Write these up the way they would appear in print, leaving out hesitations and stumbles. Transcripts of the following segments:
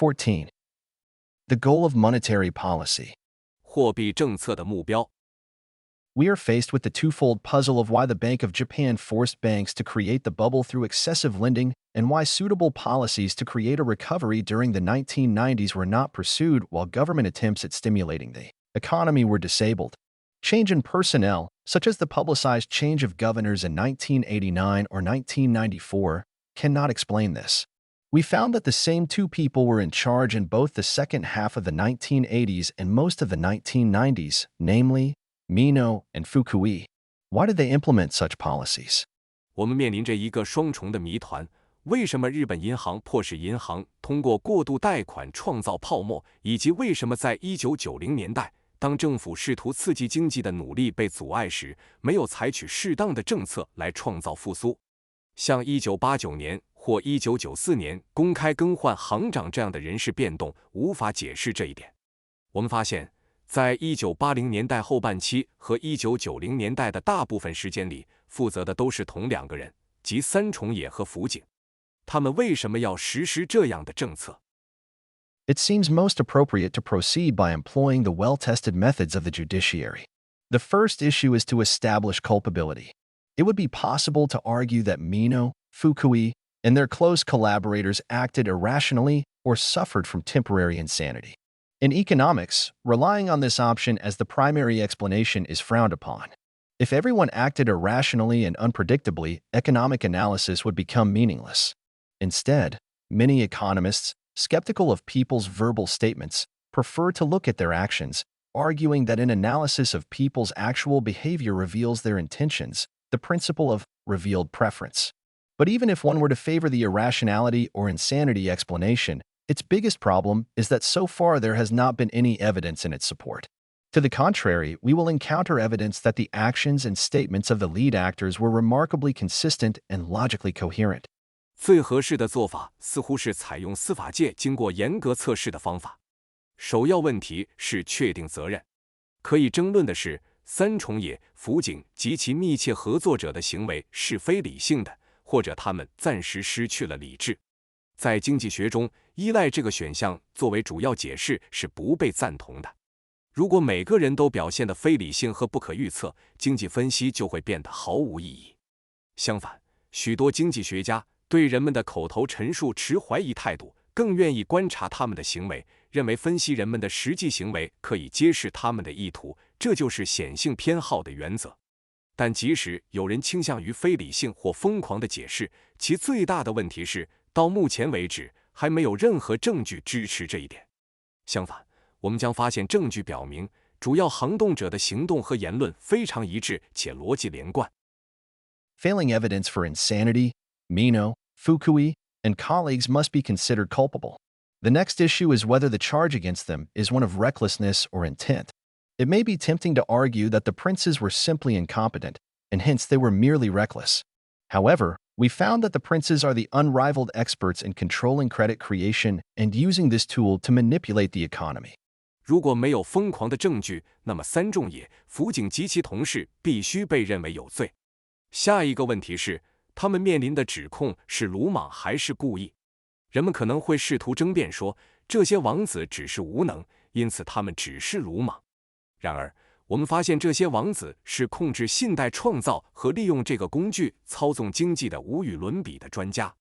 14. The goal of monetary policy. 货币政策的目标。 We are faced with the twofold puzzle of why the Bank of Japan forced banks to create the bubble through excessive lending and why suitable policies to create a recovery during the 1990s were not pursued while government attempts at stimulating the economy were disabled. Change in personnel, such as the publicized change of governors in 1989 or 1994, cannot explain this. We found that the same two people were in charge in both the second half of the 1980s and most of the 1990s, namely, Mino and Fukui. Why did they implement such policies? 我们面临着一个双重的谜团：为什么日本银行迫使银行通过过度贷款创造泡沫，以及为什么在1990年代，当政府试图刺激经济的努力被阻碍时，没有采取适当的政策来创造复苏？像1989年或1994年公开更换行长这样的人事变动，无法解释这一点。我们发现，在1980年代后半期和1990年代的大部分时间里，负责的都是同两个人，即三重野和福井。他们为什么要实施这样的政策？ It seems most appropriate to proceed by employing the well-tested methods of the judiciary. The first issue is to establish culpability. It would be possible to argue that Mino, Fukui, and their close collaborators acted irrationally or suffered from temporary insanity. In economics, relying on this option as the primary explanation is frowned upon. If everyone acted irrationally and unpredictably, economic analysis would become meaningless. Instead, many economists, skeptical of people's verbal statements, prefer to look at their actions, arguing that an analysis of people's actual behavior reveals their intentions, the principle of revealed preference. But even if one were to favor the irrationality or insanity explanation, its biggest problem is that so far there has not been any evidence in its support. To the contrary, we will encounter evidence that the actions and statements of the lead actors were remarkably consistent and logically coherent. 最合适的做法似乎是采用司法界经过严格测试的方法。首要问题是确定责任。可以争论的是，三重野、福井及其密切合作者的行为是非理性的，或者他们暂时失去了理智。在经济学中，依赖这个选项作为主要解释是不被赞同的。如果每个人都表现得非理性和不可预测，经济分析就会变得毫无意义。相反，许多经济学家对人们的口头陈述持怀疑态度，更愿意观察他们的行为，认为分析人们的实际行为可以揭示他们的意图，这就是显性偏好的原则。但即使有人倾向于非理性或疯狂的解释，其最大的问题是，到目前为止，还没有任何证据支持这一点。相反，我们将发现证据表明，主要行动者的行动和言论非常一致且逻辑连贯。Failing evidence for insanity, Mino, Fukui, and colleagues must be considered culpable. The next issue is whether the charge against them is one of recklessness or intent. It may be tempting to argue that the princes were simply incompetent, and hence they were merely reckless. However, we found that the princes are the unrivaled experts in controlling credit creation and using this tool to manipulate the economy. 如果没有疯狂的证据，那么三重野、福井及其同事必须被认为有罪。下一个问题是，他们面临的指控是鲁莽还是故意？人们可能会试图争辩说，这些王子只是无能，因此他们只是鲁莽。然而，我们发现这些王子是控制信贷创造和利用这个工具操纵经济的无与伦比的专家。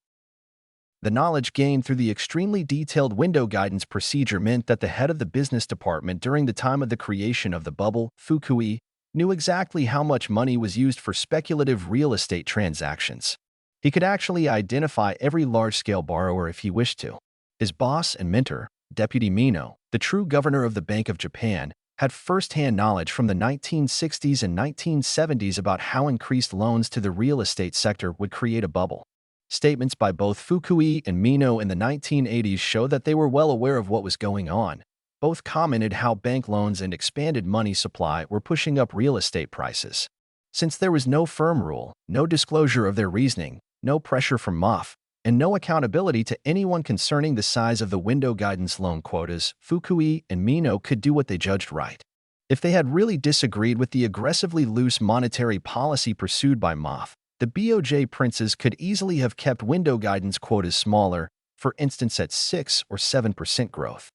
The knowledge gained through the extremely detailed window guidance procedure meant that the head of the business department during the time of the creation of the bubble, Fukui, knew exactly how much money was used for speculative real estate transactions. He could actually identify every large-scale borrower if he wished to. His boss and mentor, Deputy Mino, the true governor of the Bank of Japan, had first-hand knowledge from the 1960s and 1970s about how increased loans to the real estate sector would create a bubble. Statements by both Fukui and Mino in the 1980s show that they were well aware of what was going on. Both commented how bank loans and expanded money supply were pushing up real estate prices. Since there was no firm rule, no disclosure of their reasoning, no pressure from MOF, and no accountability to anyone concerning the size of the window guidance loan quotas, Fukui and Mino could do what they judged right. If they had really disagreed with the aggressively loose monetary policy pursued by MOF, the BOJ princes could easily have kept window guidance quotas smaller, for instance at 6 or 7% growth,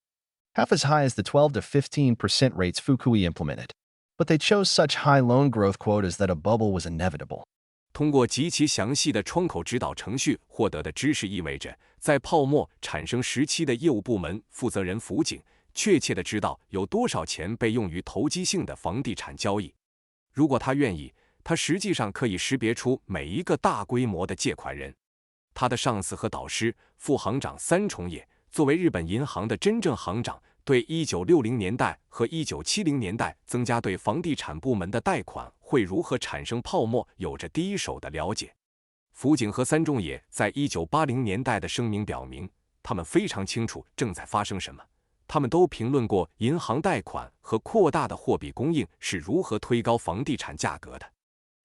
half as high as the 12 to 15% rates Fukui implemented. But they chose such high loan growth quotas that a bubble was inevitable. 通过极其详细的窗口指导程序获得的知识意味着，在泡沫产生时期的业务部门负责人辅警确切地知道有多少钱被用于投机性的房地产交易。如果他愿意，他实际上可以识别出每一个大规模的借款人。他的上司和导师副行长三重野作为日本银行的真正行长，对1960年代和1970年代增加对房地产部门的贷款会如何产生泡沫有着第一手的了解。福井和三重野在1980年代的声明表明，他们非常清楚正在发生什么。他们都评论过银行贷款和扩大的货币供应是如何推高房地产价格的。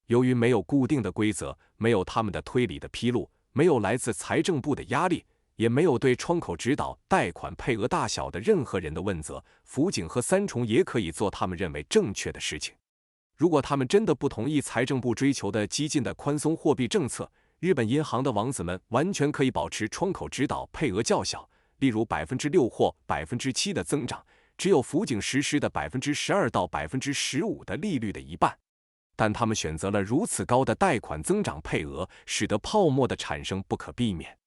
由于没有固定的规则，没有他们的推理的披露，没有来自财政部的压力，也没有对窗口指导贷款配额大小的任何人的问责，福井和三重也可以做他们认为正确的事情。如果他们真的不同意财政部追求的激进的宽松货币政策，日本银行的王子们完全可以保持窗口指导配额较小，例如 6% 或 7% 的增长，只有福井实施的 12% 到 15% 的利率的一半。但他们选择了如此高的贷款增长配额，使得泡沫的产生不可避免。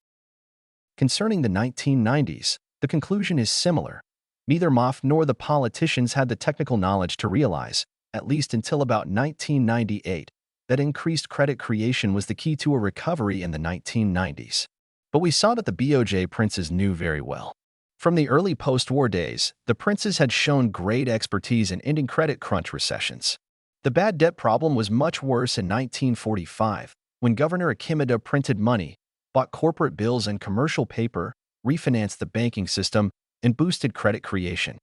Concerning the 1990s, the conclusion is similar. Neither Moff nor the politicians had the technical knowledge to realize, at least until about 1998, that increased credit creation was the key to a recovery in the 1990s. But we saw that the BOJ princes knew very well. From the early post-war days, the princes had shown great expertise in ending credit crunch recessions. The bad debt problem was much worse in 1945, when Governor Akimada printed money, bought corporate bills and commercial paper, refinanced the banking system, and boosted credit creation.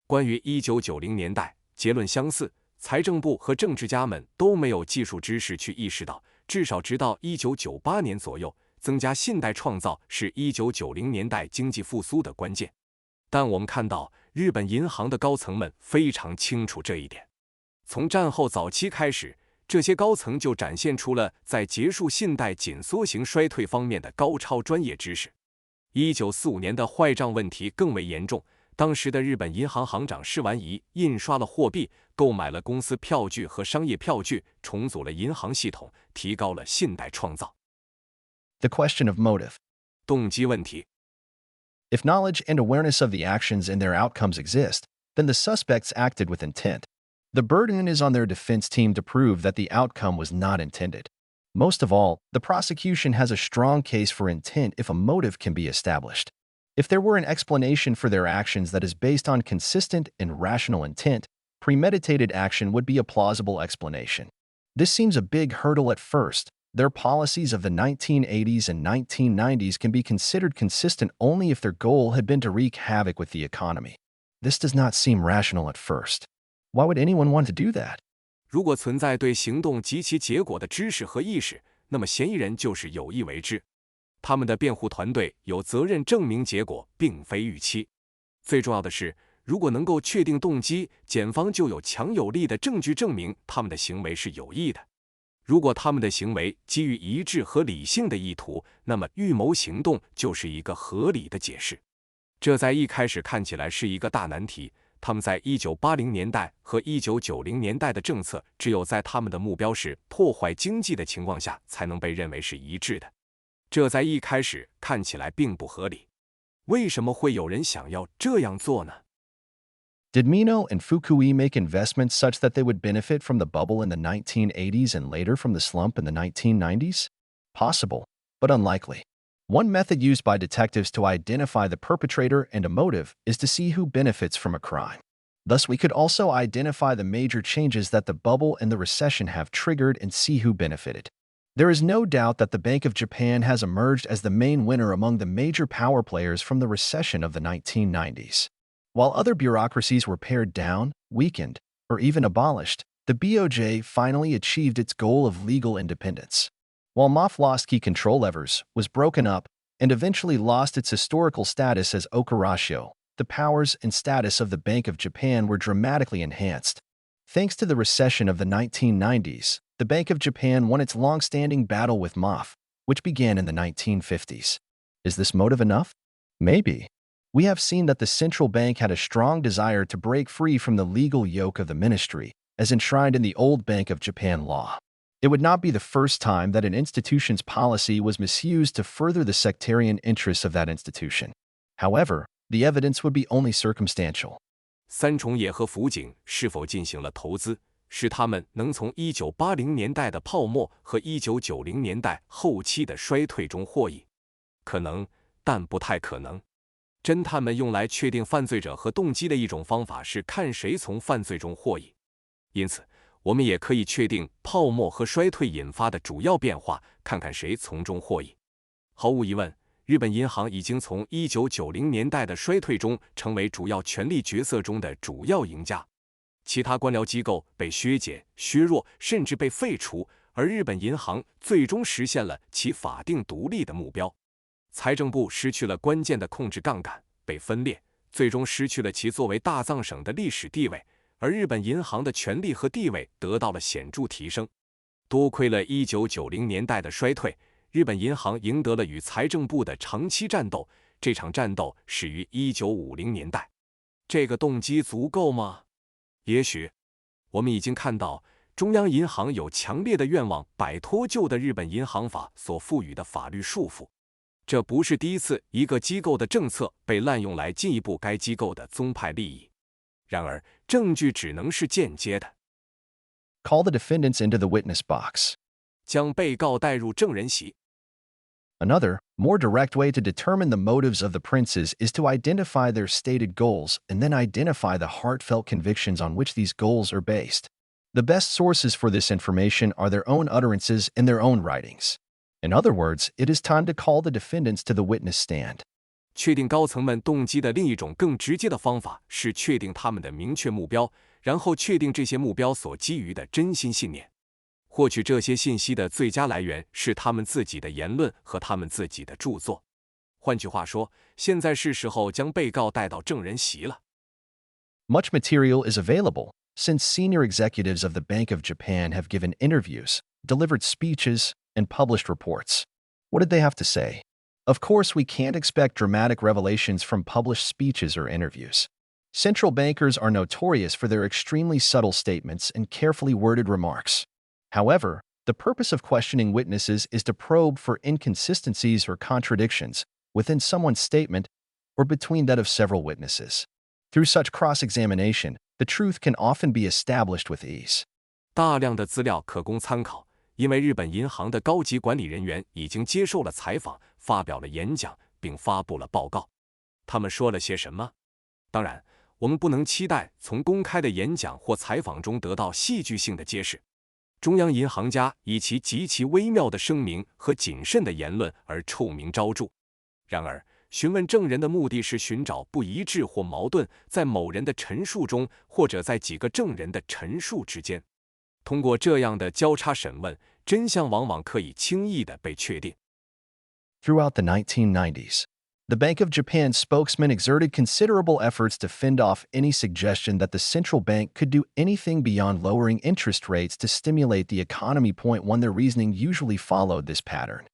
关于1990年代，结论相似，财政部和政治家们都没有技术知识去意识到，至少直到1998年左右，增加信贷创造是1990年代经济复苏的关键。但我们看到，日本银行的高层们非常清楚这一点。从战后早期开始，这些高层就展现出了在结束信贷紧缩型衰退方面的高超专业知识。1945年的坏账问题更为严重，当时的日本银行行长施丸仪印刷了货币，购买了公司票据和商业票据，重组了银行系统，提高了信贷创造。The question of motive. 动机问题。If knowledge and awareness of the actions and their outcomes exist, then the suspects acted with intent. The burden is on their defense team to prove that the outcome was not intended. Most of all, the prosecution has a strong case for intent if a motive can be established. If there were an explanation for their actions that is based on consistent and rational intent, premeditated action would be a plausible explanation. This seems a big hurdle at first. Their policies of the 1980s and 1990s can be considered consistent only if their goal had been to wreak havoc with the economy. This does not seem rational at first. Why would anyone want to do that? 如果存在对行动及其结果的知识和意识，那么嫌疑人就是有意为之。他们的辩护团队有责任证明结果并非预期。最重要的是，如果能够确定动机，检方就有强有力的证据证明他们的行为是有意的。如果他们的行为基于一致和理性的意图，那么预谋行动就是一个合理的解释。这在一开始看起来是一个大难题。他们在1980年代和1990年代的政策，只有在他们的目标是破坏经济的情况下，才能被认为是一致的。这在一开始看起来并不合理。为什么会有人想要这样做呢？ Did Mino and Fukui make investments such that they would benefit from the bubble in the 1980s and later from the slump in the 1990s? Possible, but unlikely. One method used by detectives to identify the perpetrator and a motive is to see who benefits from a crime. Thus, we could also identify the major changes that the bubble and the recession have triggered and see who benefited. There is no doubt that the Bank of Japan has emerged as the main winner among the major power players from the recession of the 1990s. While other bureaucracies were pared down, weakened, or even abolished, the BOJ finally achieved its goal of legal independence. While MOF lost key control levers, was broken up, and eventually lost its historical status as Okurashio, the powers and status of the Bank of Japan were dramatically enhanced. Thanks to the recession of the 1990s, the Bank of Japan won its long-standing battle with MOF, which began in the 1950s. Is this motive enough? Maybe. We have seen that the central bank had a strong desire to break free from the legal yoke of the ministry, as enshrined in the old Bank of Japan law. It would not be the first time that an institution's policy was misused to further the sectarian interests of that institution. However, the evidence would be only circumstantial. 三重野和福井是否进行了投资，使他们能从1980年代的泡沫和1990年代后期的衰退中获益？可能，但不太可能。侦探们用来确定犯罪者和动机的一种方法是看谁从犯罪中获益。因此，我们也可以确定泡沫和衰退引发的主要变化，看看谁从中获益。毫无疑问，日本银行已经从1990年代的衰退中成为主要权力角色中的主要赢家。其他官僚机构被削减、削弱，甚至被废除，而日本银行最终实现了其法定独立的目标。财政部失去了关键的控制杠杆，被分裂，最终失去了其作为大藏省的历史地位，而日本银行的权力和地位得到了显著提升。多亏了1990年代的衰退，日本银行赢得了与财政部的长期战斗，这场战斗始于1950年代。这个动机足够吗？也许。我们已经看到，中央银行有强烈的愿望摆脱旧的日本银行法所赋予的法律束缚。这不是第一次一个机构的政策被滥用来进一步该机构的宗派利益。然而，证据只能是间接的。Call the defendants into the witness box. 将被告带入证人席。Another, more direct way to determine the motives of the princes is to identify their stated goals and then identify the heartfelt convictions on which these goals are based. The best sources for this information are their own utterances and their own writings. In other words, it is time to call the defendants to the witness stand. 确定高层们动机的另一种更直接的方法是确定他们的明确目标，然后确定这些目标所基于的真心信念。获取这些信息的最佳来源是他们自己的言论和他们自己的著作。换句话说，现在是时候将被告带到证人席了。Much material is available, since senior executives of the Bank of Japan have given interviews, delivered speeches, and published reports. What did they have to say? Of course, we can't expect dramatic revelations from published speeches or interviews. Central bankers are notorious for their extremely subtle statements and carefully worded remarks. However, the purpose of questioning witnesses is to probe for inconsistencies or contradictions within someone's statement or between that of several witnesses. Through such cross-examination, the truth can often be established with ease. 大量的资料可供参考，因为日本银行的高级管理人员已经接受了采访，发表了演讲，并发布了报告。他们说了些什么？当然，我们不能期待从公开的演讲或采访中得到戏剧性的揭示。中央银行家以其极其微妙的声明和谨慎的言论而臭名昭著。然而，询问证人的目的是寻找不一致或矛盾在某人的陈述中，或者在几个证人的陈述之间。通过这样的交叉审问，真相往往可以轻易地被确定。Throughout the 1990s, the Bank of Japan spokesman exerted considerable efforts to fend off any suggestion that the central bank could do anything beyond lowering interest rates to stimulate the economy. Point one, their reasoning usually followed this pattern.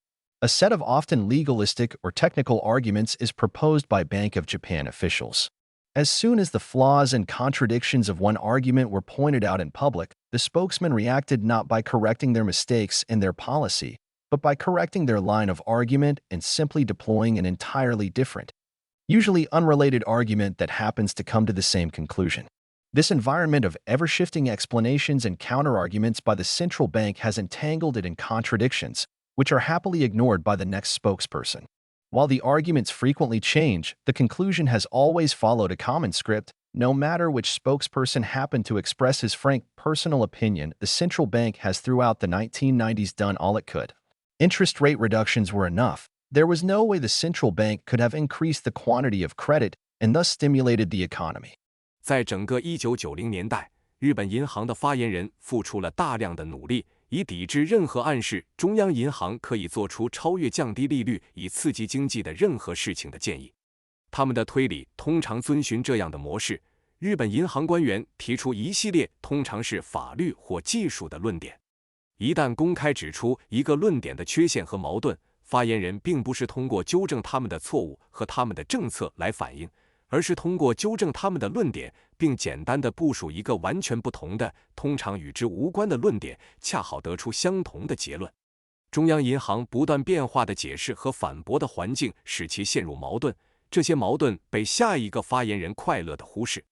A set of often legalistic or technical arguments is proposed by Bank of Japan officials. As soon as the flaws and contradictions of one argument were pointed out in public, the spokesman reacted not by correcting their mistakes in their policy, but by correcting their line of argument and simply deploying an entirely different, usually unrelated argument that happens to come to the same conclusion. This environment of ever-shifting explanations and counterarguments by the central bank has entangled it in contradictions, which are happily ignored by the next spokesperson. While the arguments frequently change, the conclusion has always followed a common script. No matter which spokesperson happened to express his frank personal opinion, the central bank has throughout the 1990s done all it could. Interest rate reductions were enough. There was no way the central bank could have increased the quantity of credit and thus stimulated the economy. 在整个1990年代，日本银行的发言人付出了大量的努力，以抵制任何暗示中央银行可以做出超越降低利率以刺激经济的任何事情的建议。他们的推理通常遵循这样的模式：日本银行官员提出一系列通常是法律或技术的论点。一旦公开指出一个论点的缺陷和矛盾，发言人并不是通过纠正他们的错误和他们的政策来反映，而是通过纠正他们的论点，并简单的部署一个完全不同的、通常与之无关的论点，恰好得出相同的结论。中央银行不断变化的解释和反驳的环境使其陷入矛盾，这些矛盾被下一个发言人快乐地忽视。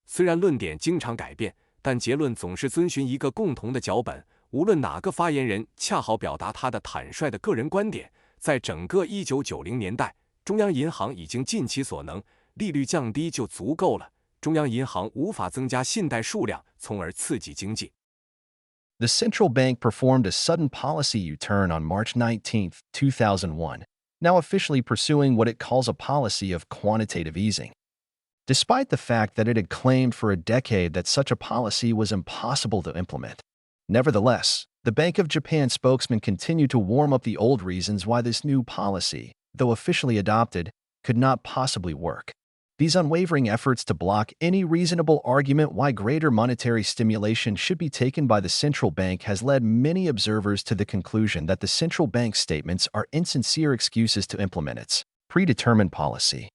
虽然论点经常改变，但结论总是遵循一个共同的脚本，无论哪个发言人恰好表达他的坦率的个人观点。在整个1990年代，中央银行已经尽其所能，利率降低就足够了，中央银行无法增加信贷数量，从而刺激经济。The central bank performed a sudden policy U-turn on March 19, 2001, now officially pursuing what it calls a policy of quantitative easing. Despite the fact that it had claimed for a decade that such a policy was impossible to implement. Nevertheless, the Bank of Japan spokesman continued to warm up the old reasons why this new policy, though officially adopted, could not possibly work. These unwavering efforts to block any reasonable argument why greater monetary stimulation should be taken by the central bank has led many observers to the conclusion that the central bank's statements are insincere excuses to implement its predetermined policy.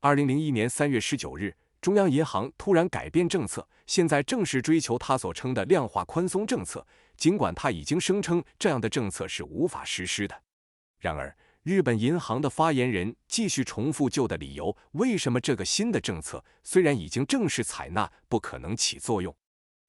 2001年3月19日，中央银行突然改变政策，现在正式追求他所称的量化宽松政策，尽管他已经声称这样的政策是无法实施的。然而，日本银行的发言人继续重复旧的理由，为什么这个新的政策虽然已经正式采纳，不可能起作用？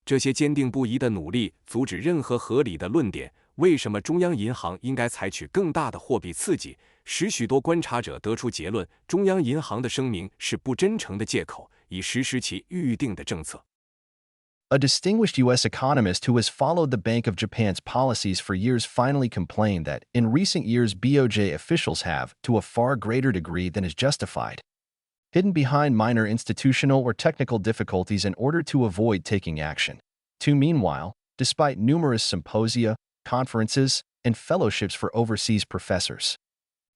这些坚定不移的努力阻止任何合理的论点。为什么中央银行应该采取更大的货币刺激，使许多观察者得出结论：中央银行的声明是不真诚的借口，以实施其预定的政策。A distinguished U.S. economist who has followed the Bank of Japan's policies for years finally complained that, in recent years, BOJ officials have, to a far greater degree than is justified, hidden behind minor institutional or technical difficulties in order to avoid taking action. Meanwhile, despite numerous symposia, conferences, and fellowships for overseas professors,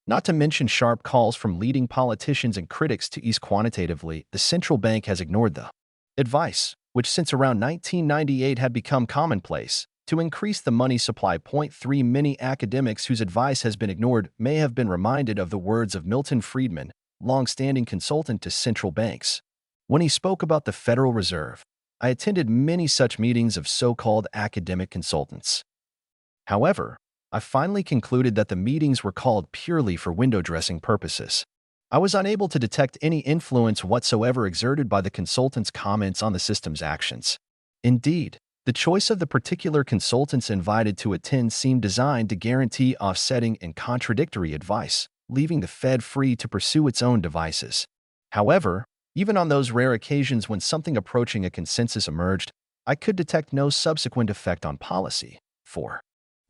not to mention sharp calls from leading politicians and critics to ease quantitatively, the central bank has ignored the advice, which since around 1998 had become commonplace, to increase the money supply. 3 Many academics whose advice has been ignored may have been reminded of the words of Milton Friedman, long-standing consultant to central banks. When he spoke about the Federal Reserve, I attended many such meetings of so-called academic consultants. However, I finally concluded that the meetings were called purely for window-dressing purposes. I was unable to detect any influence whatsoever exerted by the consultants' comments on the system's actions. Indeed, the choice of the particular consultants invited to attend seemed designed to guarantee offsetting and contradictory advice, leaving the Fed free to pursue its own devices. However, even on those rare occasions when something approaching a consensus emerged, I could detect no subsequent effect on policy. 4.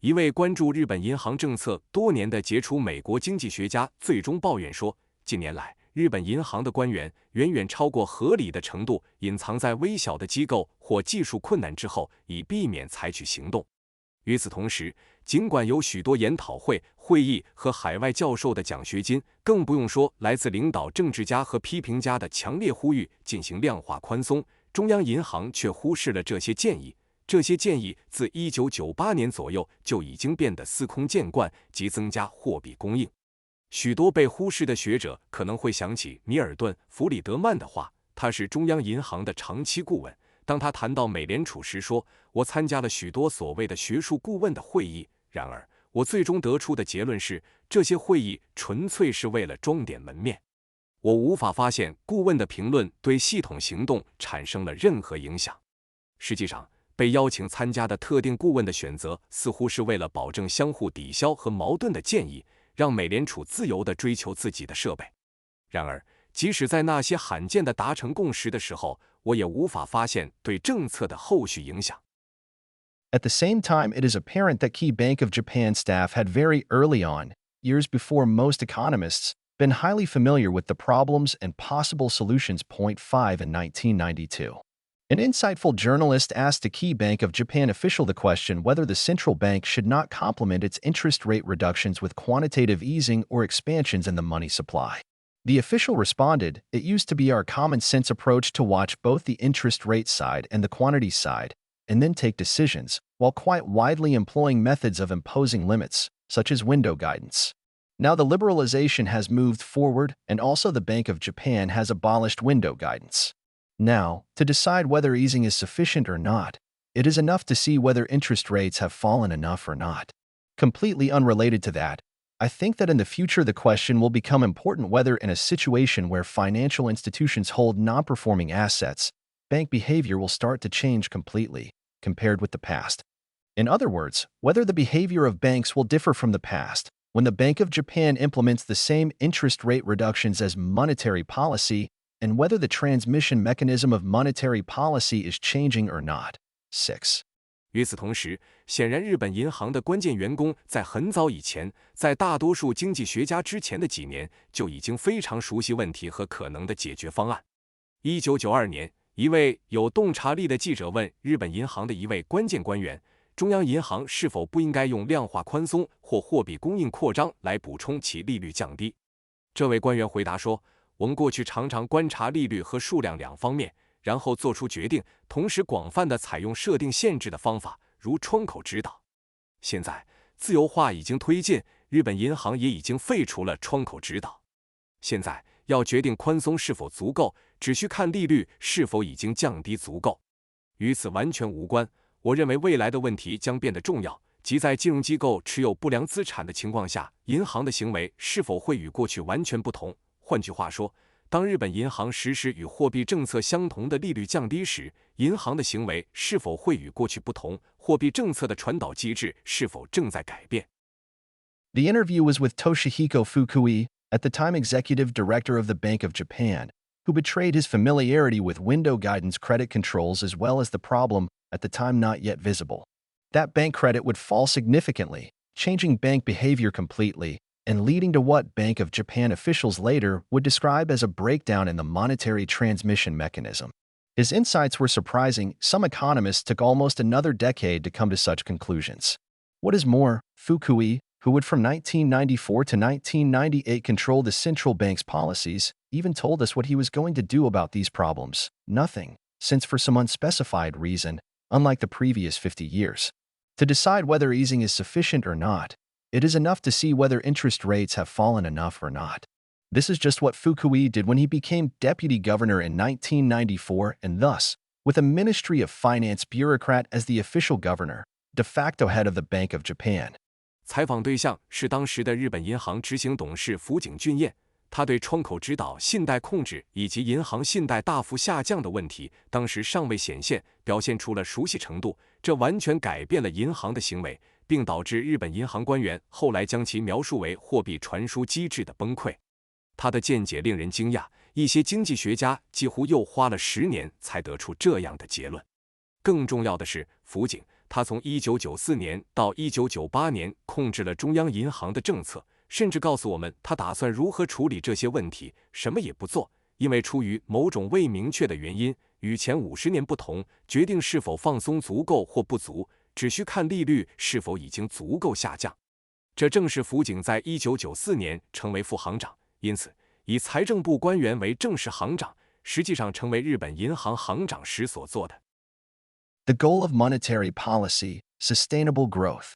一位关注日本银行政策多年的杰出美国经济学家最终抱怨说，近年来，日本银行的官员远远超过合理的程度隐藏在微小的机构或技术困难之后，以避免采取行动。与此同时，尽管有许多研讨会、会议和海外教授的奖学金，更不用说来自领导政治家和批评家的强烈呼吁进行量化宽松，中央银行却忽视了这些建议。这些建议自1998年左右就已经变得司空见惯，即增加货币供应。许多被忽视的学者可能会想起米尔顿·弗里德曼的话，他是中央银行的长期顾问。当他谈到美联储时说，我参加了许多所谓的学术顾问的会议，然而我最终得出的结论是，这些会议纯粹是为了装点门面。我无法发现顾问的评论对系统行动产生了任何影响。实际上，被邀请参加的特定顾问的选择似乎是为了保证相互抵消和矛盾的建议，让美联储自由地追求自己的设备。然而，即使在那些罕见的达成共识的时候，我也无法发现对政策的后续影响。At the same time, it is apparent that key Bank of Japan staff had very early on, years before most economists, been highly familiar with the problems and possible solutions. 5 In 1992. An insightful journalist asked a key Bank of Japan official the question whether the central bank should not complement its interest rate reductions with quantitative easing or expansions in the money supply. The official responded, "It used to be our common-sense approach to watch both the interest rate side and the quantity side, and then take decisions, while quite widely employing methods of imposing limits, such as window guidance. Now the liberalization has moved forward, and also the Bank of Japan has abolished window guidance. Now, to decide whether easing is sufficient or not, it is enough to see whether interest rates have fallen enough or not. Completely unrelated to that, I think that in the future the question will become important whether in a situation where financial institutions hold non-performing assets, bank behavior will start to change completely, compared with the past. In other words, whether the behavior of banks will differ from the past, when the Bank of Japan implements the same interest rate reductions as monetary policy, and whether the transmission mechanism of monetary policy is changing or not. 6. 与此同时，显然日本银行的关键员工在很早以前，在大多数经济学家之前的几年就已经非常熟悉问题和可能的解决方案。1992年，一位有洞察力的记者问日本银行的一位关键官员，中央银行是否不应该用量化宽松或货币供应扩张来补充其利率降低。这位官员回答说，我们过去常常观察利率和数量两方面，然后做出决定，同时广泛地采用设定限制的方法，如窗口指导。现在自由化已经推进，日本银行也已经废除了窗口指导。现在要决定宽松是否足够，只需看利率是否已经降低足够。与此完全无关，我认为未来的问题将变得重要，即在金融机构持有不良资产的情况下，银行的行为是否会与过去完全不同。换句话说，当日本银行实施与货币政策相同的利率降低时，银行的行为是否会与过去不同？货币政策的传导机制是否正在改变？ The interview was with Toshihiko Fukui, at the time executive director of the Bank of Japan, who betrayed his familiarity with window guidance credit controls as well as the problem, at the time not yet visible. That bank credit would fall significantly, changing bank behavior completely, and leading to what Bank of Japan officials later would describe as a breakdown in the monetary transmission mechanism. His insights were surprising. Some economists took almost another decade to come to such conclusions. What is more, Fukui, who would from 1994 to 1998 control the central bank's policies, even told us what he was going to do about these problems. Nothing, since for some unspecified reason, unlike the previous 50 years. To decide whether easing is sufficient or not, it is enough to see whether interest rates have fallen enough or not. This is just what Fukui did when he became deputy governor in 1994 and thus, with a Ministry of Finance bureaucrat as the official governor, de facto head of the Bank of Japan. 采访对象是当时的日本银行执行董事福井俊彦，他对窗口指导、信贷控制以及银行信贷大幅下降的问题，当时尚未显现，表现出了熟悉程度，这完全改变了银行的行为，并导致日本银行官员后来将其描述为货币传输机制的崩溃。他的见解令人惊讶，一些经济学家几乎又花了10年才得出这样的结论。更重要的是，福井他从1994年到1998年控制了中央银行的政策，甚至告诉我们他打算如何处理这些问题，什么也不做，因为出于某种未明确的原因，与前50年不同，决定是否放松足够或不足，只需看利率是否已经足够下降。这正是福井在1994年成为副行长，因此以财政部官员为正式行长，实际上成为日本银行行长时所做的。The goal of monetary policy, sustainable growth.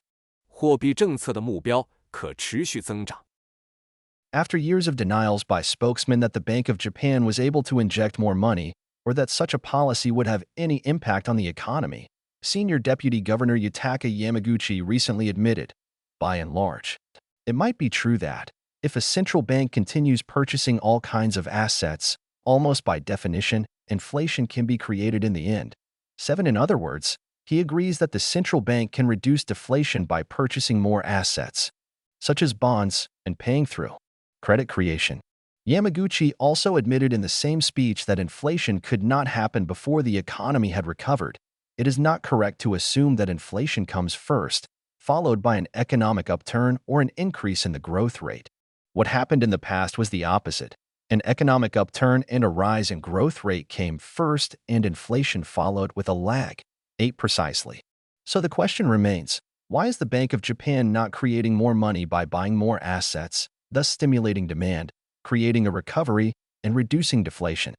货币政策的目标，可持续增长。After years of denials by spokesmen that the Bank of Japan was able to inject more money, or that such a policy would have any impact on the economy, Senior Deputy Governor Yutaka Yamaguchi recently admitted, by and large, it might be true that, if a central bank continues purchasing all kinds of assets, almost by definition, inflation can be created in the end. 7. In other words, he agrees that the central bank can reduce deflation by purchasing more assets, such as bonds, and paying through credit creation. Yamaguchi also admitted in the same speech that inflation could not happen before the economy had recovered. It is not correct to assume that inflation comes first, followed by an economic upturn or an increase in the growth rate. What happened in the past was the opposite. An economic upturn and a rise in growth rate came first and inflation followed with a lag. 8. Precisely. So the question remains, why is the Bank of Japan not creating more money by buying more assets, thus stimulating demand, creating a recovery, and reducing deflation?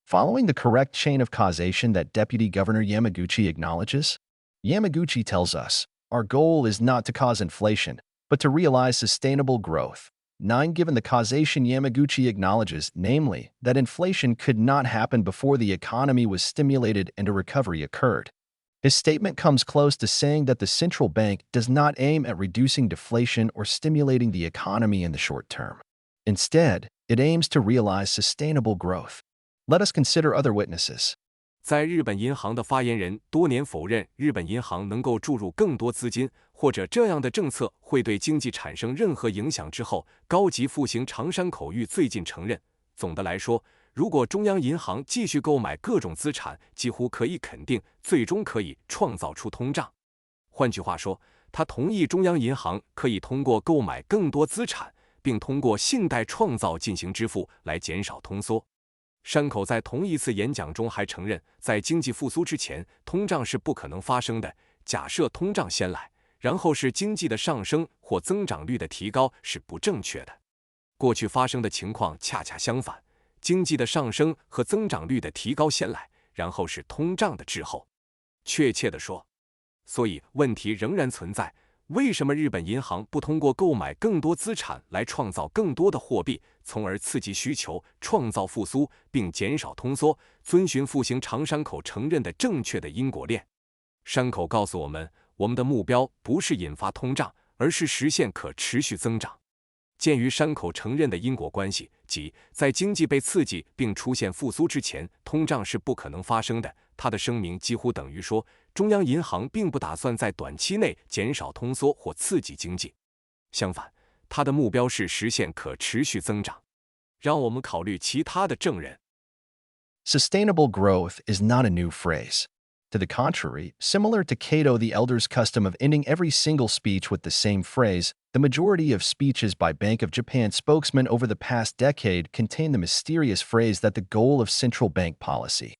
Following the correct chain of causation that Deputy Governor Yamaguchi acknowledges, Yamaguchi tells us, our goal is not to cause inflation, but to realize sustainable growth. 9. Given the causation Yamaguchi acknowledges, namely, that inflation could not happen before the economy was stimulated and a recovery occurred. His statement comes close to saying that the central bank does not aim at reducing deflation or stimulating the economy in the short term. Instead, it aims to realize sustainable growth. Let us consider other witnesses. 在日本银行的发言人多年否认日本银行能够注入更多资金，或者这样的政策会对经济产生任何影响之后，高级副行长山口裕最近承认，总的来说，如果中央银行继续购买各种资产，几乎可以肯定，最终可以创造出通胀。换句话说，他同意中央银行可以通过购买更多资产，并通过信贷创造进行支付来减少通缩。山口在同一次演讲中还承认，在经济复苏之前，通胀是不可能发生的。假设通胀先来，然后是经济的上升或增长率的提高是不正确的。过去发生的情况恰恰相反，经济的上升和增长率的提高先来，然后是通胀的滞后。确切地说，所以问题仍然存在。为什么日本银行不通过购买更多资产来创造更多的货币，从而刺激需求、创造复苏，并减少通缩，遵循复行长山口承认的正确的因果链？山口告诉我们，我们的目标不是引发通胀，而是实现可持续增长。鉴于山口承认的因果关系，即在经济被刺激并出现复苏之前，通胀是不可能发生的，他的声明几乎等于说，中央银行并不打算在短期内减少通缩或刺激经济。相反，他的目标是实现可持续增长。让我们考虑其他的证人。Sustainable growth is not a new phrase. To the contrary, similar to Cato the Elder's custom of ending every single speech with the same phrase, the majority of speeches by Bank of Japan spokesmen over the past decade contain the mysterious phrase that the goal of central bank policy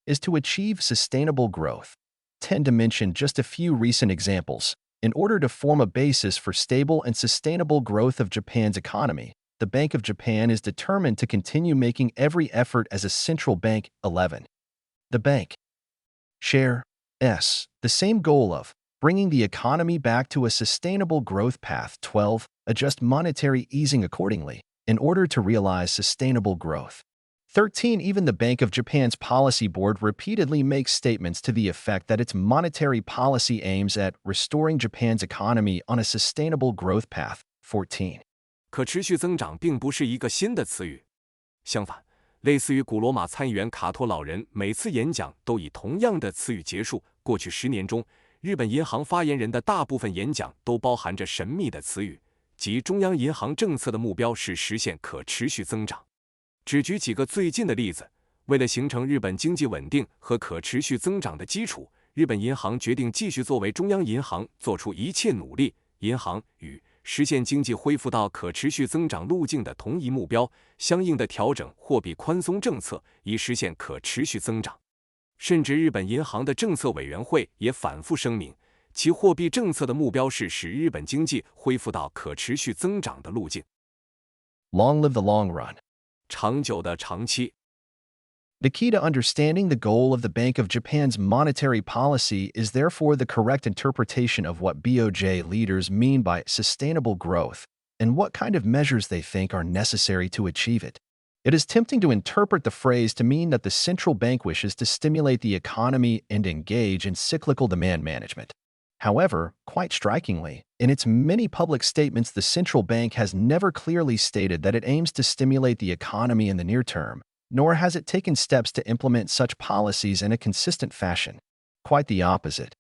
is to achieve sustainable growth. Tend to mention just a few recent examples. In order to form a basis for stable and sustainable growth of Japan's economy, the Bank of Japan is determined to continue making every effort as a central bank. 11. The bank shares the same goal of bringing the economy back to a sustainable growth path. 12. Adjust monetary easing accordingly in order to realize sustainable growth. 13. Even the Bank of Japan's policy board repeatedly makes statements to the effect that its monetary policy aims at restoring Japan's economy on a sustainable growth path. 14. 可持续增长并不是一个新的词语，相反，类似于古罗马参议员卡托老人每次演讲都以同样的词语结束。过去10年中，日本银行发言人的大部分演讲都包含着神秘的词语，即中央银行政策的目标是实现可持续增长。只举几个最近的例子，为了形成日本经济稳定和可持续增长的基础，日本银行决定继续作为中央银行做出一切努力。银行与实现经济恢复到可持续增长路径的同一目标，相应的调整货币宽松政策，以实现可持续增长。甚至日本银行的政策委员会也反复声明，其货币政策的目标是使日本经济恢复到可持续增长的路径。Long live the long run. 长久的长期。The key to understanding the goal of the Bank of Japan's monetary policy is therefore the correct interpretation of what BOJ leaders mean by sustainable growth and what kind of measures they think are necessary to achieve it. It is tempting to interpret the phrase to mean that the central bank wishes to stimulate the economy and engage in cyclical demand management. However, quite strikingly, in its many public statements, the central bank has never clearly stated that it aims to stimulate the economy in the near term, nor has it taken steps to implement such policies in a consistent fashion. Quite the opposite.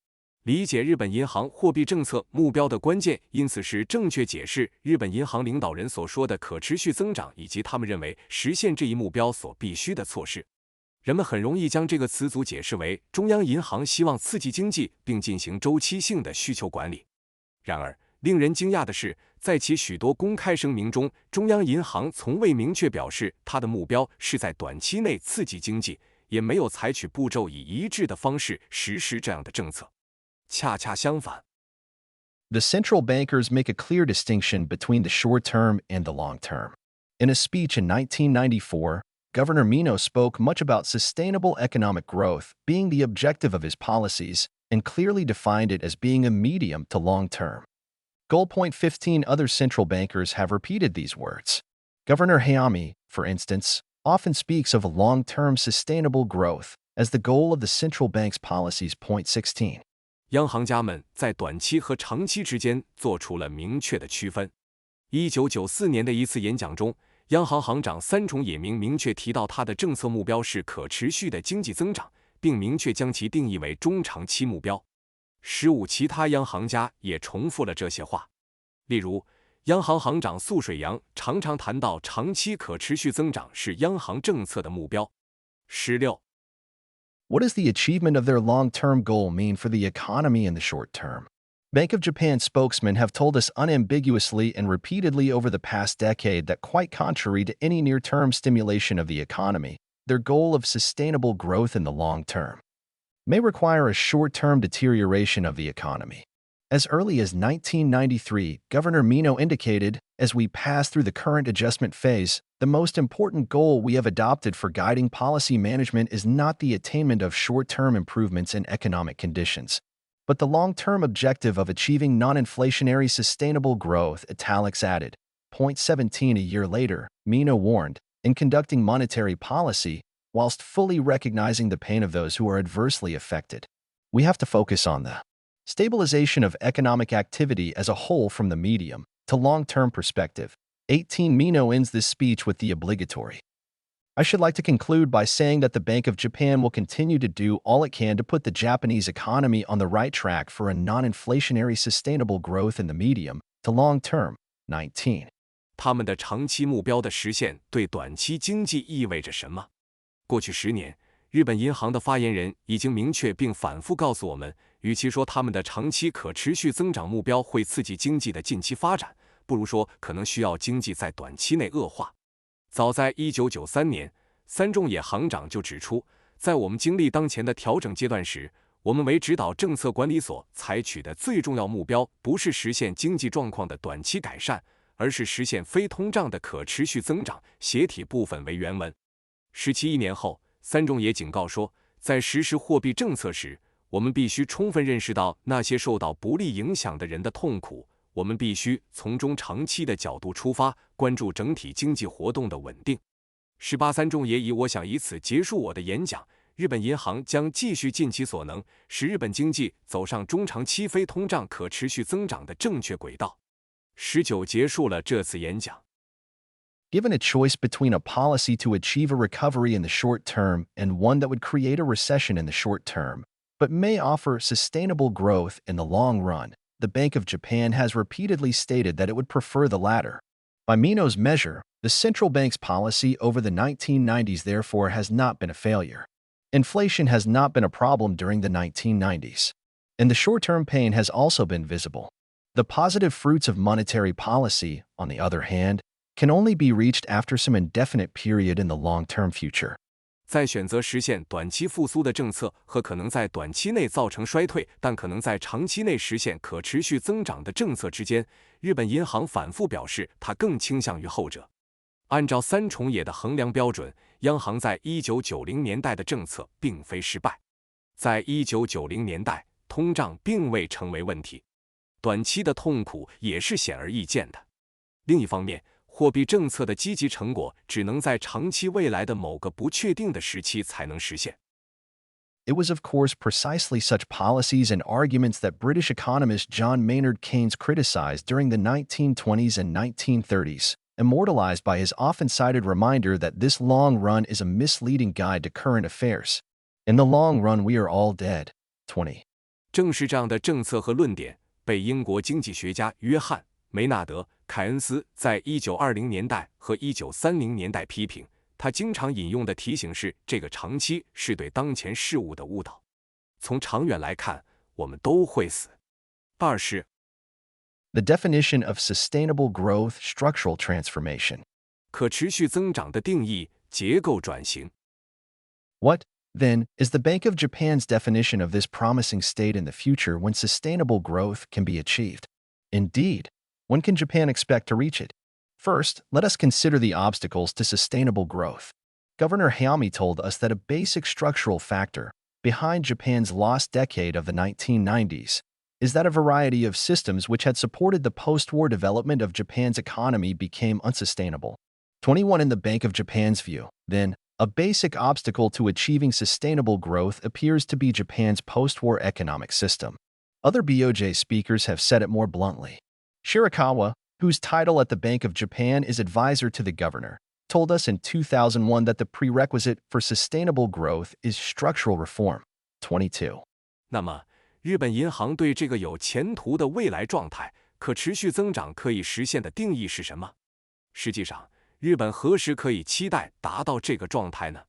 理解日本银行货币政策目标的关键，因此是正确解释日本银行领导人所说的可持续增长，以及他们认为实现这一目标所必须的措施。人们很容易将这个词组解释为中央银行希望刺激经济并进行周期性的需求管理。然而，令人惊讶的是，在其许多公开声明中，中央银行从未明确表示它的目标是在短期内刺激经济，也没有采取步骤以一致的方式实施这样的政策。恰恰相反。The central bankers make a clear distinction between the short term and the long term. In a speech in 1994, Governor Mino spoke much about sustainable economic growth being the objective of his policies and clearly defined it as being a medium to long term Goal point 15 other central bankers have repeated these words. Governor Hayami, for instance, often speaks of long-term sustainable growth as the goal of the central bank's policies. Point 16. 央行家们在短期和长期之间做出了明确的区分。1994年的一次演讲中，央行行长三种野明确提到他的政策目标是可持续的经济增长，并明确将其定义为中长期目标。15其他央行家也重复了这些话。例如，央行行长素水洋常常谈到长期可持续增长是央行政策的目标。16 What does the achievement of their long-term goal mean for the economy in the short term? Bank of Japan spokesmen have told us unambiguously and repeatedly over the past decade that, quite contrary to any near-term stimulation of the economy, their goal of sustainable growth in the long term may require a short-term deterioration of the economy. As early as 1993, Governor Mino indicated, as we pass through the current adjustment phase, the most important goal we have adopted for guiding policy management is not the attainment of short-term improvements in economic conditions, but the long-term objective of achieving non-inflationary sustainable growth. Italics added. Point 17 a year later, Mino warned, in conducting monetary policy, whilst fully recognizing the pain of those who are adversely affected, we have to focus on the stabilization of economic activity as a whole from the medium to long-term perspective. 18 Mino ends this speech with the obligatory. I should like to conclude by saying that the Bank of Japan will continue to do all it can to put the Japanese economy on the right track for a non-inflationary sustainable growth in the medium to long term. 19. 他们的长期目标的实现对短期经济意味着什么？过去10年，日本银行的发言人已经明确并反复告诉我们，与其说他们的长期可持续增长目标会刺激经济的近期发展，不如说可能需要经济在短期内恶化。早在1993年，三重野行长就指出，在我们经历当前的调整阶段时，我们为指导政策管理所采取的最重要目标不是实现经济状况的短期改善，而是实现非通胀的可持续增长。写体部分为原文。17年后，三重野警告说，在实施货币政策时，我们必须充分认识到那些受到不利影响的人的痛苦，我们必须从中长期的角度出发，关注整体经济活动的稳定。18三重野以我想以此结束我的演讲，日本银行将继续尽其所能，使日本经济走上中长期非通胀可持续增长的正确轨道。19结束了这次演讲。Given a choice between a policy to achieve a recovery in the short term and one that would create a recession in the short term, but may offer sustainable growth in the long run, the Bank of Japan has repeatedly stated that it would prefer the latter. By Mino's measure, the central bank's policy over the 1990s therefore has not been a failure. Inflation has not been a problem during the 1990s. And the short-term pain has also been visible. The positive fruits of monetary policy, on the other hand, can only be reached after some indefinite period in the long-term future. 在选择实现短期复苏的政策和可能在短期内造成衰退，但可能在长期内实现可持续增长的政策之间，日本银行反复表示，它更倾向于后者。按照三重野的衡量标准，央行在1990年代的政策并非失败。在1990年代，通胀并未成为问题，短期的痛苦也是显而易见的。另一方面，货币政策的积极成果只能在长期未来的某个不确定的时期才能实现。It was, of course, precisely such policies and arguments that British economist John Maynard Keynes criticized during the 1920s and 1930s, immortalized by his often-cited reminder that this long run is a misleading guide to current affairs. In the long run, we are all dead. 20. 正是这样的政策和论点，被英国经济学家约翰·梅纳德·凯恩斯在1920年代和1930年代批评。他经常引用的提醒是，这个长期是对当前事物的误导。从长远来看，我们都会死。20. The definition of sustainable growth, structural transformation. 可持续增长的定义，结构转型。What, then, is the Bank of Japan's definition of this promising state in the future when sustainable growth can be achieved? Indeed, when can Japan expect to reach it? First, let us consider the obstacles to sustainable growth. Governor Hayami told us that a basic structural factor behind Japan's lost decade of the 1990s is that a variety of systems which had supported the post-war development of Japan's economy became unsustainable. 21 In the Bank of Japan's view, then, a basic obstacle to achieving sustainable growth appears to be Japan's post-war economic system. Other BOJ speakers have said it more bluntly. Shirakawa, whose title at the Bank of Japan is advisor to the governor, told us in 2001 that the prerequisite for sustainable growth is structural reform. 22. 那么，日本银行对这个有前途的未来状态、可持续增长可以实现的定义是什么？实际上，日本何时可以期待达到这个状态呢？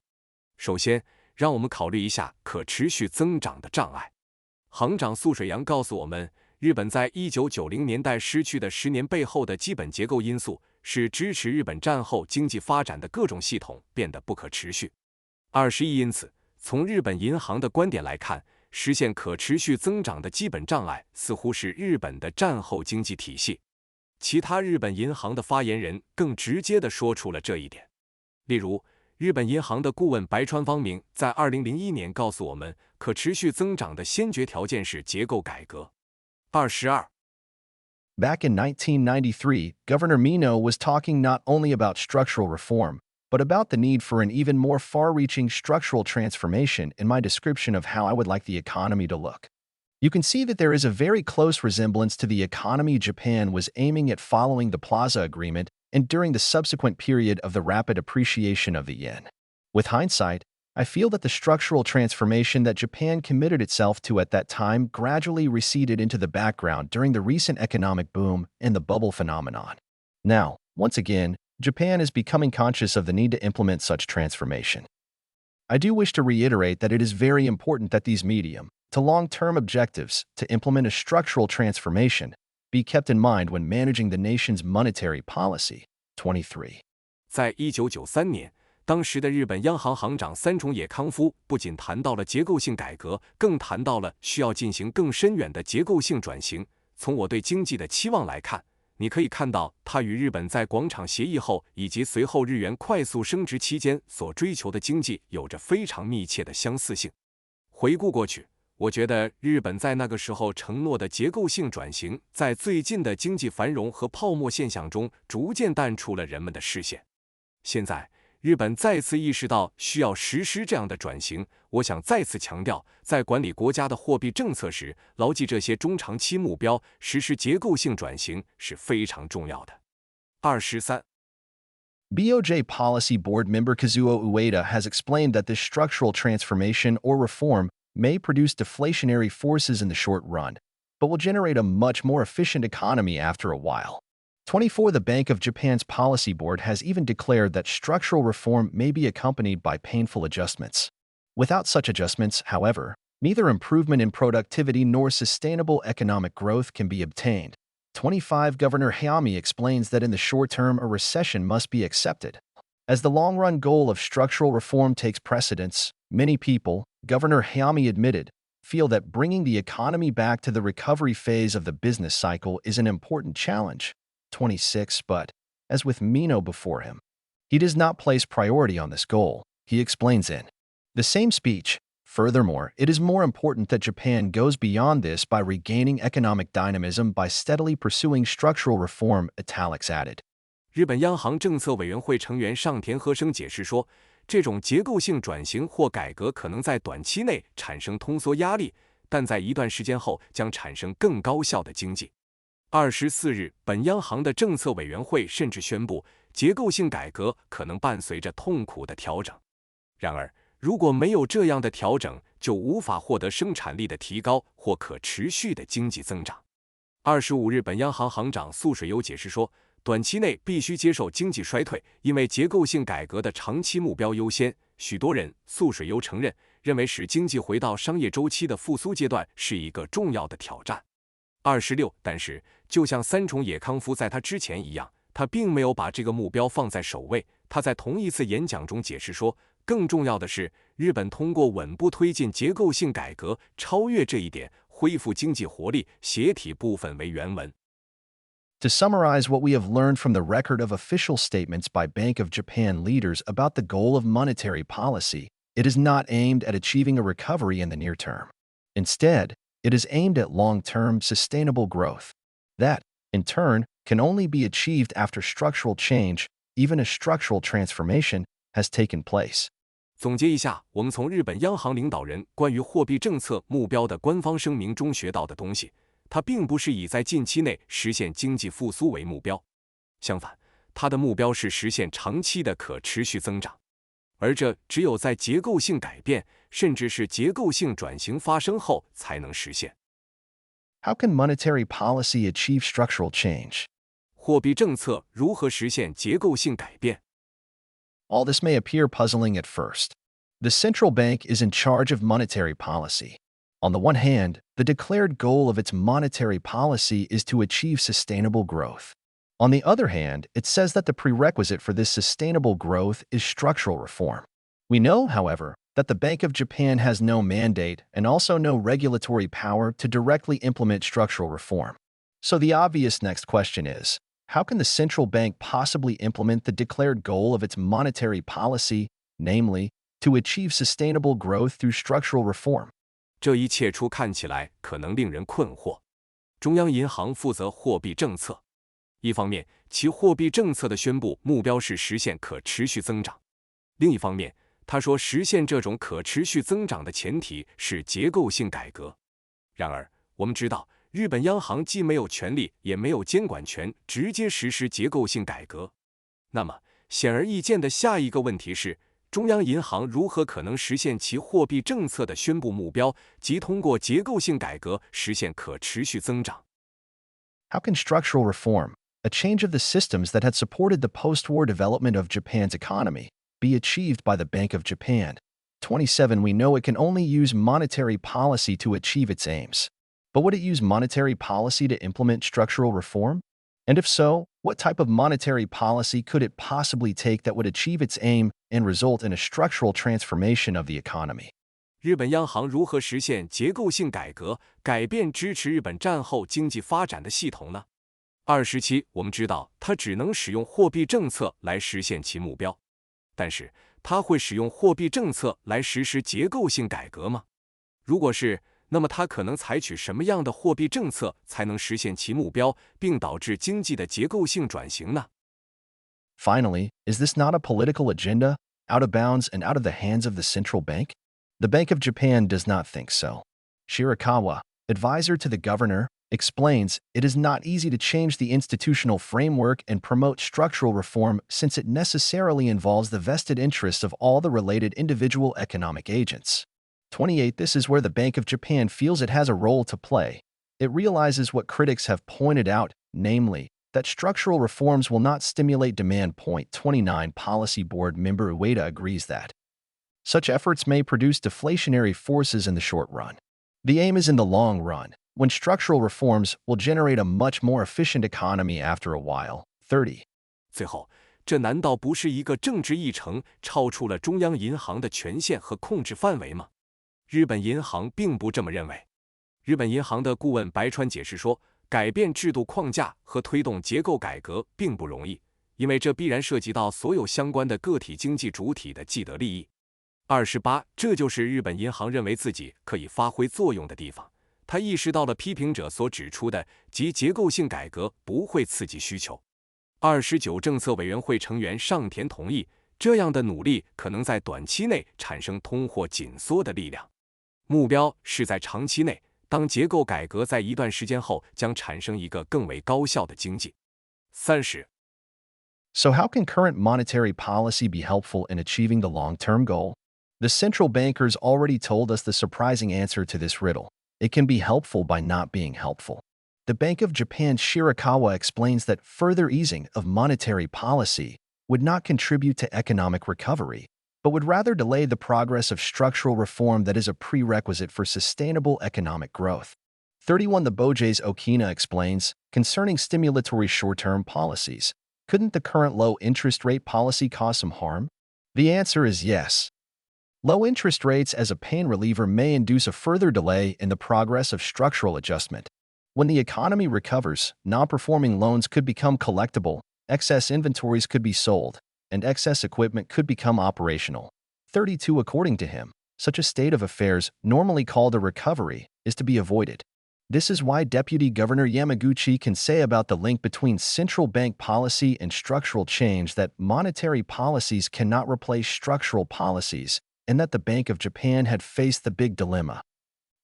首先，让我们考虑一下可持续增长的障碍。行长素水阳告诉我们，日本在1990年代失去的10年背后的基本结构因素是支持日本战后经济发展的各种系统变得不可持续。21因此，从日本银行的观点来看，实现可持续增长的基本障碍似乎是日本的战后经济体系。其他日本银行的发言人更直接地说出了这一点。例如，日本银行的顾问白川芳明在2001年告诉我们，可持续增长的先决条件是结构改革。22 Back in 1993, Governor Mino was talking not only about structural reform, but about the need for an even more far-reaching structural transformation in my description of how I would like the economy to look. You can see that there is a very close resemblance to the economy Japan was aiming at following the Plaza Agreement and during the subsequent period of the rapid appreciation of the yen. With hindsight, I feel that the structural transformation that Japan committed itself to at that time gradually receded into the background during the recent economic boom and the bubble phenomenon. Now, once again, Japan is becoming conscious of the need to implement such transformation. I do wish to reiterate that it is very important that these medium to long-term objectives to implement a structural transformation be kept in mind when managing the nation's monetary policy. 23. 在1993年，当时的日本央行行长三重野康夫不仅谈到了结构性改革，更谈到了需要进行更深远的结构性转型。从我对经济的期望来看，你可以看到它与日本在广场协议后以及随后日元快速升值期间所追求的经济有着非常密切的相似性。回顾过去，我觉得日本在那个时候承诺的结构性转型，在最近的经济繁荣和泡沫现象中逐渐淡出了人们的视线。现在，日本再次意识到需要实施这样的转型。我想再次强调，在管理国家的货币政策时，牢记这些中长期目标，实施结构性转型是非常重要的。23 BOJ Policy Board member Kazuo Ueda has explained that this structural transformation or reform may produce deflationary forces in the short run, but will generate a much more efficient economy after a while. 24 The Bank of Japan's Policy Board has even declared that structural reform may be accompanied by painful adjustments. Without such adjustments, however, neither improvement in productivity nor sustainable economic growth can be obtained. 25 Governor Hayami explains that in the short term a recession must be accepted. As the long-run goal of structural reform takes precedence, many people, Governor Hayami admitted, feel that bringing the economy back to the recovery phase of the business cycle is an important challenge. 26 But, as with Mino before him, he does not place priority on this goal, he explains in the same speech. Furthermore, it is more important that Japan goes beyond this by regaining economic dynamism by steadily pursuing structural reform, italics added. 日本央行政策委员会成员上田和生解释说，这种结构性转型或改革可能在短期内产生通缩压力，但在一段时间后将产生更高效的经济。24日，本央行的政策委员会甚至宣布，结构性改革可能伴随着痛苦的调整。然而，如果没有这样的调整，就无法获得生产力的提高或可持续的经济增长。25日，本央行行长素水优解释说，短期内必须接受经济衰退，因为结构性改革的长期目标优先。许多人，素水优承认，认为使经济回到商业周期的复苏阶段是一个重要的挑战。26但是，就像三重野康夫在他之前一样，他并没有把这个目标放在首位。他在同一次演讲中解释说，更重要的是，日本通过稳步推进结构性改革，超越这一点，恢复经济活力。斜体部分为原文。To summarize what we have learned from the record of official statements by Bank of Japan leaders about the goal of monetary policy, it is not aimed at achieving a recovery in the near term. Instead, It is aimed at long-term, sustainable growth. That, in turn, can only be achieved after structural change, even a structural transformation, has taken place. 总结一下，我们从日本央行领导人关于货币政策目标的官方声明中学到的东西，它并不是以在近期内实现经济复苏为目标，相反，它的目标是实现长期的可持续增长，而这只有在结构性改变，甚至是结构性转型发生后才能实现。How can monetary policy achieve structural change? 货币政策如何实现结构性改变？ All this may appear puzzling at first. The central bank is in charge of monetary policy. On the one hand, the declared goal of its monetary policy is to achieve sustainable growth. On the other hand, it says that the prerequisite for this sustainable growth is structural reform. We know, however, that the Bank of Japan has no mandate and also no regulatory power to directly implement structural reform. So the obvious next question is, how can the central bank possibly implement the declared goal of its monetary policy, namely, to achieve sustainable growth through structural reform? 这一切初看起来可能令人困惑。中央银行负责货币政策，一方面，其货币政策的宣布目标是实现可持续增长；另一方面，他说实现这种可持续增长的前提是结构性改革。然而，我们知道，日本央行既没有权利，也没有监管权直接实施结构性改革。那么，显而易见的下一个问题是，中央银行如何可能实现其货币政策的宣布目标，即通过结构性改革实现可持续增长？ How can structural reform, a change of the systems that had supported the post-war development of Japan's economy, be achieved by the Bank of Japan? 27 We know it can only use monetary policy to achieve its aims. But would it use monetary policy to implement structural reform? And if so, what type of monetary policy could it possibly take that would achieve its aim and result in a structural transformation of the economy? 日本央行如何实现结构性改革，改变支持日本战后经济发展的系统呢？27我们知道，它只能使用货币政策来实现其目标，但是它会使用货币政策来实施结构性改革吗？如果是，那么它可能采取什么样的货币政策才能实现其目标，并导致经济的结构性转型呢？ Finally, is this not a political agenda, out of bounds and out of the hands of the central bank? The Bank of Japan does not think so. Shirakawa, advisor to the governor, explains it is not easy to change the institutional framework and promote structural reform since it necessarily involves the vested interests of all the related individual economic agents. 28 This is where the Bank of Japan feels it has a role to play. It realizes what critics have pointed out, namely, that structural reforms will not stimulate demand. 29 Policy Board member Ueda agrees that such efforts may produce deflationary forces in the short run. The aim is in the long run, when structural reforms will generate a much more efficient economy after a while. 30. 最后，这难道不是一个政治议程超出了中央银行的权限和控制范围吗？日本银行并不这么认为。日本银行的顾问白川解释说，改变制度框架和推动结构改革并不容易，因为这必然涉及到所有相关的个体经济主体的既得利益。28这就是日本银行认为自己可以发挥作用的地方。他意识到了批评者所指出的，即结构性改革不会刺激需求。29政策委员会成员上田同意，这样的努力可能在短期内产生通货紧缩的力量。目标是在长期内，当结构改革在一段时间后将产生一个更为高效的经济。30 So how can current monetary policy be helpful in achieving the long-term goal? The central bankers already told us the surprising answer to this riddle. It can be helpful by not being helpful. The Bank of Japan's Shirakawa explains that further easing of monetary policy would not contribute to economic recovery, but would rather delay the progress of structural reform that is a prerequisite for sustainable economic growth. 31 The Bojes Okina explains, concerning stimulatory short-term policies, couldn't the current low interest rate policy cause some harm? The answer is yes. Low interest rates as a pain reliever may induce a further delay in the progress of structural adjustment. When the economy recovers, non-performing loans could become collectible, excess inventories could be sold, and excess equipment could become operational. 32 According to him, such a state of affairs, normally called a recovery, is to be avoided. This is why Deputy Governor Yamaguchi can say about the link between central bank policy and structural change that monetary policies cannot replace structural policies, and that the Bank of Japan had faced the big dilemma.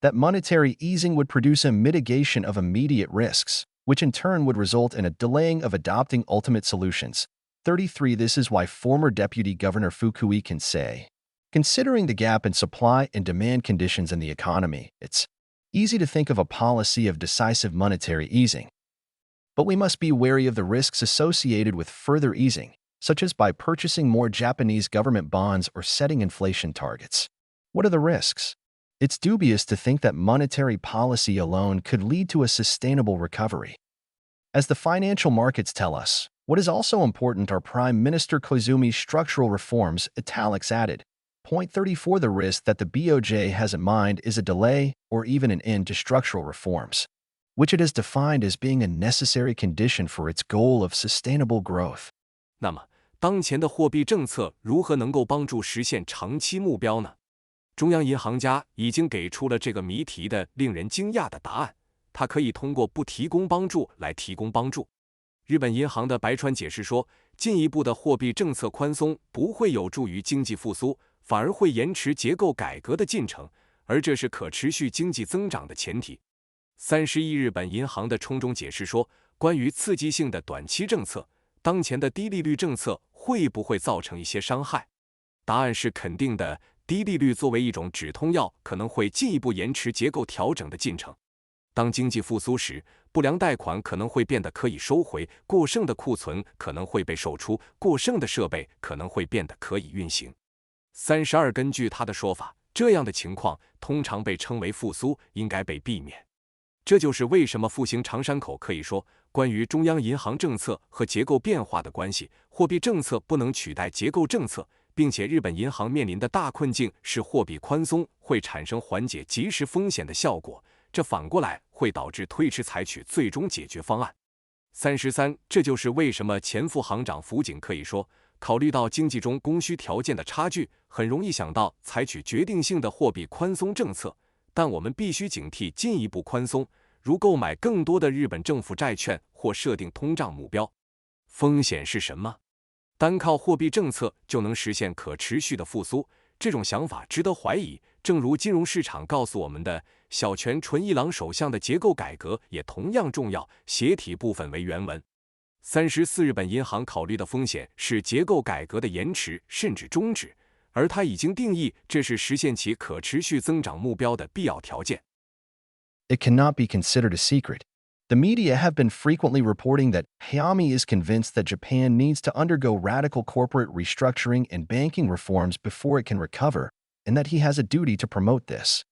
That monetary easing would produce a mitigation of immediate risks, which in turn would result in a delaying of adopting ultimate solutions. 33. This is why former Deputy Governor Fukui can say, considering the gap in supply and demand conditions in the economy, it's easy to think of a policy of decisive monetary easing. But we must be wary of the risks associated with further easing, such as by purchasing more Japanese government bonds or setting inflation targets. What are the risks? It's dubious to think that monetary policy alone could lead to a sustainable recovery. As the financial markets tell us, what is also important are Prime Minister Koizumi's structural reforms, italics added. Point 34. The risk that the BOJ has in mind is a delay or even an end to structural reforms, which it has defined as being a necessary condition for its goal of sustainable growth. 那么，当前的货币政策如何能够帮助实现长期目标呢？中央银行家已经给出了这个谜题的令人惊讶的答案，它可以通过不提供帮助来提供帮助。日本银行的白川解释说，进一步的货币政策宽松不会有助于经济复苏，反而会延迟结构改革的进程，而这是可持续经济增长的前提。31日本银行的冲中解释说，关于刺激性的短期政策，当前的低利率政策会不会造成一些伤害？答案是肯定的，低利率作为一种止痛药，可能会进一步延迟结构调整的进程。当经济复苏时，不良贷款可能会变得可以收回，过剩的库存可能会被售出，过剩的设备可能会变得可以运行。32根据他的说法，这样的情况通常被称为复苏，应该被避免。这就是为什么复兴长山口可以说，关于中央银行政策和结构变化的关系，货币政策不能取代结构政策，并且日本银行面临的大困境是货币宽松会产生缓解即时风险的效果，这反过来会导致推迟采取最终解决方案。33，这就是为什么前副行长福井可以说，考虑到经济中供需条件的差距，很容易想到采取决定性的货币宽松政策，但我们必须警惕进一步宽松，如购买更多的日本政府债券或设定通胀目标。风险是什么？单靠货币政策就能实现可持续的复苏，这种想法值得怀疑。正如金融市场告诉我们的，小泉纯一郎首相的结构改革也同样重要。斜体部分为原文。34日本银行考虑的风险是结构改革的延迟甚至终止，而它已经定义这是实现其可持续增长目标的必要条件。It cannot be considered a secret. The media have been frequently reporting that Hayami is convinced that Japan needs to undergo radical corporate restructuring and banking reforms before it can recover, and that he has a duty to promote this.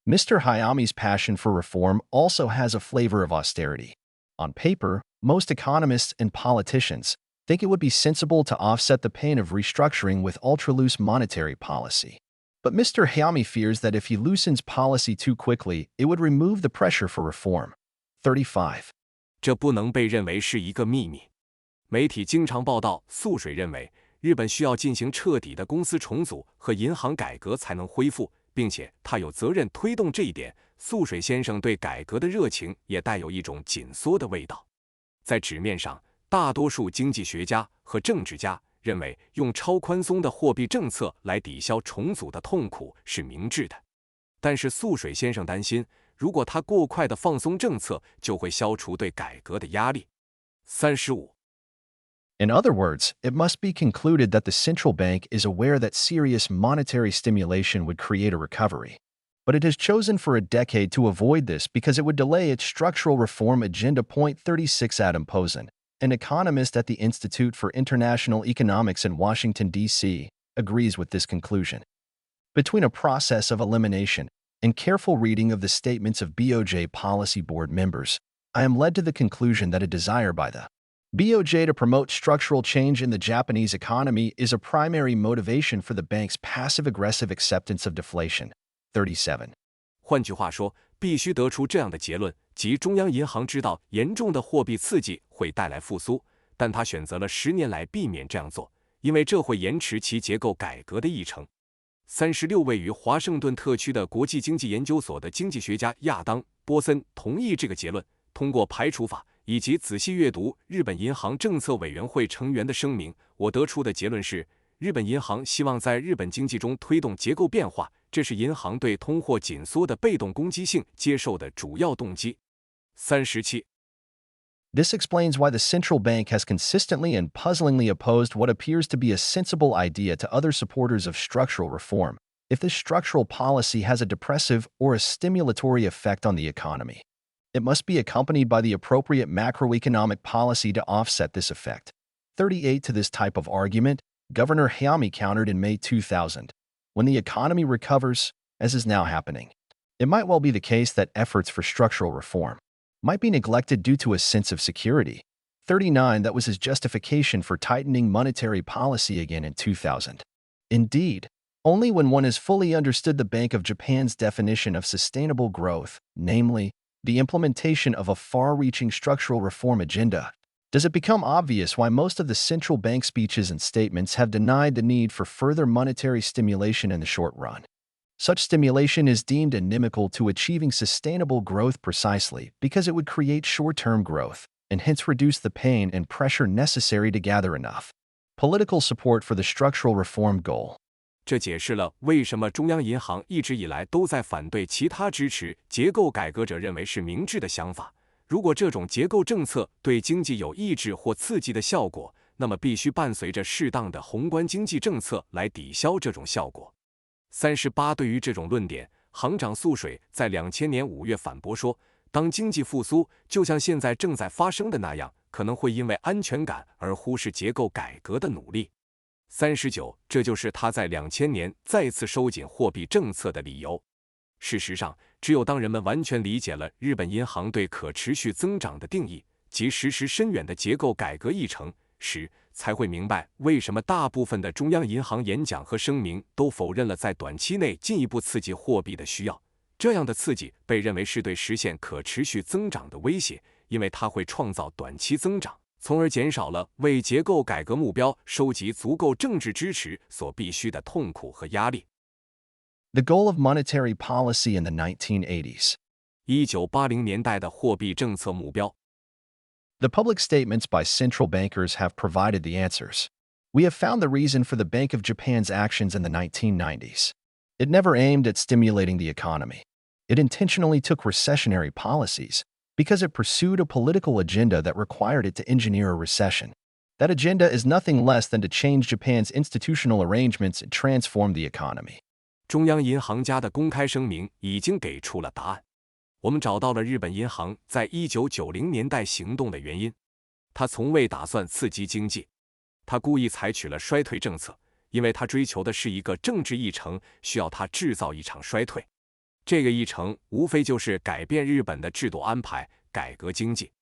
Mr. Hayami's passion for reform also has a flavor of austerity. On paper, most economists and politicians think it would be sensible to offset the pain of restructuring with ultra-loose monetary policy. But Mr. Hayami fears that if he loosens policy too quickly, it would remove the pressure for reform. 35. 这不能被认为是一个秘密。媒体经常报道，素水认为日本需要进行彻底的公司重组和银行改革才能恢复，并且他有责任推动这一点。素水先生对改革的热情也带有一种紧缩的味道。在纸面上，大多数经济学家和政治家认为用超宽松的货币政策来抵消重组的痛苦是明智的，但是素水先生担心，如果他过快的放松政策，就会消除对改革的压力。35. In other words, it must be concluded that the central bank is aware that serious monetary stimulation would create a recovery, but it has chosen for a decade to avoid this because it would delay its structural reform agenda. 36. Adam Posen, an economist at the Institute for International Economics in Washington, D.C., agrees with this conclusion. Between a process of elimination and careful reading of the statements of BOJ Policy Board members, I am led to the conclusion that a desire by the BOJ to promote structural change in the Japanese economy is a primary motivation for the bank's passive-aggressive acceptance of deflation. 37. 换句话说，必须得出这样的结论，即中央银行知道严重的货币刺激会带来复苏，但他选择了10年来避免这样做，因为这会延迟其结构改革的议程。36位于华盛顿特区的国际经济研究所的经济学家亚当·波森同意这个结论。通过排除法以及仔细阅读日本银行政策委员会成员的声明，我得出的结论是，日本银行希望在日本经济中推动结构变化，这是银行对通货紧缩的被动攻击性接受的主要动机。37 This explains why the central bank has consistently and puzzlingly opposed what appears to be a sensible idea to other supporters of structural reform, if this structural policy has a depressive or a stimulatory effect on the economy. It must be accompanied by the appropriate macroeconomic policy to offset this effect. 38 To this type of argument, Governor Hayami countered in May 2000. When the economy recovers, as is now happening, it might well be the case that efforts for structural reform might be neglected due to a sense of security. 39 That was his justification for tightening monetary policy again in 2000. Indeed, only when one has fully understood the Bank of Japan's definition of sustainable growth, namely, the implementation of a far-reaching structural reform agenda, does it become obvious why most of the central bank speeches and statements have denied the need for further monetary stimulation in the short run. Such stimulation is deemed inimical to achieving sustainable growth precisely because it would create short-term growth and hence reduce the pain and pressure necessary to gather enough political support for the structural reform goal. 这解释了为什么中央银行一直以来都在反对其他支持结构改革者认为是明智的想法。如果这种结构政策对经济有抑制或刺激的效果，那么必须伴随着适当的宏观经济政策来抵消这种效果。38对于这种论点，行长素水在2000年5月反驳说，当经济复苏就像现在正在发生的那样，可能会因为安全感而忽视结构改革的努力。39这就是他在2000年再次收紧货币政策的理由。事实上，只有当人们完全理解了日本银行对可持续增长的定义及实施深远的结构改革议程时，才会明白为什么大部分的中央银行演讲和声明都否认了在短期内进一步刺激货币的需要。这样的刺激被认为是对实现可持续增长的威胁，因为它会创造短期增长，从而减少了为结构改革目标收集足够政治支持所必须的痛苦和压力。The goal of monetary policy in the 1980s. 1980年代的货币政策目标。The public statements by central bankers have provided the answers. We have found the reason for the Bank of Japan's actions in the 1990s. It never aimed at stimulating the economy. It intentionally took recessionary policies because it pursued a political agenda that required it to engineer a recession. That agenda is nothing less than to change Japan's institutional arrangements and transform the economy. 中央银行家的公开声明已经给出了答案。我们找到了日本银行在1990年代行动的原因。他从未打算刺激经济，他故意采取了衰退政策，因为他追求的是一个政治议程，需要他制造一场衰退。这个议程无非就是改变日本的制度安排，改革经济。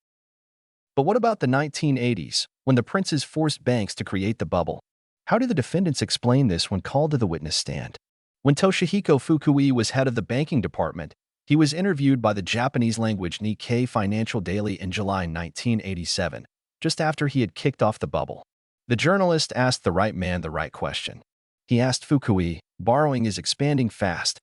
But what about the 1980s, when the Princes forced banks to create the bubble? How do the defendants explain this when called to the witness stand? When Toshihiko Fukui was head of the banking department, he was interviewed by the Japanese-language Nikkei Financial Daily in July 1987, just after he had kicked off the bubble. The journalist asked the right man the right question. He asked Fukui, borrowing is expanding fast.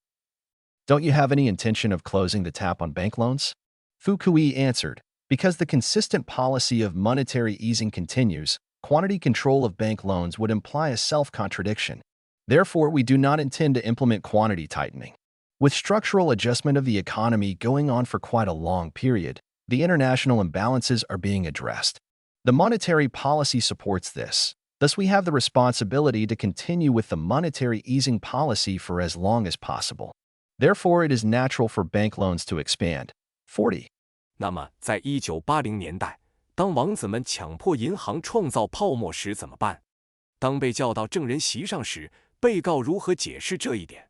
Don't you have any intention of closing the tap on bank loans? Fukui answered, because the consistent policy of monetary easing continues, quantity control of bank loans would imply a self-contradiction. Therefore, we do not intend to implement quantity tightening. With structural adjustment of the economy going on for quite a long period, the international imbalances are being addressed. The monetary policy supports this. Thus, we have the responsibility to continue with the monetary easing policy for as long as possible. Therefore, it is natural for bank loans to expand. 40. 那么，在1980年代，当王子们强迫银行创造泡沫时怎么办？当被叫到证人席上时，被告如何解释这一点？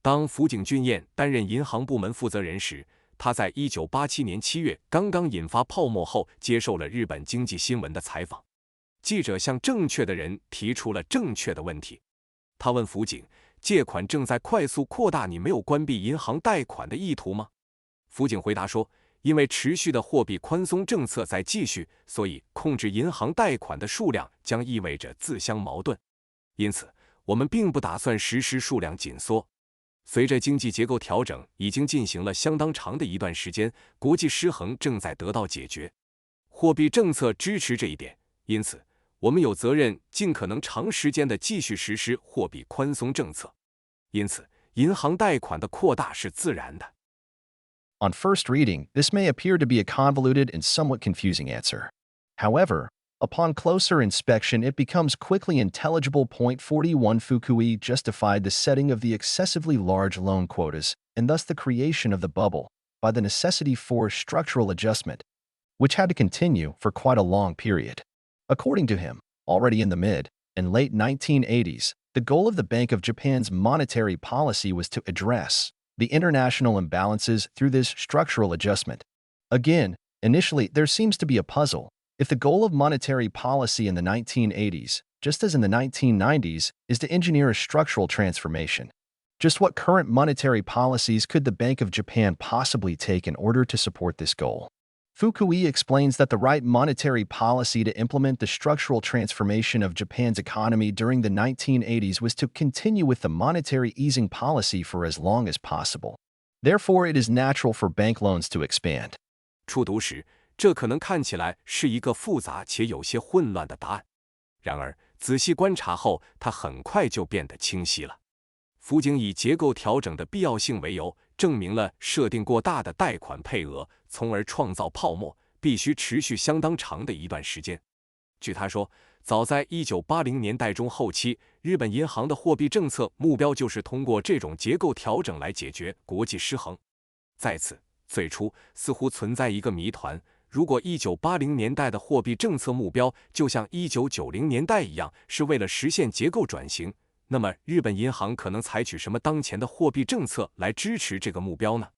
当福井俊彦担任银行部门负责人时，他在1987年7月刚刚引发泡沫后，接受了日本经济新闻的采访。记者向正确的人提出了正确的问题。他问福井，借款正在快速扩大，你没有关闭银行贷款的意图吗？福井回答说，因为持续的货币宽松政策在继续，所以控制银行贷款的数量将意味着自相矛盾。因此，我们并不打算实施数量紧缩。随着经济结构调整已经进行了相当长的一段时间，国际失衡正在得到解决。货币政策支持这一点，因此我们有责任尽可能长时间地继续实施货币宽松政策。因此，银行贷款的扩大是自然的。On first reading, this may appear to be a convoluted and somewhat confusing answer. However, upon closer inspection, it becomes quickly intelligible. 41 Fukui justified the setting of the excessively large loan quotas, and thus the creation of the bubble, by the necessity for structural adjustment, which had to continue for quite a long period. According to him, already in the mid and late 1980s, the goal of the Bank of Japan's monetary policy was to address the international imbalances through this structural adjustment. Again, initially, there seems to be a puzzle. If the goal of monetary policy in the 1980s, just as in the 1990s, is to engineer a structural transformation, just what current monetary policies could the Bank of Japan possibly take in order to support this goal? Fukui explains that the right monetary policy to implement the structural transformation of Japan's economy during the 1980s was to continue with the monetary easing policy for as long as possible. Therefore, it is natural for bank loans to expand. 初读时，这可能看起来是一个复杂且有些混乱的答案。然而，仔细观察后，它很快就变得清晰了。福井以结构调整的必要性为由，证明了设定过大的贷款配额，从而创造泡沫，必须持续相当长的一段时间。据他说，早在1980年代中后期，日本银行的货币政策目标就是通过这种结构调整来解决国际失衡。在此，最初似乎存在一个谜团：如果1980年代的货币政策目标就像1990年代一样，是为了实现结构转型，那么日本银行可能采取什么当前的货币政策来支持这个目标呢？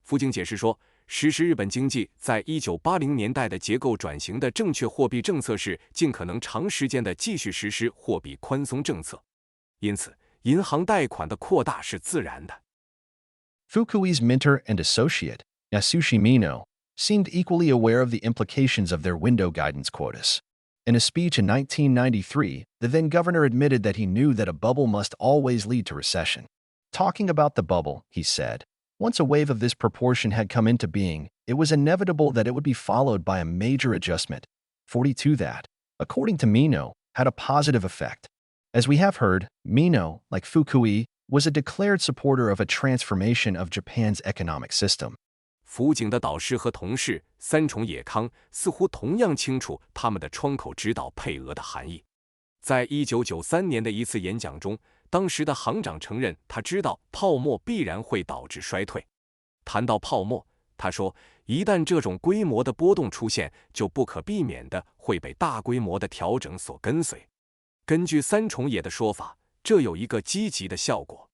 福井解释说，实施日本经济在1980年代的结构转型的正确货币政策是尽可能长时间的继续实施货币宽松政策。因此，银行贷款的扩大是自然的。Fukui's mentor and associate, Yasushi Mino, seemed equally aware of the implications of their window guidance quotas. In a speech in 1993, the then governor admitted that he knew that a bubble must always lead to recession. Talking about the bubble, he said, once a wave of this proportion had come into being, it was inevitable that it would be followed by a major adjustment. 42 that, according to Mino, had a positive effect. As we have heard, Mino, like Fukui, was a declared supporter of a transformation of Japan's economic system. 福井的导师和同事三重野康似乎同样清楚他们的窗口指导配额的含义。在1993年的一次演讲中，当时的行长承认他知道泡沫必然会导致衰退。谈到泡沫，他说，一旦这种规模的波动出现，就不可避免的会被大规模的调整所跟随。根据三重野的说法，这有一个积极的效果。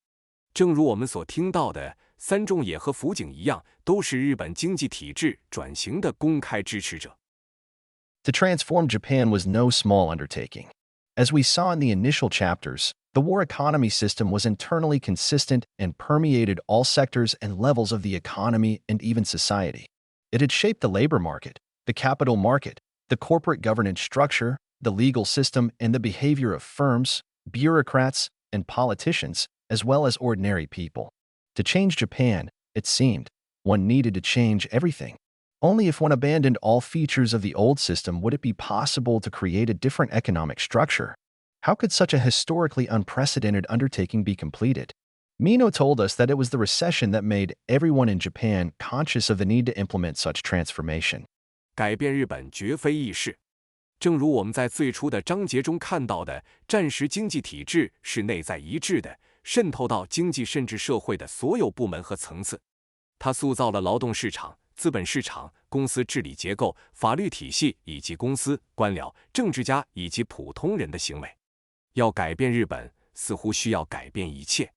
正如我们所听到的，三重野和福井一样，都是日本经济体制转型的公开支持者。To transform Japan was no small undertaking. As we saw in the initial chapters, the war economy system was internally consistent and permeated all sectors and levels of the economy and even society. It had shaped the labor market, the capital market, the corporate governance structure, the legal system, and the behavior of firms, bureaucrats, and politicians, as well as ordinary people. To change Japan, it seemed, one needed to change everything. Only if one abandoned all features of the old system would it be possible to create a different economic structure. How could such a historically unprecedented undertaking be completed? Mino told us that it was the recession that made everyone in Japan conscious of the need to implement such transformation. 改变日本绝非易事。正如我们在最初的章节中看到的，战时经济体制是内在一致的，渗透到经济甚至社会的所有部门和层次。它塑造了劳动市场、资本市场、公司治理结构、法律体系以及公司、官僚、政治家以及普通人的行为。要改变日本，似乎需要改变一切。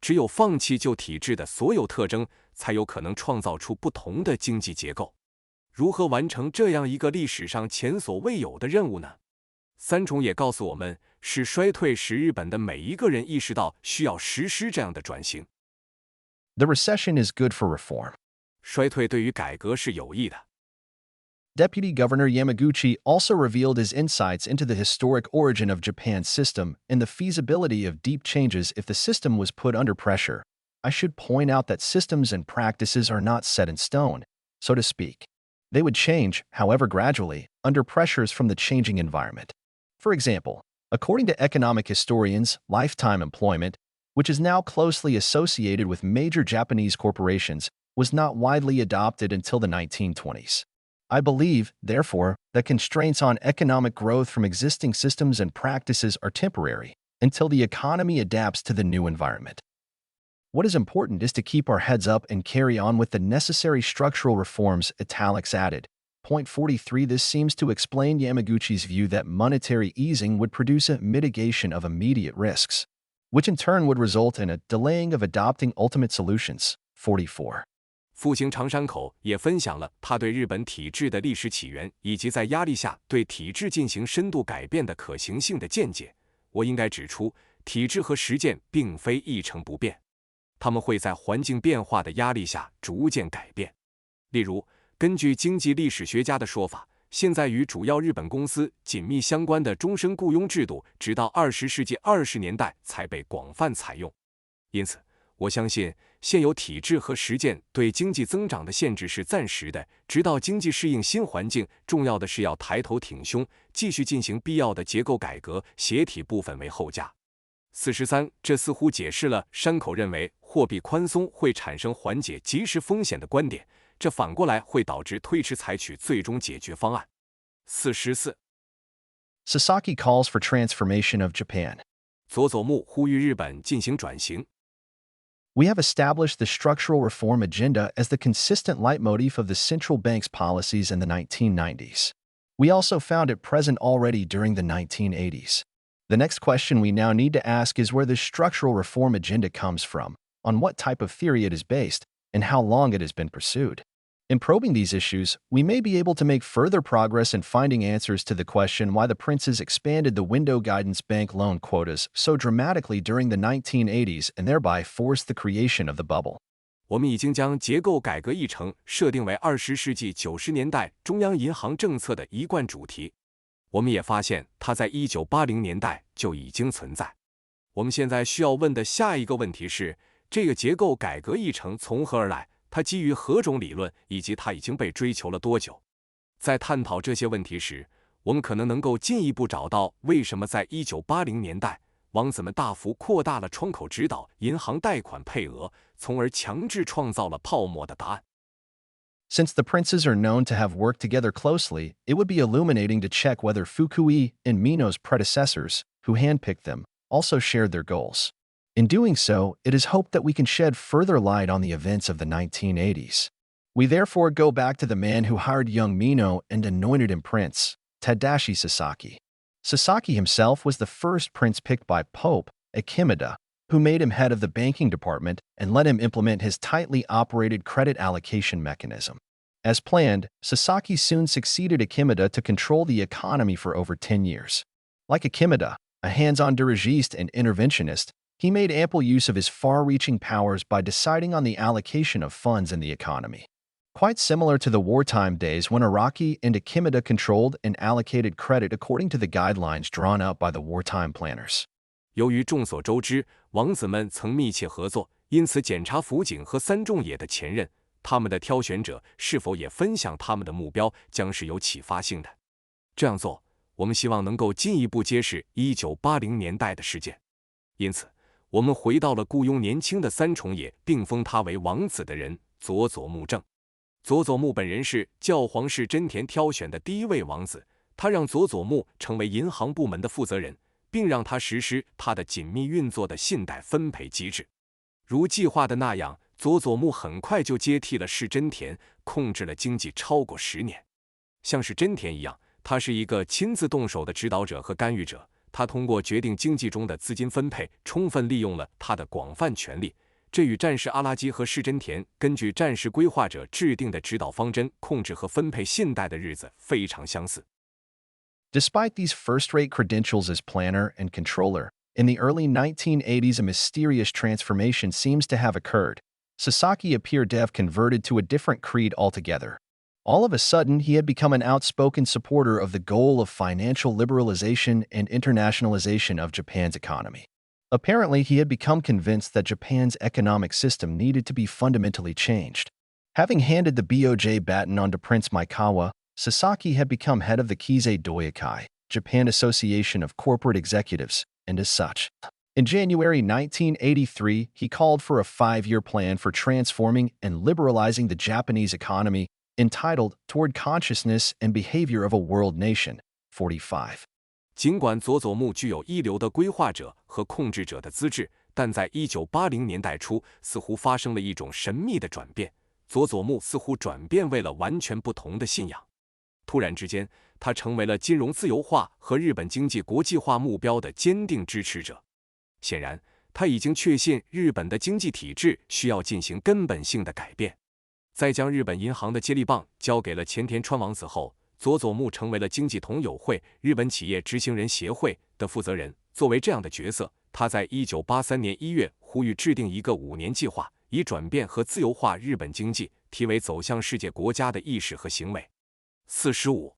只有放弃旧体制的所有特征，才有可能创造出不同的经济结构。如何完成这样一个历史上前所未有的任务呢？三重也告诉我们，是衰退使日本的每一个人意识到需要实施这样的转型。The recession is good for reform. 衰退对于改革是有益的。Deputy Governor Yamaguchi also revealed his insights into the historic origin of Japan's system and the feasibility of deep changes if the system was put under pressure. I should point out that systems and practices are not set in stone, so to speak. They would change, however gradually, under pressures from the changing environment. For example, according to economic historians, lifetime employment, which is now closely associated with major Japanese corporations, was not widely adopted until the 1920s. I believe, therefore, that constraints on economic growth from existing systems and practices are temporary until the economy adapts to the new environment. What is important is to keep our heads up and carry on with the necessary structural reforms, italics added. Point 43. This seems to explain Yamaguchi's view that monetary easing would produce a mitigation of immediate risks, which in turn would result in a delaying of adopting ultimate solutions. 44. 复兴长山口也分享了他对日本体制的历史起源以及在压力下对体制进行深度改变的可行性的见解。我应该指出，体制和实践并非一成不变，他们会在环境变化的压力下逐渐改变。例如，根据经济历史学家的说法，现在与主要日本公司紧密相关的终身雇佣制度，直到20世纪20年代才被广泛采用。因此，我相信现有体制和实践对经济增长的限制是暂时的，直到经济适应新环境。重要的是要抬头挺胸，继续进行必要的结构改革，携体部分为后价。43，这似乎解释了山口认为货币宽松会产生缓解即时风险的观点，这反过来会导致推迟采取最终解决方案。44， Sasaki calls for transformation of Japan. 佐佐木呼吁日本进行转型。We have established the structural reform agenda as the consistent leitmotif of the central bank's policies in the 1990s. We also found it present already during the 1980s. The next question we now need to ask is where this structural reform agenda comes from, on what type of theory it is based, and how long it has been pursued. In probing these issues, we may be able to make further progress in finding answers to the question why the Princes expanded the window guidance bank loan quotas so dramatically during the 1980s and thereby forced the creation of the bubble. 我们已经将结构改革议程设定为20世纪90年代中央银行政策的一贯主题。我们也发现它在1980年代就已经存在。我们现在需要问的下一个问题是，这个结构改革议程从何而来？它基于何种理论，以及它已经被追求了多久？在探讨这些问题时，我们可能能够进一步找到为什么在1980年代，王子们大幅扩大了窗口指导银行贷款配额，从而强制创造了泡沫的答案。Since the Princes are known to have worked together closely, it would be illuminating to check whether Fukui and Mino's predecessors, who handpicked them, also shared their goals. In doing so, it is hoped that we can shed further light on the events of the 1980s. We therefore go back to the man who hired young Mino and anointed him prince, Tadashi Sasaki. Sasaki himself was the first prince picked by Pope Akimada, who made him head of the banking department and let him implement his tightly operated credit allocation mechanism. As planned, Sasaki soon succeeded Akimada to control the economy for over 10 years. Like Akimada, a hands-on dirigiste and interventionist, he made ample use of his far-reaching powers by deciding on the allocation of funds in the economy. Quite similar to the wartime days when Araki and Akimada controlled and allocated credit according to the guidelines drawn up by the wartime planners. 由于众所周知，王子们曾密切合作，因此检察府警和三仲野的前任，他们的挑选者是否也分享他们的目标，将是有启发性的。这样做，我们希望能够进一步揭示1980年代的事件。因此，我们回到了雇佣年轻的三重野，并封他为王子的人佐佐木正。佐佐木本人是教皇室真田挑选的第一位王子，他让佐佐木成为银行部门的负责人，并让他实施他的紧密运作的信贷分配机制。如计划的那样，佐佐木很快就接替了室真田，控制了经济超过10年。像是真田一样，他是一个亲自动手的指导者和干预者。他通过决定经济中的资金分配，充分利用了他的广泛权力。这与战士阿拉基和室真田根据战时规划者制定的指导方针控制和分配信贷的日子非常相似。Despite these first-rate credentials as planner and controller, in the early 1980s a mysterious transformation seems to have occurred. Sasaki appeared to have converted to a different creed altogether. All of a sudden, he had become an outspoken supporter of the goal of financial liberalization and internationalization of Japan's economy. Apparently, he had become convinced that Japan's economic system needed to be fundamentally changed. Having handed the BOJ baton on to Prince Maekawa, Sasaki had become head of the Keizai Doyokai, Japan Association of Corporate Executives, and as such, in January 1983, he called for a 5-year plan for transforming and liberalizing the Japanese economy, entitled Toward Consciousness and Behavior of a World Nation, 45. 尽管佐佐木具有一流的规划者和控制者的资质，但在1980年代初，似乎发生了一种神秘的转变。佐佐木似乎转变为了完全不同的信仰。突然之间，他成为了金融自由化和日本经济国际化目标的坚定支持者。显然，他已经确信日本的经济体制需要进行根本性的改变。在将日本银行的接力棒交给了前田川王子后，佐佐木成为了经济同友会日本企业执行人协会的负责人。作为这样的角色，他在1983年1月呼吁制定一个5年计划，以转变和自由化日本经济，题为走向世界国家的意识和行为。45.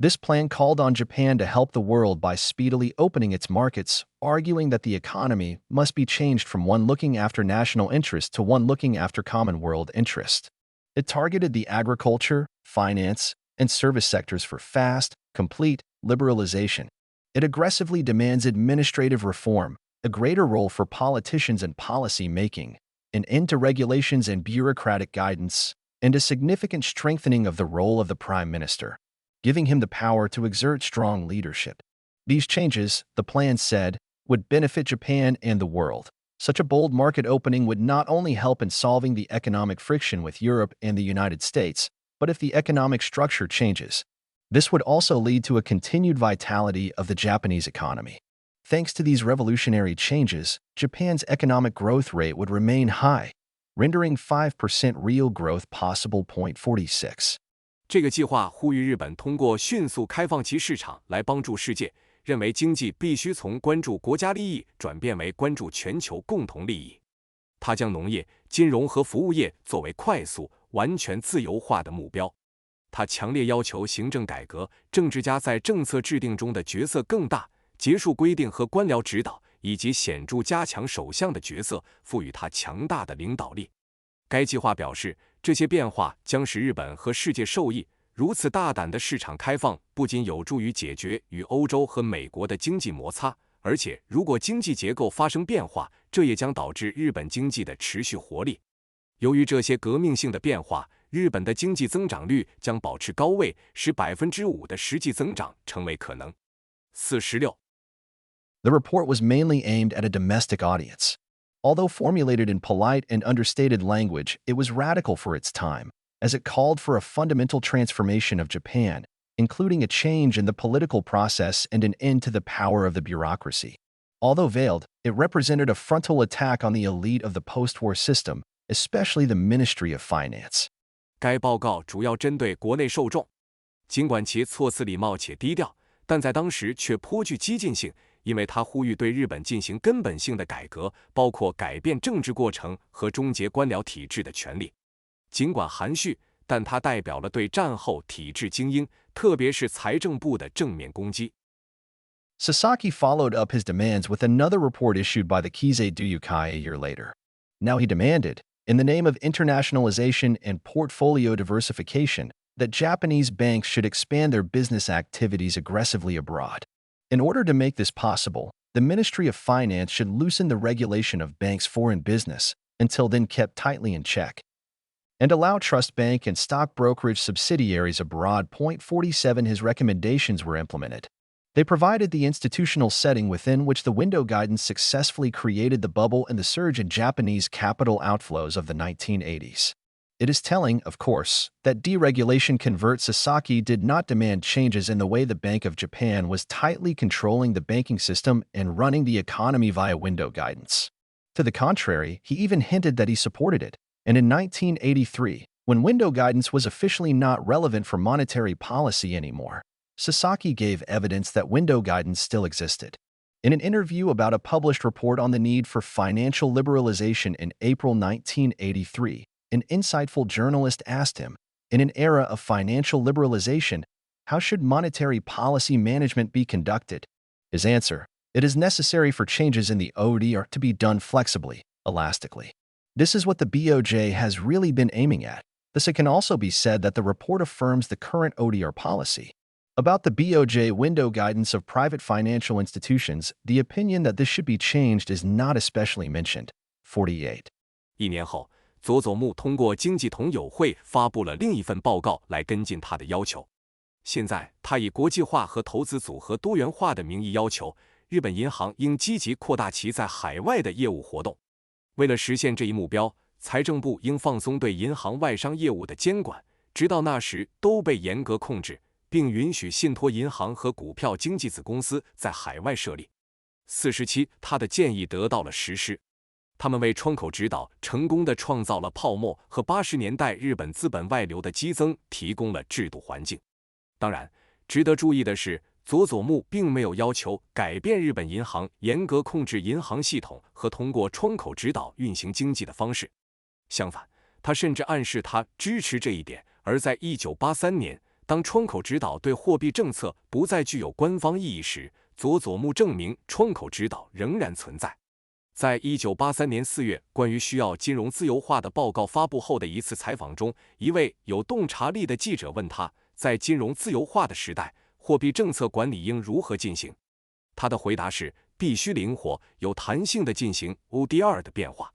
This plan called on Japan to help the world by speedily opening its markets, arguing that the economy must be changed from one looking after national interest to one looking after common world interest. It targeted the agriculture, finance, and service sectors for fast, complete liberalization. It aggressively demands administrative reform, a greater role for politicians in policy making, an end to regulations and bureaucratic guidance, and a significant strengthening of the role of the Prime Minister, giving him the power to exert strong leadership. These changes, the plan said, would benefit Japan and the world. Such a bold market opening would not only help in solving the economic friction with Europe and the United States, but if the economic structure changes, this would also lead to a continued vitality of the Japanese economy. Thanks to these revolutionary changes, Japan's economic growth rate would remain high, rendering 5% real growth possible. 46. 这个计划呼吁日本通过迅速开放其市场来帮助世界，认为经济必须从关注国家利益转变为关注全球共同利益。他将农业、金融和服务业作为快速、完全自由化的目标。他强烈要求行政改革，政治家在政策制定中的角色更大，结束规定和官僚指导，以及显著加强首相的角色，赋予他强大的领导力。该计划表示，这些变化将使日本和世界受益。如此大胆的市场开放不仅有助于解决与欧洲和美国的经济摩擦，而且如果经济结构发生变化，这也将导致日本经济的持续活力。由于这些革命性的变化，日本的经济增长率将保持高位，使 5% 的实际增长成为可能。46. The report was mainly aimed at a domestic audience. Although formulated in polite and understated language, it was radical for its time, as it called for a fundamental transformation of Japan, including a change in the political process and an end to the power of the bureaucracy. Although veiled, it represented a frontal attack on the elite of the post-war system, especially the Ministry of Finance. 该报告主要针对国内受众，尽管其措辞礼貌且低调，但在当时却颇具激进性，因为它呼吁对日本进行根本性的改革，包括改变政治过程和终结官僚体制的权利。尽管含蓄，但它代表了对战后体制精英，特别是财政部的正面攻击。Sasaki followed up his demands with another report issued by the Keizai Doyokai a year later. Now he demanded, in the name of internationalization and portfolio diversification, that Japanese banks should expand their business activities aggressively abroad. In order to make this possible, the Ministry of Finance should loosen the regulation of banks' foreign business, until then kept tightly in check, and allow trust bank and stock brokerage subsidiaries abroad. 47. His recommendations were implemented. They provided the institutional setting within which the window guidance successfully created the bubble and the surge in Japanese capital outflows of the 1980s. It is telling, of course, that deregulation convert Sasaki did not demand changes in the way the Bank of Japan was tightly controlling the banking system and running the economy via window guidance. To the contrary, he even hinted that he supported it, and in 1983, when window guidance was officially not relevant for monetary policy anymore, Sasaki gave evidence that window guidance still existed. In an interview about a published report on the need for financial liberalization in April 1983, an insightful journalist asked him, In an era of financial liberalization, how should monetary policy management be conducted? His answer: it is necessary for changes in the ODR to be done flexibly, elastically. This is what the BOJ has really been aiming at. Thus, it can also be said that the report affirms the current ODR policy. About the BOJ window guidance of private financial institutions, the opinion that this should be changed is not especially mentioned. 48. 1年后，佐佐木通过经济同友会发布了另一份报告来跟进他的要求。现在，他以国际化和投资组合多元化的名义要求日本银行应积极扩大其在海外的业务活动。为了实现这一目标，财政部应放松对银行外商业务的监管，直到那时都被严格控制，并允许信托银行和股票经纪子公司在海外设立。47，他的建议得到了实施。他们为窗口指导成功地创造了泡沫和80年代日本资本外流的激增提供了制度环境。当然，值得注意的是，佐佐木并没有要求改变日本银行严格控制银行系统和通过窗口指导运行经济的方式。相反，他甚至暗示他支持这一点。而在1983年，当窗口指导对货币政策不再具有官方意义时，佐佐木证明窗口指导仍然存在。在1983年4月关于需要金融自由化的报告发布后的一次采访中，一位有洞察力的记者问他，在金融自由化的时代，货币政策管理应如何进行？他的回答是：必须灵活、有弹性地进行 ODR 的变化。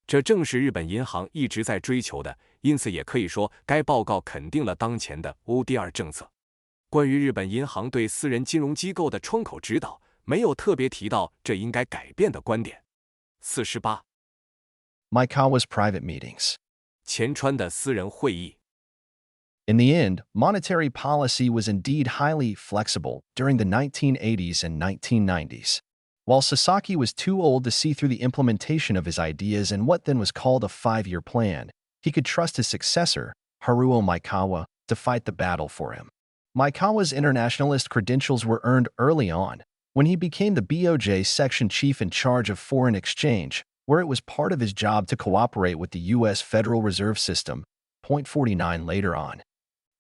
这正是日本银行一直在追求的，因此也可以说，该报告肯定了当前的 ODR 政策。关于日本银行对私人金融机构的窗口指导，没有特别提到这应该改变的观点。48. Maikawa's private meetings. 前川的私人会议。In the end, monetary policy was indeed highly flexible during the 1980s and 1990s. While Sasaki was too old to see through the implementation of his ideas in what then was called a 5-year plan, he could trust his successor, Haruo Maikawa, to fight the battle for him. Maikawa's internationalist credentials were earned early on, when he became the BOJ section chief in charge of foreign exchange, where it was part of his job to cooperate with the U.S. Federal Reserve System. Point 49 later on.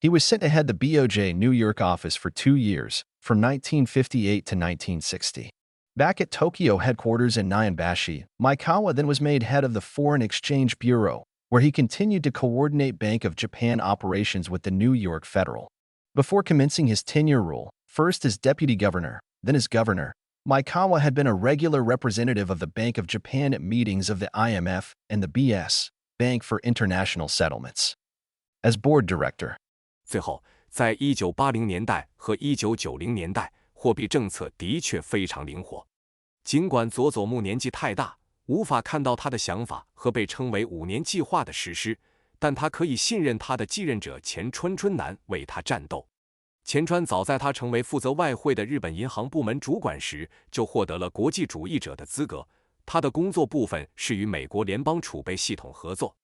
He was sent to head the BOJ New York office for 2 years, from 1958 to 1960. Back at Tokyo headquarters in Nyanbashi, Maikawa then was made head of the Foreign Exchange Bureau, where he continued to coordinate Bank of Japan operations with the New York Federal. Before commencing his tenure rule, first as deputy governor, then as governor, Maikawa had been a regular representative of the Bank of Japan at meetings of the IMF and the BS, Bank for International Settlements. As board director. 最后，在1980年代和1990年代，货币政策的确非常灵活。尽管佐佐木年纪太大，无法看到他的想法和被称为5年计划的实施，但他可以信任他的继任者前川春南为他战斗。前川早在他成为负责外汇的日本银行部门主管时，就获得了国际主义者的资格。他的工作部分是与美国联邦储备系统合作。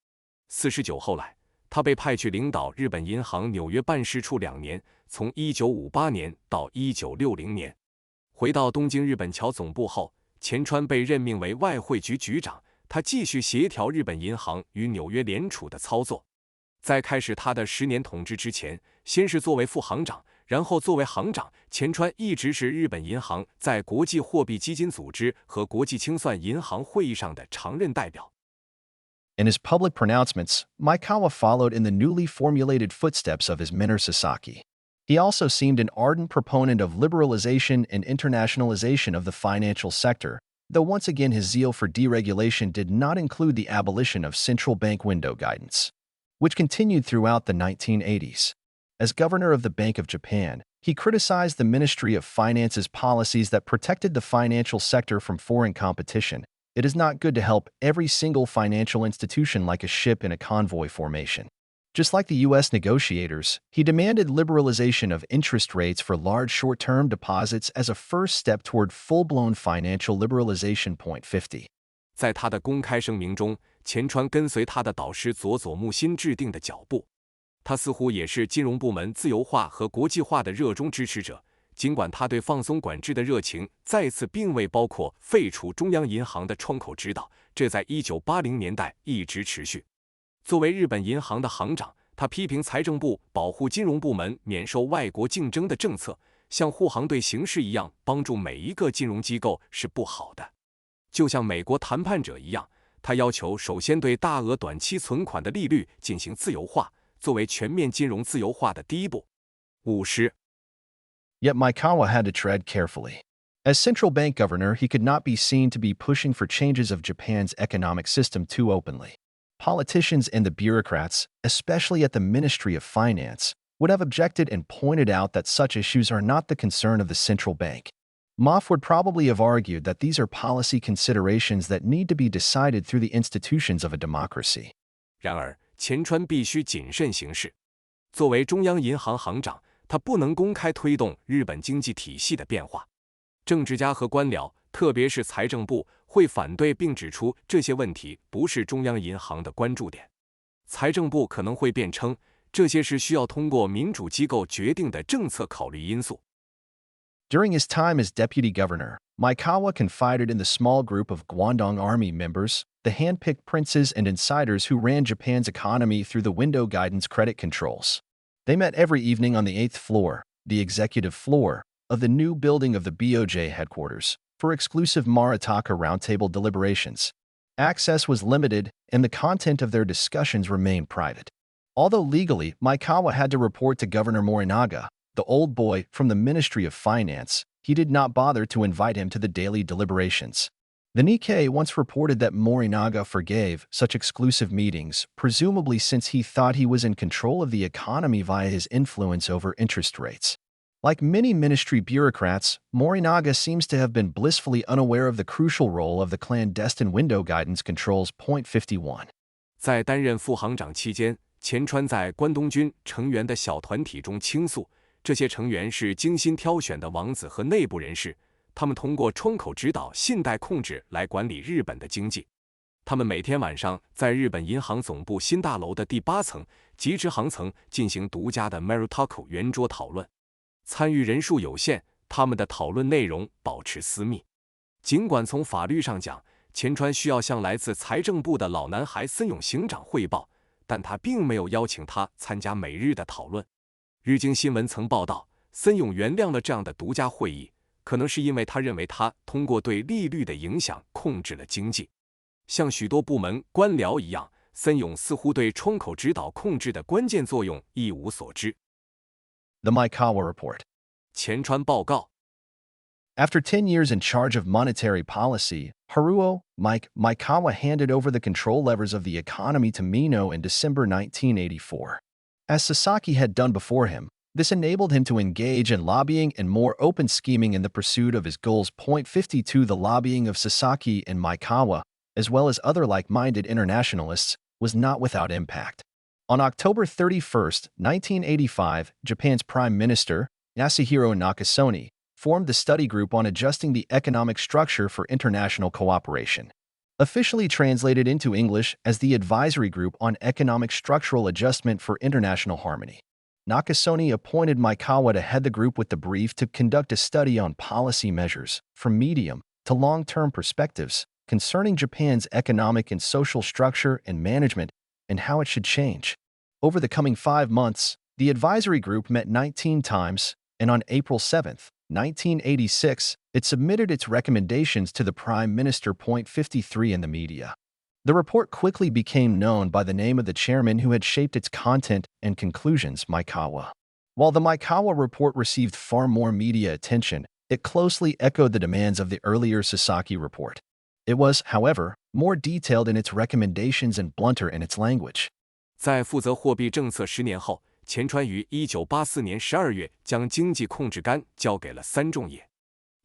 49后来，他被派去领导日本银行纽约办事处2年，从1958年到1960年。回到东京日本桥总部后，前川被任命为外汇局局长，他继续协调日本银行与纽约联储的操作。在开始他的10年统治之前，先是作为副行长，然后作为行长，前川一直是日本银行在国际货币基金组织和国际清算银行会议上的常任代表。In his public pronouncements, Maikawa followed in the newly formulated footsteps of his mentor Sasaki. He also seemed an ardent proponent of liberalization and internationalization of the financial sector, though once again his zeal for deregulation did not include the abolition of central bank window guidance, which continued throughout the 1980s. As governor of the Bank of Japan, he criticized the Ministry of Finance's policies that protected the financial sector from foreign competition. It is not good to help every single financial institution like a ship in a convoy formation. Just like the U.S. negotiators, he demanded liberalization of interest rates for large short-term deposits as a first step toward full-blown financial liberalization. 50. 在他的公开声明中，前川跟随他的导师佐佐木新制定的脚步。他似乎也是金融部门自由化和国际化的热衷支持者，尽管他对放松管制的热情再次并未包括废除中央银行的窗口指导，这在1980年代一直持续。作为日本银行的行长，他批评财政部保护金融部门免受外国竞争的政策，像护航队形式一样帮助每一个金融机构是不好的。就像美国谈判者一样，他要求首先对大额短期存款的利率进行自由化，作为全面金融自由化的第一步。50. Yet Maekawa had to tread carefully. As central bank governor, he could not be seen to be pushing for changes of Japan's economic system too openly. Politicians and the bureaucrats, especially at the Ministry of Finance, would have objected and pointed out that such issues are not the concern of the central bank. Moff would probably have argued that these are policy considerations that need to be decided through the institutions of a democracy. 然而，前川必须谨慎行事。作为中央银行行长，他不能公开推动日本经济体系的变化。政治家和官僚，特别是财政部，会反对并指出这些问题不是中央银行的关注点。财政部可能会辩称，这些是需要通过民主机构决定的政策考虑因素。During his time as deputy governor, Maekawa confided in the small group of Guangdong Army members, the hand-picked princes and insiders who ran Japan's economy through the window guidance credit controls. They met every evening on the 8th floor, the executive floor, of the new building of the BOJ headquarters, for exclusive Marataka roundtable deliberations. Access was limited, and the content of their discussions remained private. Although legally, Maekawa had to report to Governor Morinaga, the old boy from the Ministry of Finance, he did not bother to invite him to the daily deliberations. The Nikkei once reported that Morinaga forgave such exclusive meetings, presumably since he thought he was in control of the economy via his influence over interest rates. Like many ministry bureaucrats, Morinaga seems to have been blissfully unaware of the crucial role of the clandestine window guidance controls. 51. 在担任副行长期间，前川在关东军成员的小团体中倾诉，这些成员是精心挑选的王子和内部人士，他们通过窗口指导、信贷控制来管理日本的经济。他们每天晚上在日本银行总部新大楼的第8层及支行层进行独家的 Marataka 圆桌讨论。参与人数有限，他们的讨论内容保持私密。尽管从法律上讲，前川需要向来自财政部的老男孩森永行长汇报，但他并没有邀请他参加每日的讨论。日经新闻曾报道，森永原谅了这样的独家会议，可能是因为他认为他通过对利率的影响控制了经济。像许多部门官僚一样，森永似乎对窗口指导控制的关键作用一无所知。The Maekawa Report. 前川报告。After 10 years in charge of monetary policy, Haruo Maekawa handed over the control levers of the economy to Mino in December 1984. As Sasaki had done before him, this enabled him to engage in lobbying and more open scheming in the pursuit of his goals. 52 The lobbying of Sasaki and Maekawa, as well as other like-minded internationalists, was not without impact. On October 31, 1985, Japan's Prime Minister, Yasuhiro Nakasone, formed the study group on adjusting the economic structure for international cooperation. Officially translated into English as the Advisory Group on Economic Structural Adjustment for International Harmony. Nakasone appointed Maekawa to head the group with the brief to conduct a study on policy measures, from medium to long-term perspectives, concerning Japan's economic and social structure and management, and how it should change. Over the coming 5 months, the advisory group met 19 times, and on April 7, 1986, it submitted its recommendations to the Prime Minister. 53 in the media. The report quickly became known by the name of the chairman who had shaped its content and conclusions, Maekawa. While the Maekawa report received far more media attention, it closely echoed the demands of the earlier Sasaki report. It was, however, more detailed in its recommendations and blunter in its language. 在负责货币政策10年后，前川于1984年12月将经济控制杆交给了三重野。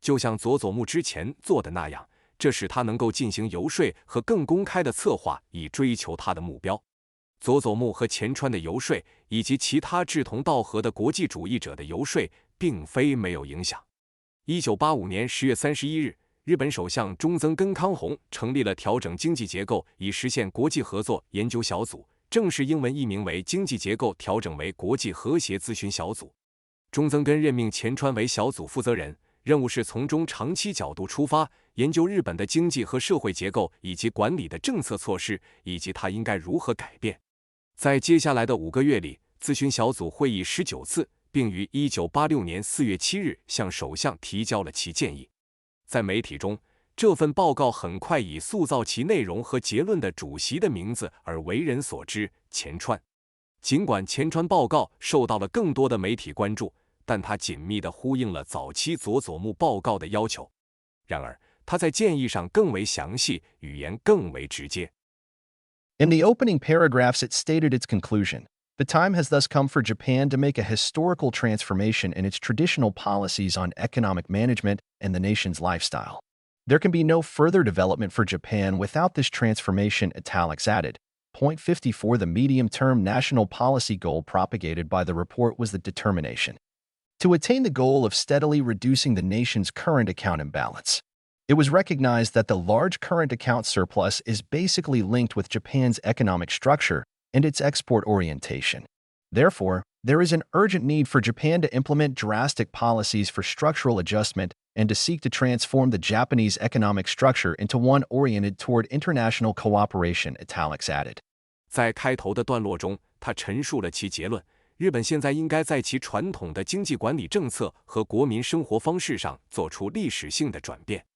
就像佐佐木之前做的那样，这使他能够进行游说和更公开的策划，以追求他的目标。佐佐木和前川的游说，以及其他志同道合的国际主义者的游说，并非没有影响。1985年10月31日，日本首相中曾根康弘成立了调整经济结构以实现国际合作研究小组，正式英文译名为经济结构调整为国际和谐咨询小组。中曾根任命前川为小组负责人，任务是从中长期角度出发，研究日本的经济和社会结构以及管理的政策措施，以及它应该如何改变。在接下来的5个月里，咨询小组会议19次，并于1986年4月7日向首相提交了其建议。在媒体中，这份报告很快以塑造其内容和结论的主席的名字而为人所知——钱川。尽管钱川报告受到了更多的媒体关注，但它紧密地呼应了早期佐佐木报告的要求。然而，它在建议上更为详细，语言更为直接。In the opening paragraphs, it stated its conclusion. The time has thus come for Japan to make a historical transformation in its traditional policies on economic management and the nation's lifestyle. There can be no further development for Japan without this transformation, italics added. Point 54 The medium-term national policy goal propagated by the report was the determination to attain the goal of steadily reducing the nation's current account imbalance. It was recognized that the large current account surplus is basically linked with Japan's economic structure and its export orientation. Therefore, there is an urgent need for Japan to implement drastic policies for structural adjustment and to seek to transform the Japanese economic structure into one oriented toward international cooperation, italics added. 在开头的段落中，他陈述了其结论：日本现在应该在其传统的经济管理政策和国民生活方式上做出历史性的转变。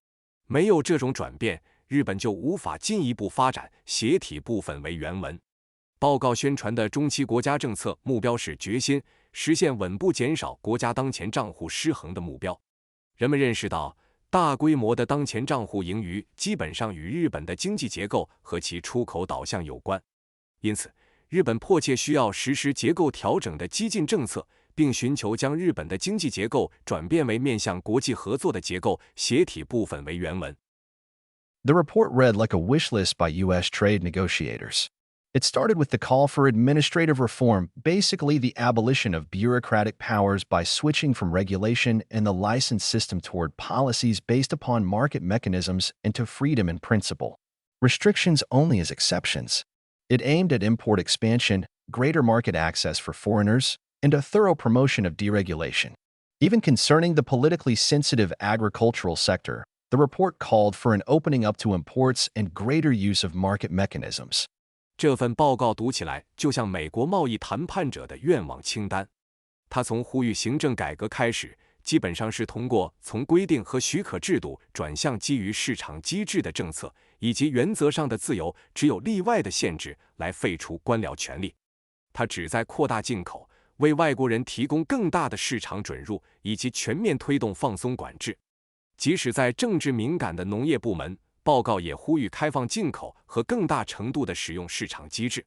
没有这种转变，日本就无法进一步发展。写体部分为原文。报告宣传的中期国家政策目标是决心实现稳步减少国家当前账户失衡的目标。人们认识到，大规模的当前账户盈余基本上与日本的经济结构和其出口导向有关，因此，日本迫切需要实施结构调整的激进政策，并寻求将日本的经济结构转变为面向国际合作的结构。写体部分为原文。The report read like a wish list by U.S. trade negotiators. It started with the call for administrative reform, basically the abolition of bureaucratic powers by switching from regulation and the license system toward policies based upon market mechanisms and to freedom in principle. Restrictions only as exceptions. It aimed at import expansion, greater market access for foreigners, and a thorough promotion of deregulation. Even concerning the politically sensitive agricultural sector, the report called for an opening up to imports and greater use of market mechanisms. 这份报告读起来就像美国贸易谈判者的愿望清单。他从呼吁行政改革开始，基本上是通过从规定和许可制度转向基于市场机制的政策，以及原则上的自由，只有例外的限制来废除官僚权力。他旨在扩大进口，为外国人提供更大的市场准入，以及全面推动放松管制。即使在政治敏感的农业部门，报告也呼吁开放进口和更大程度地使用市场机制。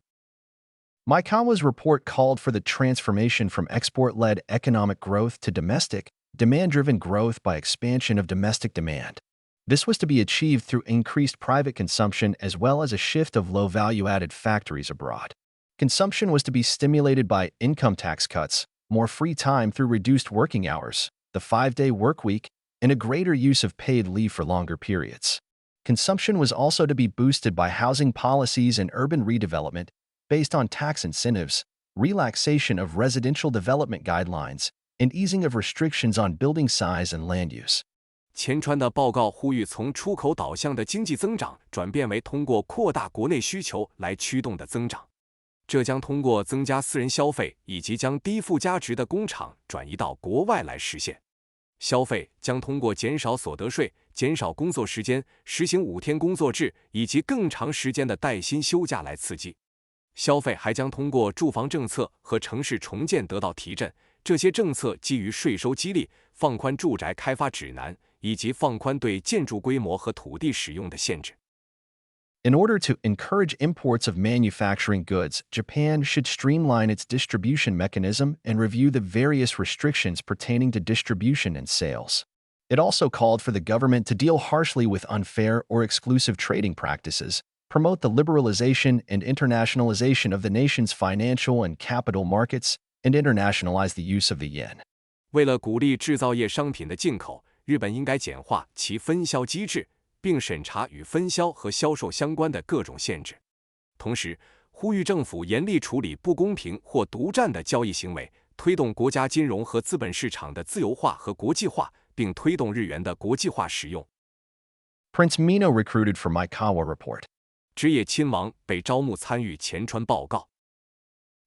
Maikawa's report called for the transformation from export-led economic growth to domestic, demand-driven growth by expansion of domestic demand. This was to be achieved through increased private consumption as well as a shift of low value-added factories abroad. Consumption was to be stimulated by income tax cuts, more free time through reduced working hours, the 5-day work week, and a greater use of paid leave for longer periods. Consumption was also to be boosted by housing policies and urban redevelopment based on tax incentives, relaxation of residential development guidelines, and easing of restrictions on building size and land use. 钱川的报告呼吁从出口导向的经济增长转变为通过扩大国内需求来驱动的增长。这将通过增加私人消费以及将低附加值的工厂转移到国外来实现。消费将通过减少所得税、减少工作时间、实行5天工作制以及更长时间的带薪休假来刺激。消费还将通过住房政策和城市重建得到提振。这些政策基于税收激励、放宽住宅开发指南以及放宽对建筑规模和土地使用的限制。In order to encourage imports of manufacturing goods, Japan should streamline its distribution mechanism and review the various restrictions pertaining to distribution and sales. It also called for the government to deal harshly with unfair or exclusive trading practices, promote the liberalization and internationalization of the nation's financial and capital markets, and internationalize the use of the yen. 为了鼓励制造业商品的进口，日本应该简化其分销机制，并审查与分销和销售相关的各种限制。同时，呼吁政府严厉处理不公平或独占的交易行为，推动国家金融和资本市场的自由化和国际化，并推动日元的国际化使用。Prince Mino recruited for Maikawa report. 职业亲王被招募参与钱川报告。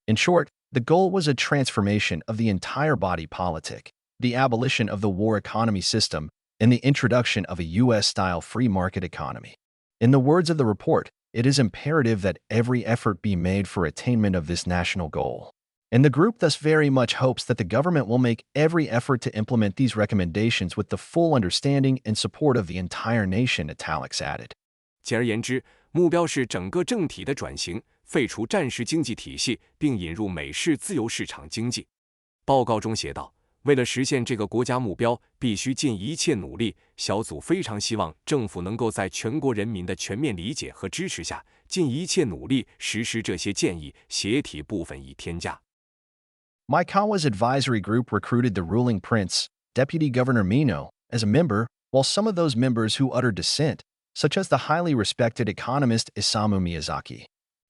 In short, the goal was a transformation of the entire body politic, the abolition of the war economy system, and the introduction of a U.S.-style free market economy. In the words of the report, it is imperative that every effort be made for attainment of this national goal. And the group thus very much hopes that the government will make every effort to implement these recommendations with the full understanding and support of the entire nation, italics added. 简而言之，目标是整个政体的转型，废除战时经济体系，并引入美式自由市场经济。报告中写道，为了实现这个国家目标，必须尽一切努力。小组非常希望政府能够在全国人民的全面理解和支持下，尽一切努力实施这些建议，协体部分已添加。Maikawa's advisory group recruited the ruling prince, Deputy Governor Mino, as a member, while some of those members who uttered dissent, such as the highly respected economist Isamu Miyazaki,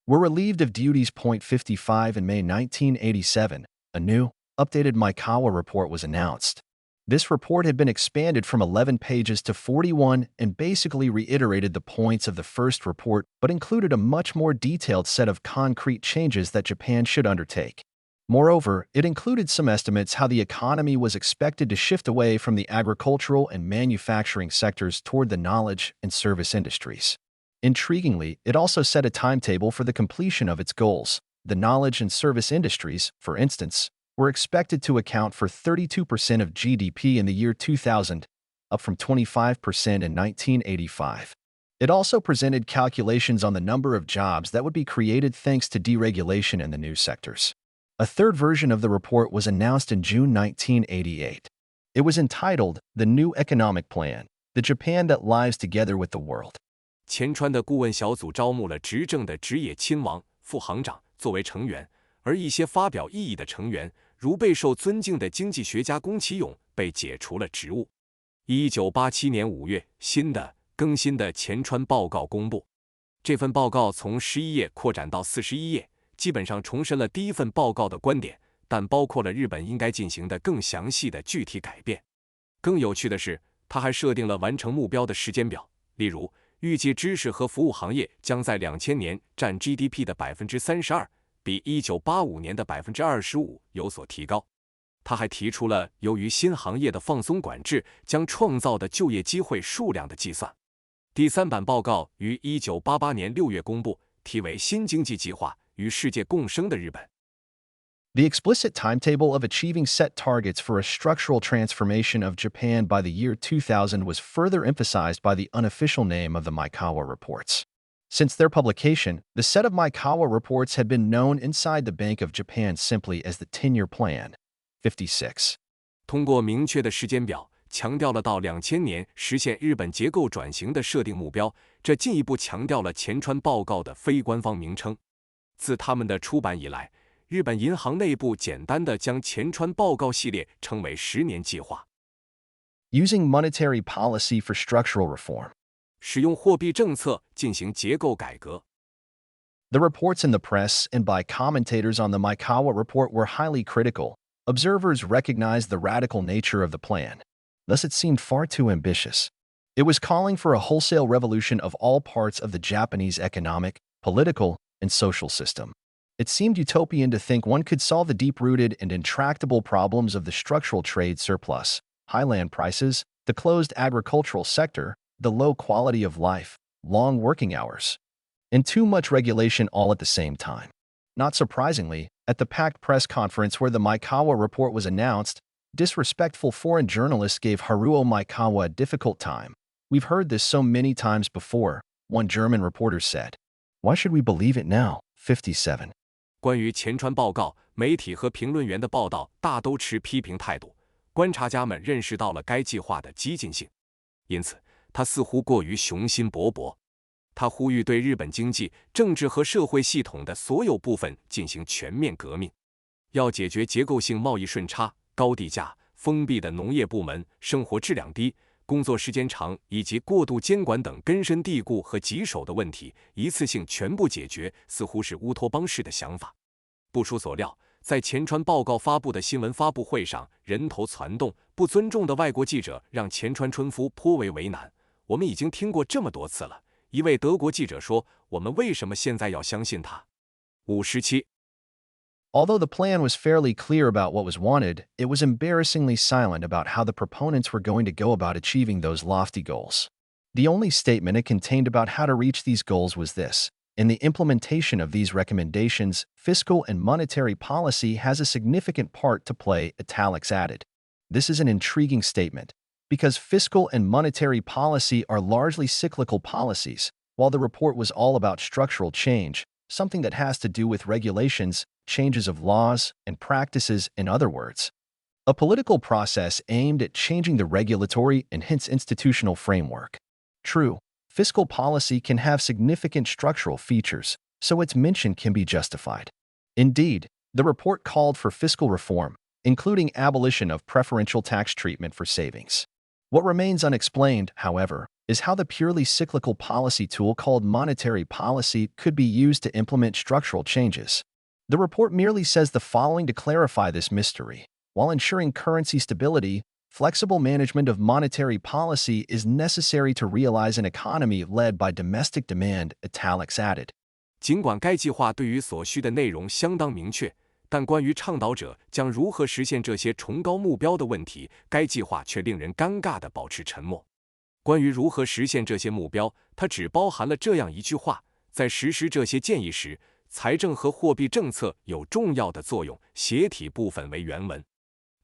were relieved of duties. 55 In May 1987, a new, updated Maikawa report was announced. This report had been expanded from 11 pages to 41 and basically reiterated the points of the first report, but included a much more detailed set of concrete changes that Japan should undertake. Moreover, it included some estimates how the economy was expected to shift away from the agricultural and manufacturing sectors toward the knowledge and service industries. Intriguingly, it also set a timetable for the completion of its goals. The knowledge and service industries, for instance, were expected to account for 32% of GDP in the year 2000, up from 25% in 1985. It also presented calculations on the number of jobs that would be created thanks to deregulation in the new sectors. A third version of the report was announced in June 1988. It was entitled The New Economic Plan, The Japan That Lives Together with the World. 前川的顾问小组招募了执政的职野亲王、副行长作为成员，而一些发表异议的成员，如备受尊敬的经济学家宫崎勇，被解除了职务。1987年5月，更新的前川报告公布。这份报告从11页扩展到41页。基本上重申了第一份报告的观点，但包括了日本应该进行的更详细的具体改变。更有趣的是，它还设定了完成目标的时间表，例如，预计知识和服务行业将在2000年占 GDP 的 32%， 比1985年的 25% 有所提高。他还提出了由于新行业的放松管制将创造的就业机会数量的计算。第3版报告于1988年6月公布，题为《新经济计划》。与世界共生的日本。The explicit timetable of achieving set targets for a structural transformation of Japan by the year 2000 was further emphasized by the unofficial name of the Maikawa reports. Since their publication, the set of Maikawa reports had been known inside the Bank of Japan simply as the 10-year plan. 56. 通过明确的时间表，强调了到2000年实现日本结构转型的设定目标，这进一步强调了前川报告的非官方名称。自他们的出版以来，日本银行内部简单地将前川报告系列称为10年计划。Using monetary policy for structural reform. 使用货币政策进行结构改革。The reports in the press and by commentators on the Maikawa report were highly critical. Observers recognized the radical nature of the plan. Thus it seemed far too ambitious. It was calling for a wholesale revolution of all parts of the Japanese economic, political, and social system. It seemed utopian to think one could solve the deep-rooted and intractable problems of the structural trade surplus, high land prices, the closed agricultural sector, the low quality of life, long working hours, and too much regulation all at the same time. Not surprisingly, at the packed press conference where the Maikawa report was announced, disrespectful foreign journalists gave Haruo Maikawa a difficult time. We've heard this so many times before, one German reporter said. Why should we believe it now? 57. 关于前川报告，媒体和评论员的报道大都持批评态度。观察家们认识到了该计划的激进性，因此他似乎过于雄心勃勃。他呼吁对日本经济、政治和社会系统的所有部分进行全面革命，要解决结构性贸易顺差、高地价、封闭的农业部门、生活质量低、工作时间长以及过度监管等根深蒂固和棘手的问题，一次性全部解决，似乎是乌托邦式的想法。不出所料，在前川报告发布的新闻发布会上，人头攒动、不尊重的外国记者让前川春夫颇为为难。我们已经听过这么多次了，一位德国记者说：“我们为什么现在要相信他？” 57 Although the plan was fairly clear about what was wanted, it was embarrassingly silent about how the proponents were going to go about achieving those lofty goals. The only statement it contained about how to reach these goals was this: in the implementation of these recommendations, fiscal and monetary policy has a significant part to play, italics added. This is an intriguing statement, because fiscal and monetary policy are largely cyclical policies, while the report was all about structural change, something that has to do with regulations, changes of laws, and practices, in other words. A political process aimed at changing the regulatory and hence institutional framework. True, fiscal policy can have significant structural features, so its mention can be justified. Indeed, the report called for fiscal reform, including abolition of preferential tax treatment for savings. What remains unexplained, however, is how the purely cyclical policy tool called monetary policy could be used to implement structural changes. The report merely says the following to clarify this mystery: while ensuring currency stability, flexible management of monetary policy is necessary to realize an economy led by domestic demand, italics added. 尽管该计划对于所需的内容相当明确，但关于倡导者将如何实现这些崇高目标的问题，该计划却令人尴尬地保持沉默。关于如何实现这些目标，它只包含了这样一句话：在实施这些建议时，财政和货币政策有重要的作用。斜体部分为原文。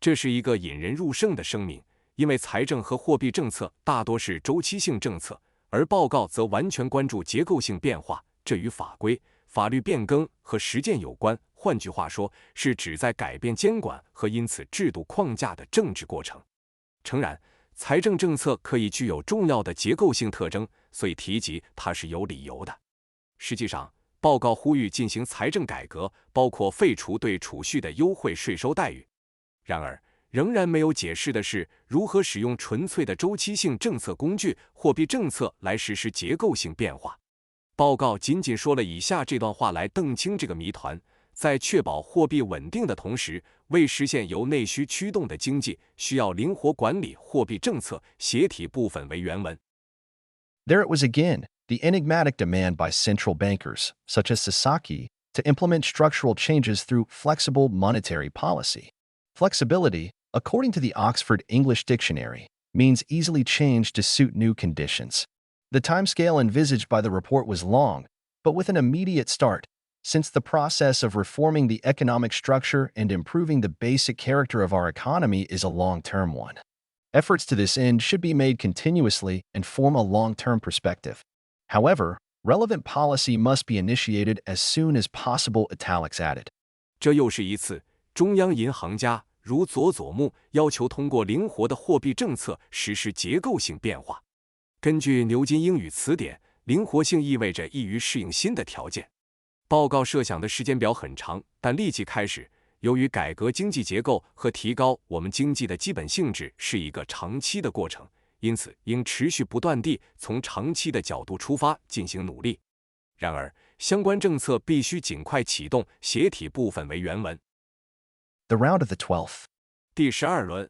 这是一个引人入胜的声明，因为财政和货币政策大多是周期性政策，而报告则完全关注结构性变化，这与法规、法律变更和实践有关。换句话说，是旨在改变监管和因此制度框架的政治过程。诚然，财政政策可以具有重要的结构性特征，所以提及它是有理由的。实际上，报告呼吁进行财政改革，包括废除对储蓄的优惠税收待遇。然而，仍然没有解释的是如何使用纯粹的周期性政策工具货币政策来实施结构性变化。报告仅仅说了以下这段话来澄清这个谜团：在确保货币稳定的同时，为实现由内需驱动的经济，需要灵活管理货币政策。斜体部分为原文。There it was again, the enigmatic demand by central bankers, such as Sasaki, to implement structural changes through flexible monetary policy. Flexibility, according to the Oxford English Dictionary, means easily changed to suit new conditions. The timescale envisaged by the report was long, but with an immediate start, since the process of reforming the economic structure and improving the basic character of our economy is a long-term one. Efforts to this end should be made continuously and form a long-term perspective. However, relevant policy must be initiated as soon as possible, italics added. 这又是一次中央银行家如佐佐木要求通过灵活的货币政策实施结构性变化。根据牛津英语词典，灵活性意味着易于适应新的条件。报告设想的时间表很长，但立即开始。由于改革经济结构和提高我们经济的基本性质是一个长期的过程，因此应持续不断地从长期的角度出发进行努力。然而，相关政策必须尽快启动。斜体部分为原文。The round of the 12th. 第12轮。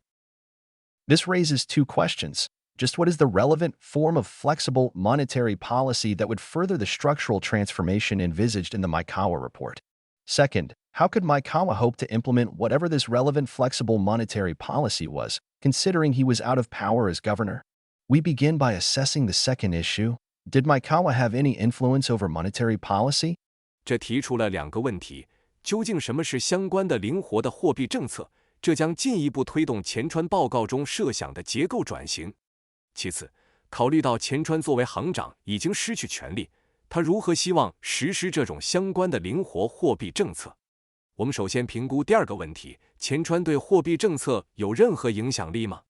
This raises two questions. Just what is the relevant form of flexible monetary policy that would further the structural transformation envisaged in the Maikawa report? Second, how could Maikawa hope to implement whatever this relevant flexible monetary policy was, considering he was out of power as governor? We begin by assessing the second issue. Did Maikawa have any influence over monetary policy? 这提出了两个问题：究竟什么是相关的灵活的货币政策？这将进一步推动前川报告中设想的结构转型。其次，考虑到前川作为行长已经失去权力，他如何希望实施这种相关的灵活货币政策？我们首先评估第二个问题：前川对货币政策有任何影响力吗？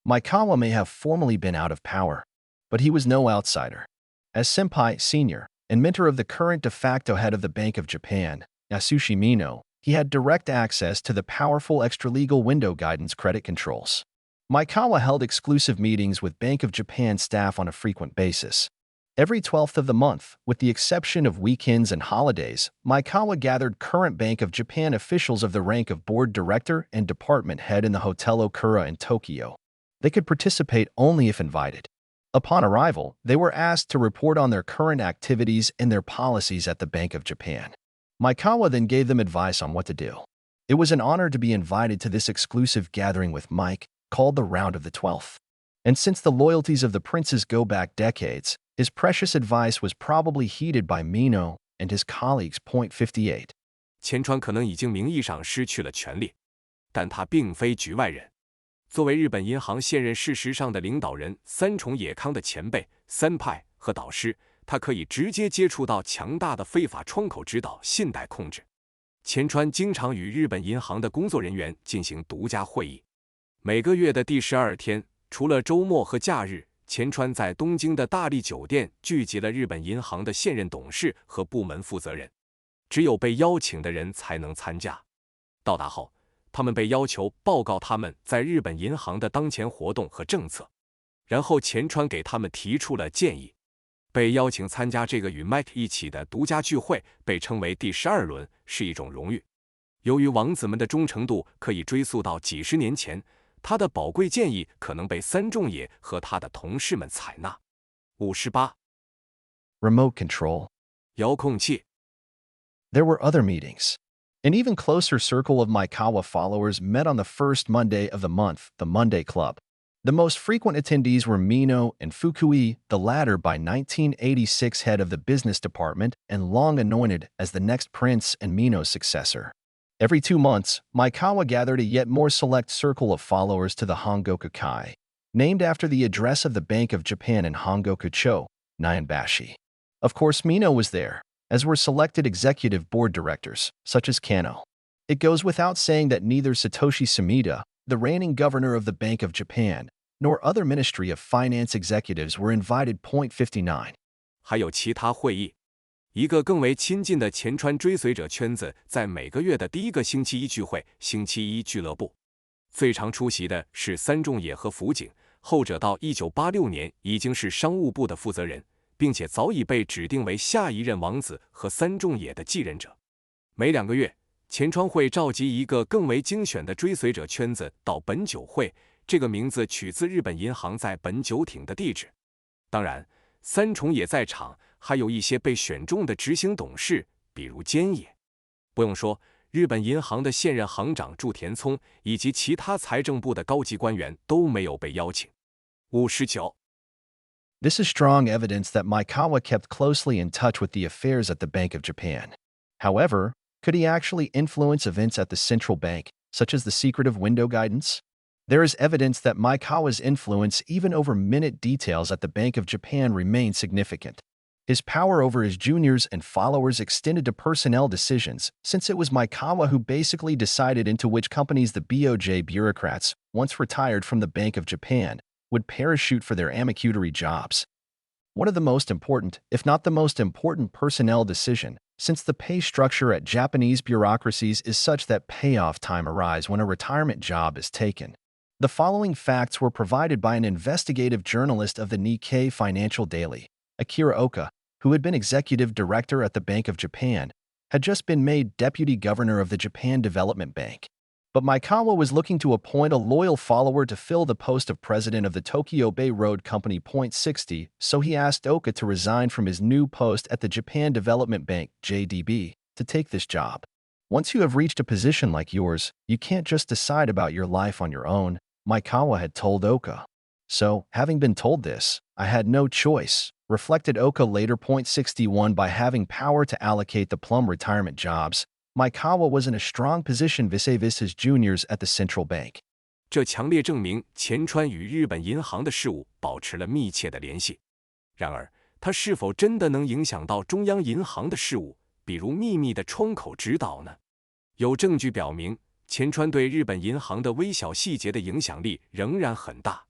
Maikawa may have formally been out of power, but he was no outsider. As senpai senior and mentor of the current de facto head of the Bank of Japan, Yasushi Mino, he had direct access to the powerful extralegal window guidance credit controls. Maikawa held exclusive meetings with Bank of Japan staff on a frequent basis. Every 12th of the month, with the exception of weekends and holidays, Maikawa gathered current Bank of Japan officials of the rank of board director and department head in the Hotel Okura in Tokyo. They could participate only if invited. Upon arrival, they were asked to report on their current activities and their policies at the Bank of Japan. Maikawa then gave them advice on what to do. It was an honor to be invited to this exclusive gathering with Mike, called the Round of the 12th. And since the loyalties of the princes go back decades, his precious advice was probably heeded by Mino and his colleagues. Point 58. 前川可能已经名义上失去了权力，但他并非局外人。作为日本银行现任事实上的领导人三重野康的前辈、三派和导师，他可以直接接触到强大的非法窗口指导、信贷控制。前川经常与日本银行的工作人员进行独家会议。每个月的第12天，除了周末和假日，前川在东京的大利酒店聚集了日本银行的现任董事和部门负责人，只有被邀请的人才能参加。到达后，他们被要求报告他们在日本银行的当前活动和政策，然后前川给他们提出了建议。被邀请参加这个与 Mike 一起的独家聚会被称为第12轮，是一种荣誉。由于王子们的忠诚度可以追溯到几十年前，他的宝贵建议可能被三重野和他的同事们采纳。58. Remote control. 遥控器。 There were other meetings. An even closer circle of Maikawa followers met on the first Monday of the month, the Monday Club. The most frequent attendees were Mino and Fukui, the latter by 1986 head of the business department and long anointed as the next prince and Mino's successor. Every 2 months, Maikawa gathered a yet more select circle of followers to the Hongoku-kai, named after the address of the Bank of Japan in Hongoku-cho, Nyanbashi. Of course, Mino was there, as were selected executive board directors, such as Kano. It goes without saying that neither Satoshi Sumida, the reigning governor of the Bank of Japan, nor other Ministry of Finance executives were invited. Point 59. 还有其他会议。一个更为亲近的前川追随者圈子在每个月的第一个星期一聚会，星期一俱乐部。最常出席的是三重野和福井，后者到1986年已经是商务部的负责人，并且早已被指定为下一任王子和三重野的继任者。每2个月，前川会召集一个更为精选的追随者圈子到本酒会，这个名字取自日本银行在本酒町的地址。当然，三重野在场，还有一些被选中的执行董事，比如菅野。不用说，日本银行的现任行长筑田聪以及其他财政部的高级官员都没有被邀请。59. This is strong evidence that Maikawa kept closely in touch with the affairs at the Bank of Japan. However, could he actually influence events at the central bank, such as the secretive window guidance? There is evidence that Maikawa's influence even over minute details at the Bank of Japan remained significant. His power over his juniors and followers extended to personnel decisions, since it was Maikawa who basically decided into which companies the BOJ bureaucrats, once retired from the Bank of Japan, would parachute for their amicutary jobs. One of the most important, if not the most important personnel decision, since the pay structure at Japanese bureaucracies is such that payoff time arrives when a retirement job is taken. The following facts were provided by an investigative journalist of the Nikkei Financial Daily, Akira Oka, who had been executive director at the Bank of Japan, had just been made deputy governor of the Japan Development Bank. But Maikawa was looking to appoint a loyal follower to fill the post of president of the Tokyo Bay Road Company. Point 60, so he asked Oka to resign from his new post at the Japan Development Bank, JDB, to take this job. Once you have reached a position like yours, you can't just decide about your life on your own, Maikawa had told Oka. So, having been told this, I had no choice, reflected Oka later. Point 61, by having power to allocate the plum retirement jobs, Maikawa was in a strong position vis-a-vis his juniors at the central bank. 这强烈证明前川与日本银行的事务保持了密切的联系。然而，他是否真的能影响到中央银行的事务，比如秘密的窗口指导呢？有证据表明，前川对日本银行的微小细节的影响力仍然很大。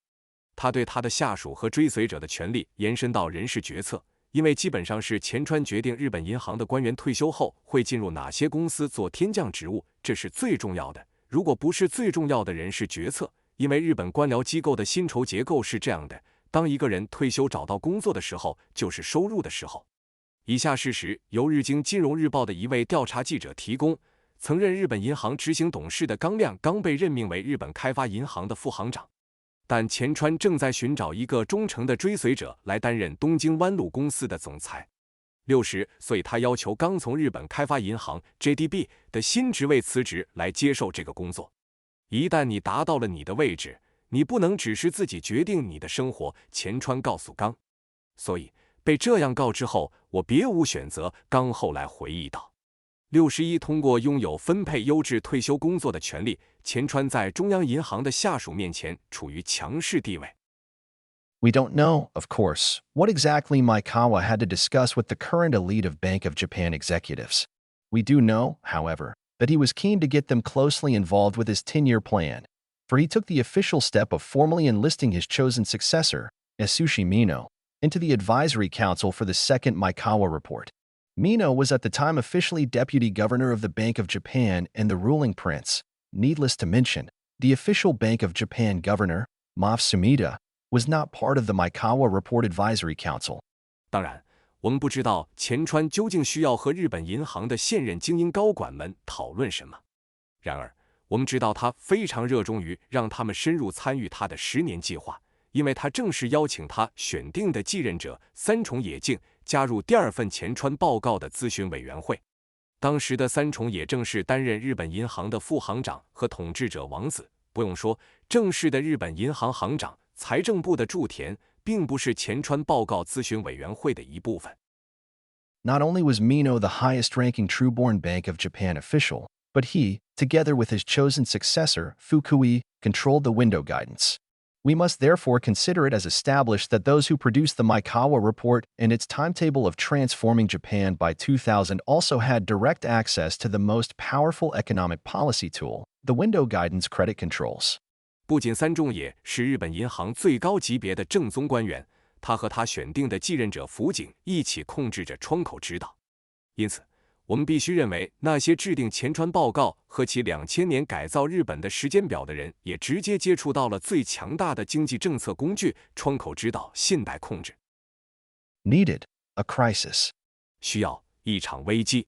他对他的下属和追随者的权力延伸到人事决策，因为基本上是前川决定日本银行的官员退休后会进入哪些公司做天降职务，这是最重要的。如果不是最重要的人事决策，因为日本官僚机构的薪酬结构是这样的，当一个人退休找到工作的时候，就是收入的时候。以下事实由日经金融日报的一位调查记者提供。曾任日本银行执行董事的冈亮刚被任命为日本开发银行的副行长，但前川正在寻找一个忠诚的追随者来担任东京湾路公司的总裁。60，所以他要求刚从日本开发银行 JDB 的新职位辞职来接受这个工作。一旦你达到了你的位置，你不能只是自己决定你的生活，前川告诉刚。所以被这样告知后，我别无选择。刚后来回忆道，61通过拥有分配优质退休工作的权利，前川在中央银行的下属面前处于强势地位。We don't know, of course, what exactly Maekawa had to discuss with the current elite of Bank of Japan executives. We do know, however, that he was keen to get them closely involved with his 10-year plan, for he took the official step of formally enlisting his chosen successor, Yasushi Mino, into the advisory council for the second Maekawa report. Mino was at the time officially deputy governor of the Bank of Japan and the ruling prince. Needless to mention, the official Bank of Japan governor, Maf Sumida, was not part of the Maekawa Report Advisory Council. 当然，我们不知道前川究竟需要和日本银行的现任精英高管们讨论什么。然而，我们知道他非常热衷于让他们深入参与他的10年计划，因为他正式邀请他选定的继任者三重野敬加入第2份前川报告的咨询委员会。当时的三重野正是担任日本银行的副行长和统治者王子。不用说，正式的日本银行行长、财政部的驻田并不是前川报告咨询委员会的一部分。Not only was Mino the highest-ranking true-born Bank of Japan official, but he, together with his chosen successor, Fukui, controlled the window guidance. We must therefore consider it as established that those who produced the Maekawa Report and its timetable of transforming Japan by 2000 also had direct access to the most powerful economic policy tool, the window guidance credit controls. 不仅三重野是日本银行最高级别的正宗官员，他和他选定的继任者福井一起控制着窗口指导。因此，我们必须认为，那些制定前川报告和其2000年改造日本的时间表的人，也直接接触到了最强大的经济政策工具——窗口指导信贷控制。Needed, a crisis. 需要一场危机。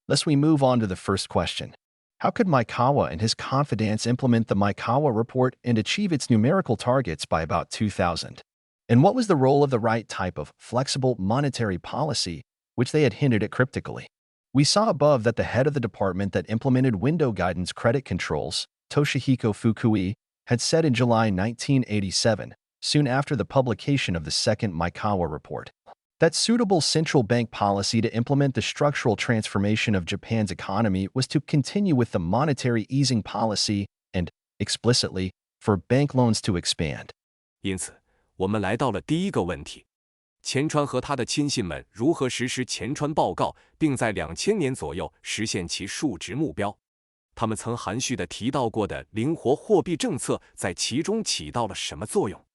Lest we move on to the first question. How could Maekawa and his confidants implement the Maekawa Report and achieve its numerical targets by about 2000? And what was the role of the right type of flexible monetary policy, which they had hinted at cryptically? We saw above that the head of the department that implemented window guidance credit controls, Toshihiko Fukui, had said in July 1987, soon after the publication of the second Maekawa Report, that suitable central bank policy to implement the structural transformation of Japan's economy was to continue with the monetary easing policy and, explicitly, for bank loans to expand. 因此，我们来到了第一个问题：前川和他的亲信们如何实施前川报告，并在2000年左右实现其数值目标？他们曾含蓄地提到过的灵活货币政策在其中起到了什么作用？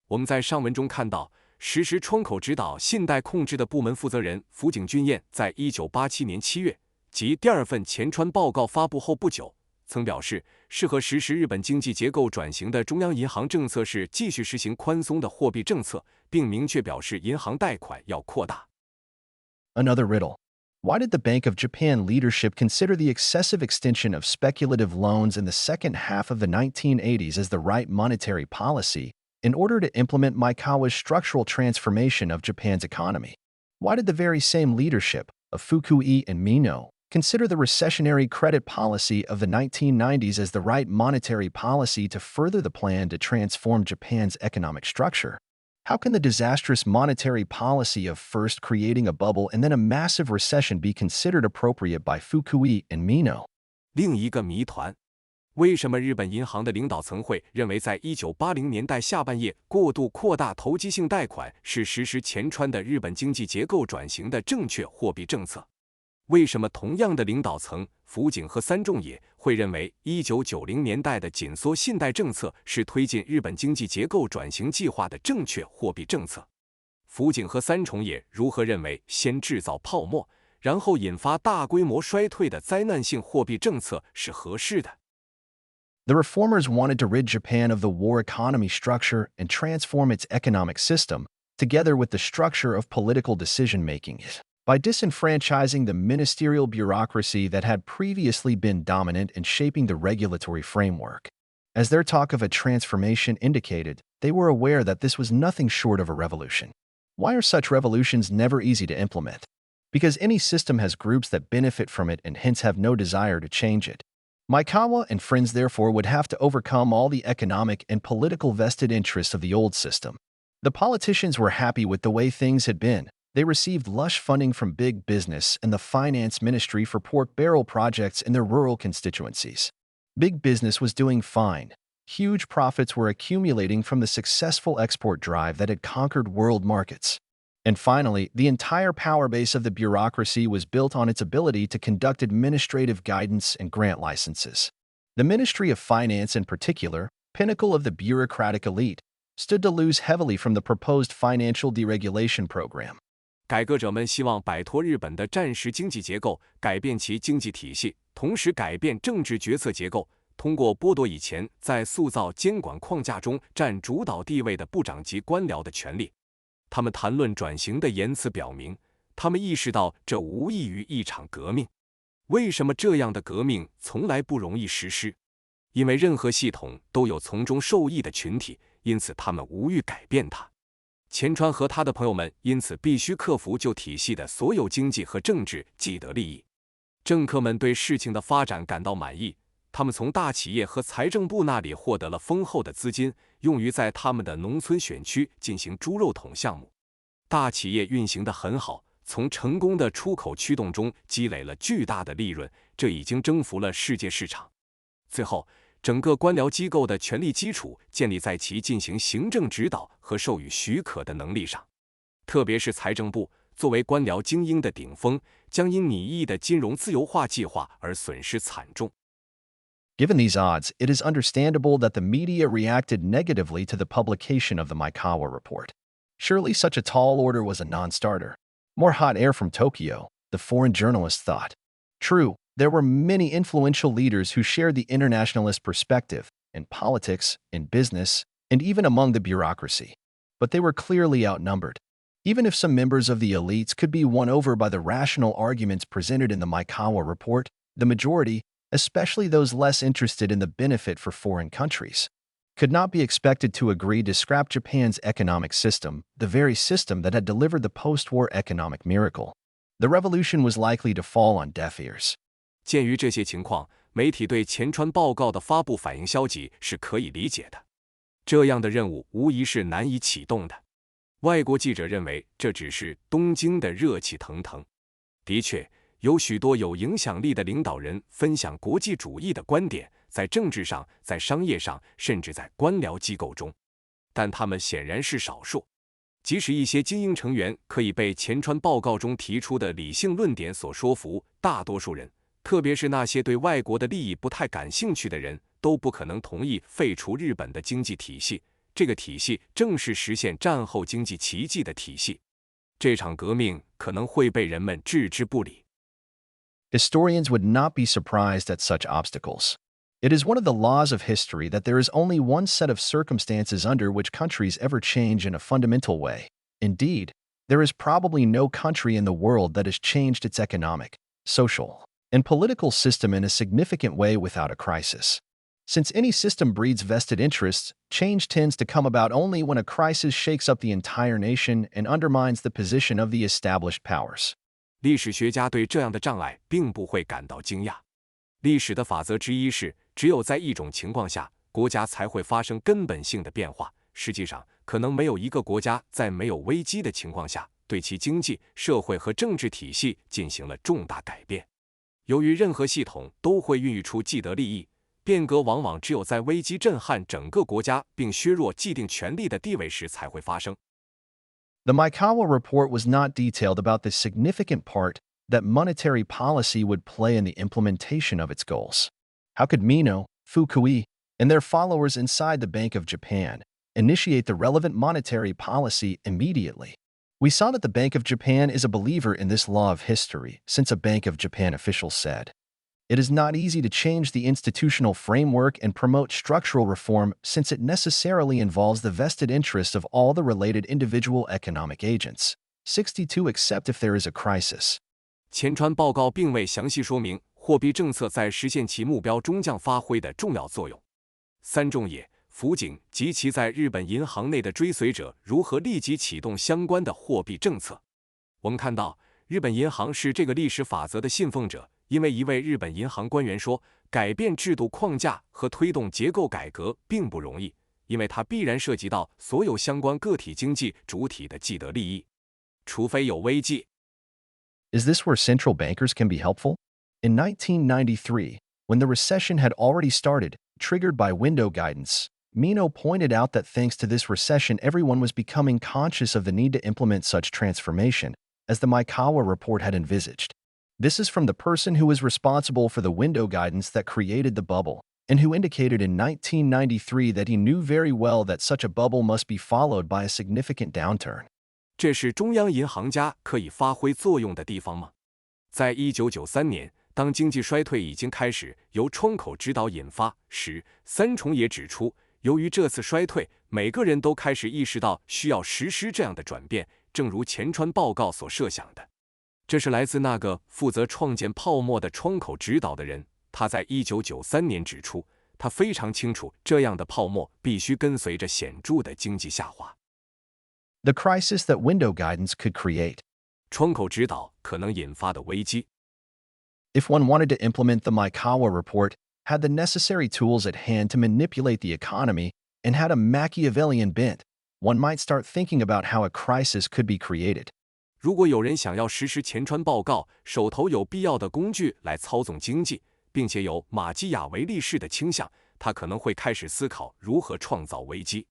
我们在上文中看到，实施窗口指导信贷控制的部门负责人福井俊彦在1987年7月，即第2份前川报告发布后不久，曾表示，适合实施日本经济结构转型的中央银行政策是继续实行宽松的货币政策，并明确表示银行贷款要扩大。Another riddle. Why did the Bank of Japan leadership consider the excessive extension of speculative loans in the second half of the 1980s as the right monetary policy in order to implement Maekawa's structural transformation of Japan's economy? Why did the very same leadership of Fukui and Mino consider the recessionary credit policy of the 1990s as the right monetary policy to further the plan to transform Japan's economic structure? How can the disastrous monetary policy of first creating a bubble and then a massive recession be considered appropriate by Fukui and Mino? 另一个谜团：为什么日本银行的领导层会认为在1980年代下半叶过度扩大投机性贷款是实施前川的日本经济结构转型的正确货币政策？为什么同样的领导层福井和三重野会认为1990年代的紧缩信贷政策是推进日本经济结构转型计划的正确货币政策？福井和三重野如何认为先制造泡沫，然后引发大规模衰退的灾难性货币政策是合适的？ The reformers wanted to rid Japan of the war economy structure and transform its economic system, together with the structure of political decision-making, by disenfranchising the ministerial bureaucracy that had previously been dominant in shaping the regulatory framework. As their talk of a transformation indicated, they were aware that this was nothing short of a revolution. Why are such revolutions never easy to implement? Because any system has groups that benefit from it and hence have no desire to change it. Maikawa and friends therefore would have to overcome all the economic and political vested interests of the old system. The politicians were happy with the way things had been. They received lush funding from big business and the finance ministry for pork barrel projects in their rural constituencies. Big business was doing fine. Huge profits were accumulating from the successful export drive that had conquered world markets. And finally, the entire power base of the bureaucracy was built on its ability to conduct administrative guidance and grant licenses. The Ministry of Finance in particular, pinnacle of the bureaucratic elite, stood to lose heavily from the proposed financial deregulation program. 改革者们希望摆脱日本的战时经济结构，改变其经济体系，同时改变政治决策结构，通过剥夺以前在塑造监管框架中占主导地位的部长级官僚的权利。他们谈论转型的言辞表明，他们意识到这无异于一场革命。为什么这样的革命从来不容易实施？因为任何系统都有从中受益的群体，因此他们无欲改变它。前川和他的朋友们因此必须克服旧体系的所有经济和政治既得利益。政客们对事情的发展感到满意，他们从大企业和财政部那里获得了丰厚的资金，用于在他们的农村选区进行猪肉桶项目。大企业运行得很好，从成功的出口驱动中积累了巨大的利润，这已经征服了世界市场。最后，整个官僚机构的权力基础建立在其进行行政指导和授予许可的能力上。特别是财政部，作为官僚精英的顶峰，将因拟议的金融自由化计划而损失惨重。Given these odds, it is understandable that the media reacted negatively to the publication of the Maikawa report. Surely such a tall order was a non-starter. More hot air from Tokyo, the foreign journalists thought. True, there were many influential leaders who shared the internationalist perspective, in politics, in business, and even among the bureaucracy. But they were clearly outnumbered. Even if some members of the elites could be won over by the rational arguments presented in the Maikawa report, the majority, especially those less interested in the benefit for foreign countries, could not be expected to agree to scrap Japan's economic system, the very system that had delivered the post-war economic miracle. The revolution was likely to fall on deaf ears. 鉴于这些情况，媒体对前川报告的发布反应消极是可以理解的。这样的任务无疑是难以启动的。外国记者认为这只是东京的热气腾腾。的确，有许多有影响力的领导人分享国际主义的观点，在政治上，在商业上，甚至在官僚机构中，但他们显然是少数。即使一些精英成员可以被前川报告中提出的理性论点所说服，大多数人，特别是那些对外国的利益不太感兴趣的人，都不可能同意废除日本的经济体系。这个体系正是实现战后经济奇迹的体系。这场革命可能会被人们置之不理。Historians would not be surprised at such obstacles. It is one of the laws of history that there is only one set of circumstances under which countries ever change in a fundamental way. Indeed, there is probably no country in the world that has changed its economic, social, and political system in a significant way without a crisis. Since any system breeds vested interests, change tends to come about only when a crisis shakes up the entire nation and undermines the position of the established powers. 历史学家对这样的障碍并不会感到惊讶。历史的法则之一是，只有在一种情况下，国家才会发生根本性的变化。实际上，可能没有一个国家在没有危机的情况下，对其经济、社会和政治体系进行了重大改变。由于任何系统都会孕育出既得利益，变革往往只有在危机震撼整个国家并削弱既定权力的地位时才会发生。The Maikawa report was not detailed about the significant part that monetary policy would play in the implementation of its goals. How could Mino, Fukui, and their followers inside the Bank of Japan initiate the relevant monetary policy immediately? We saw that the Bank of Japan is a believer in this law of history, since a Bank of Japan official said, "It is not easy to change the institutional framework and promote structural reform since it necessarily involves the vested interests of all the related individual economic agents. 62 except if there is a crisis." 前川报告并未详细说明货币政策在实现其目标中将发挥的重要作用。三重野辅警及其在日本银行内的追随者如何立即启动相关的货币政策。我们看到，日本银行是这个历史法则的信奉者，因为一位日本银行官员说，改变制度框架和推动结构改革并不容易，因为它必然涉及到所有相关个体经济主体的既得利益，除非有危机。Is this where central bankers can be helpful? In 1993, when the recession had already started, triggered by window guidance, Mino pointed out that thanks to this recession, everyone was becoming conscious of the need to implement such transformation, as the Maikawa report had envisaged. This is from the person who was responsible for the window guidance that created the bubble, and who indicated in 1993 that he knew very well that such a bubble must be followed by a significant downturn. 这是中央银行家可以发挥作用的地方吗？在1993年，当经济衰退已经开始由窗口指导引发时，三重也指出，由于这次衰退，每个人都开始意识到需要实施这样的转变，正如前川报告所设想的。这是来自那个负责创建泡沫的窗口指导的人，他在1993年指出，他非常清楚这样的泡沫必须跟随着显著的经济下滑。The crisis that window guidance could create. 窗口指导可能引发的危机。If one wanted to implement the Maikawa report, had the necessary tools at hand to manipulate the economy, and had a Machiavellian bent, one might start thinking about how a crisis could be created. 如果有人想要实施前川报告，手头有必要的工具来操纵经济，并且有马基雅维利式的倾向，他可能会开始思考如何创造危机。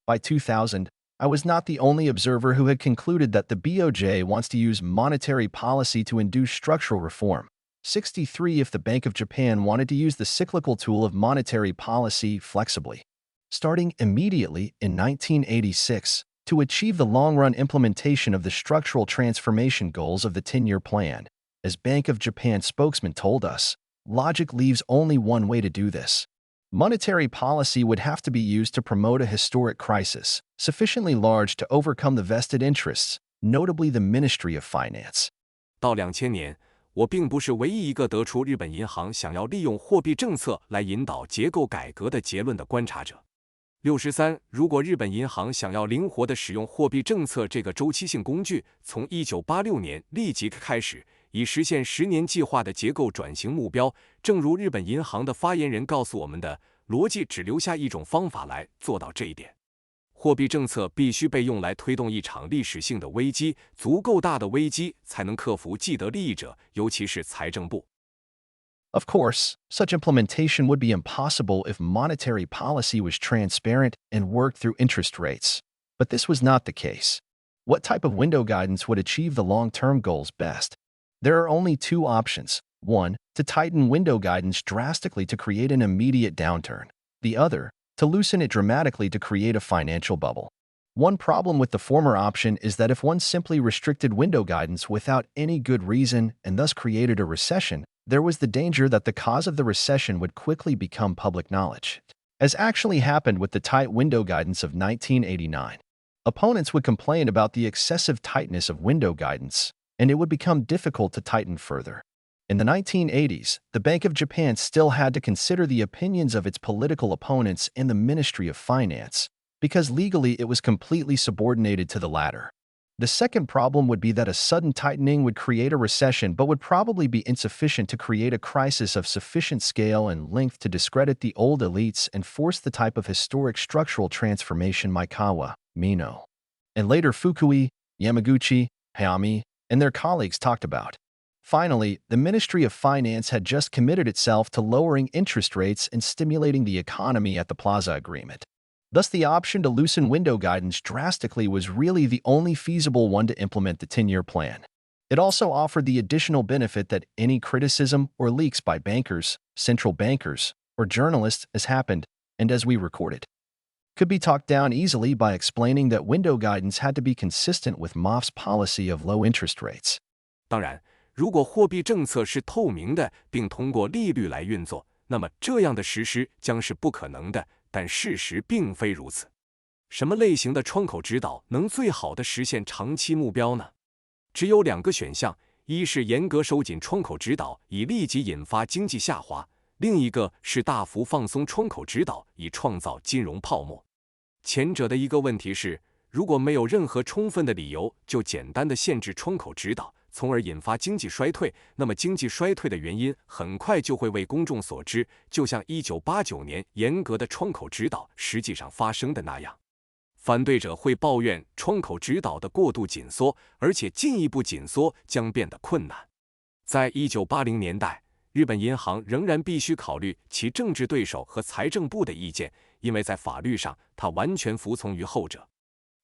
By 2000, I was not the only observer who had concluded that the BOJ wants to use monetary policy to induce structural reform. 63 if the Bank of Japan wanted to use the cyclical tool of monetary policy flexibly. Starting immediately in 1986, to achieve the long-run implementation of the structural transformation goals of the 10-year plan, as Bank of Japan spokesman told us, logic leaves only one way to do this. Monetary policy would have to be used to promote a historic crisis, sufficiently large to overcome the vested interests, notably the Ministry of Finance. 到2000年，我并不是唯一一个得出日本银行想要利用货币政策来引导结构改革的结论的观察者。63. 如果日本银行想要灵活地使用货币政策这个周期性工具，从1986年立即开始，以实现10年计划的结构转型目标，正如日本银行的发言人告诉我们的，逻辑只留下一种方法来做到这一点。货币政策必须被用来推动一场历史性的危机，足够大的危机才能克服既得利益者，尤其是财政部。Of course, such implementation would be impossible if monetary policy was transparent and worked through interest rates. But this was not the case. What type of window guidance would achieve the long-term goals best? There are only two options. One, to tighten window guidance drastically to create an immediate downturn. The other, to loosen it dramatically to create a financial bubble. One problem with the former option is that if one simply restricted window guidance without any good reason and thus created a recession, there was the danger that the cause of the recession would quickly become public knowledge, as actually happened with the tight window guidance of 1989. Opponents would complain about the excessive tightness of window guidance, and it would become difficult to tighten further. In the 1980s, the Bank of Japan still had to consider the opinions of its political opponents and the Ministry of Finance, because legally it was completely subordinated to the latter. The second problem would be that a sudden tightening would create a recession but would probably be insufficient to create a crisis of sufficient scale and length to discredit the old elites and force the type of historic structural transformation Maikawa, Mino, and later Fukui, Yamaguchi, Hayami, and their colleagues talked about. Finally, the Ministry of Finance had just committed itself to lowering interest rates and stimulating the economy at the Plaza Agreement. Thus, the option to loosen window guidance drastically was really the only feasible one to implement the 10-year plan. It also offered the additional benefit that any criticism or leaks by bankers, central bankers, or journalists, as happened, and as we recorded, could be talked down easily by explaining that window guidance had to be consistent with MOF's policy of low interest rates. 当然，如果货币政策是透明的，并通过利率来运作，那么这样的实施将是不可能的。但事实并非如此。什么类型的窗口指导能最好地实现长期目标呢？只有两个选项：一是严格收紧窗口指导，以立即引发经济下滑；另一个是大幅放松窗口指导，以创造金融泡沫。前者的一个问题是，如果没有任何充分的理由就简单的限制窗口指导，从而引发经济衰退，那么经济衰退的原因很快就会为公众所知，就像1989年严格的窗口指导实际上发生的那样。反对者会抱怨窗口指导的过度紧缩，而且进一步紧缩将变得困难。在1980年代，日本银行仍然必须考虑其政治对手和财政部的意见，因为在法律上它完全服从于后者。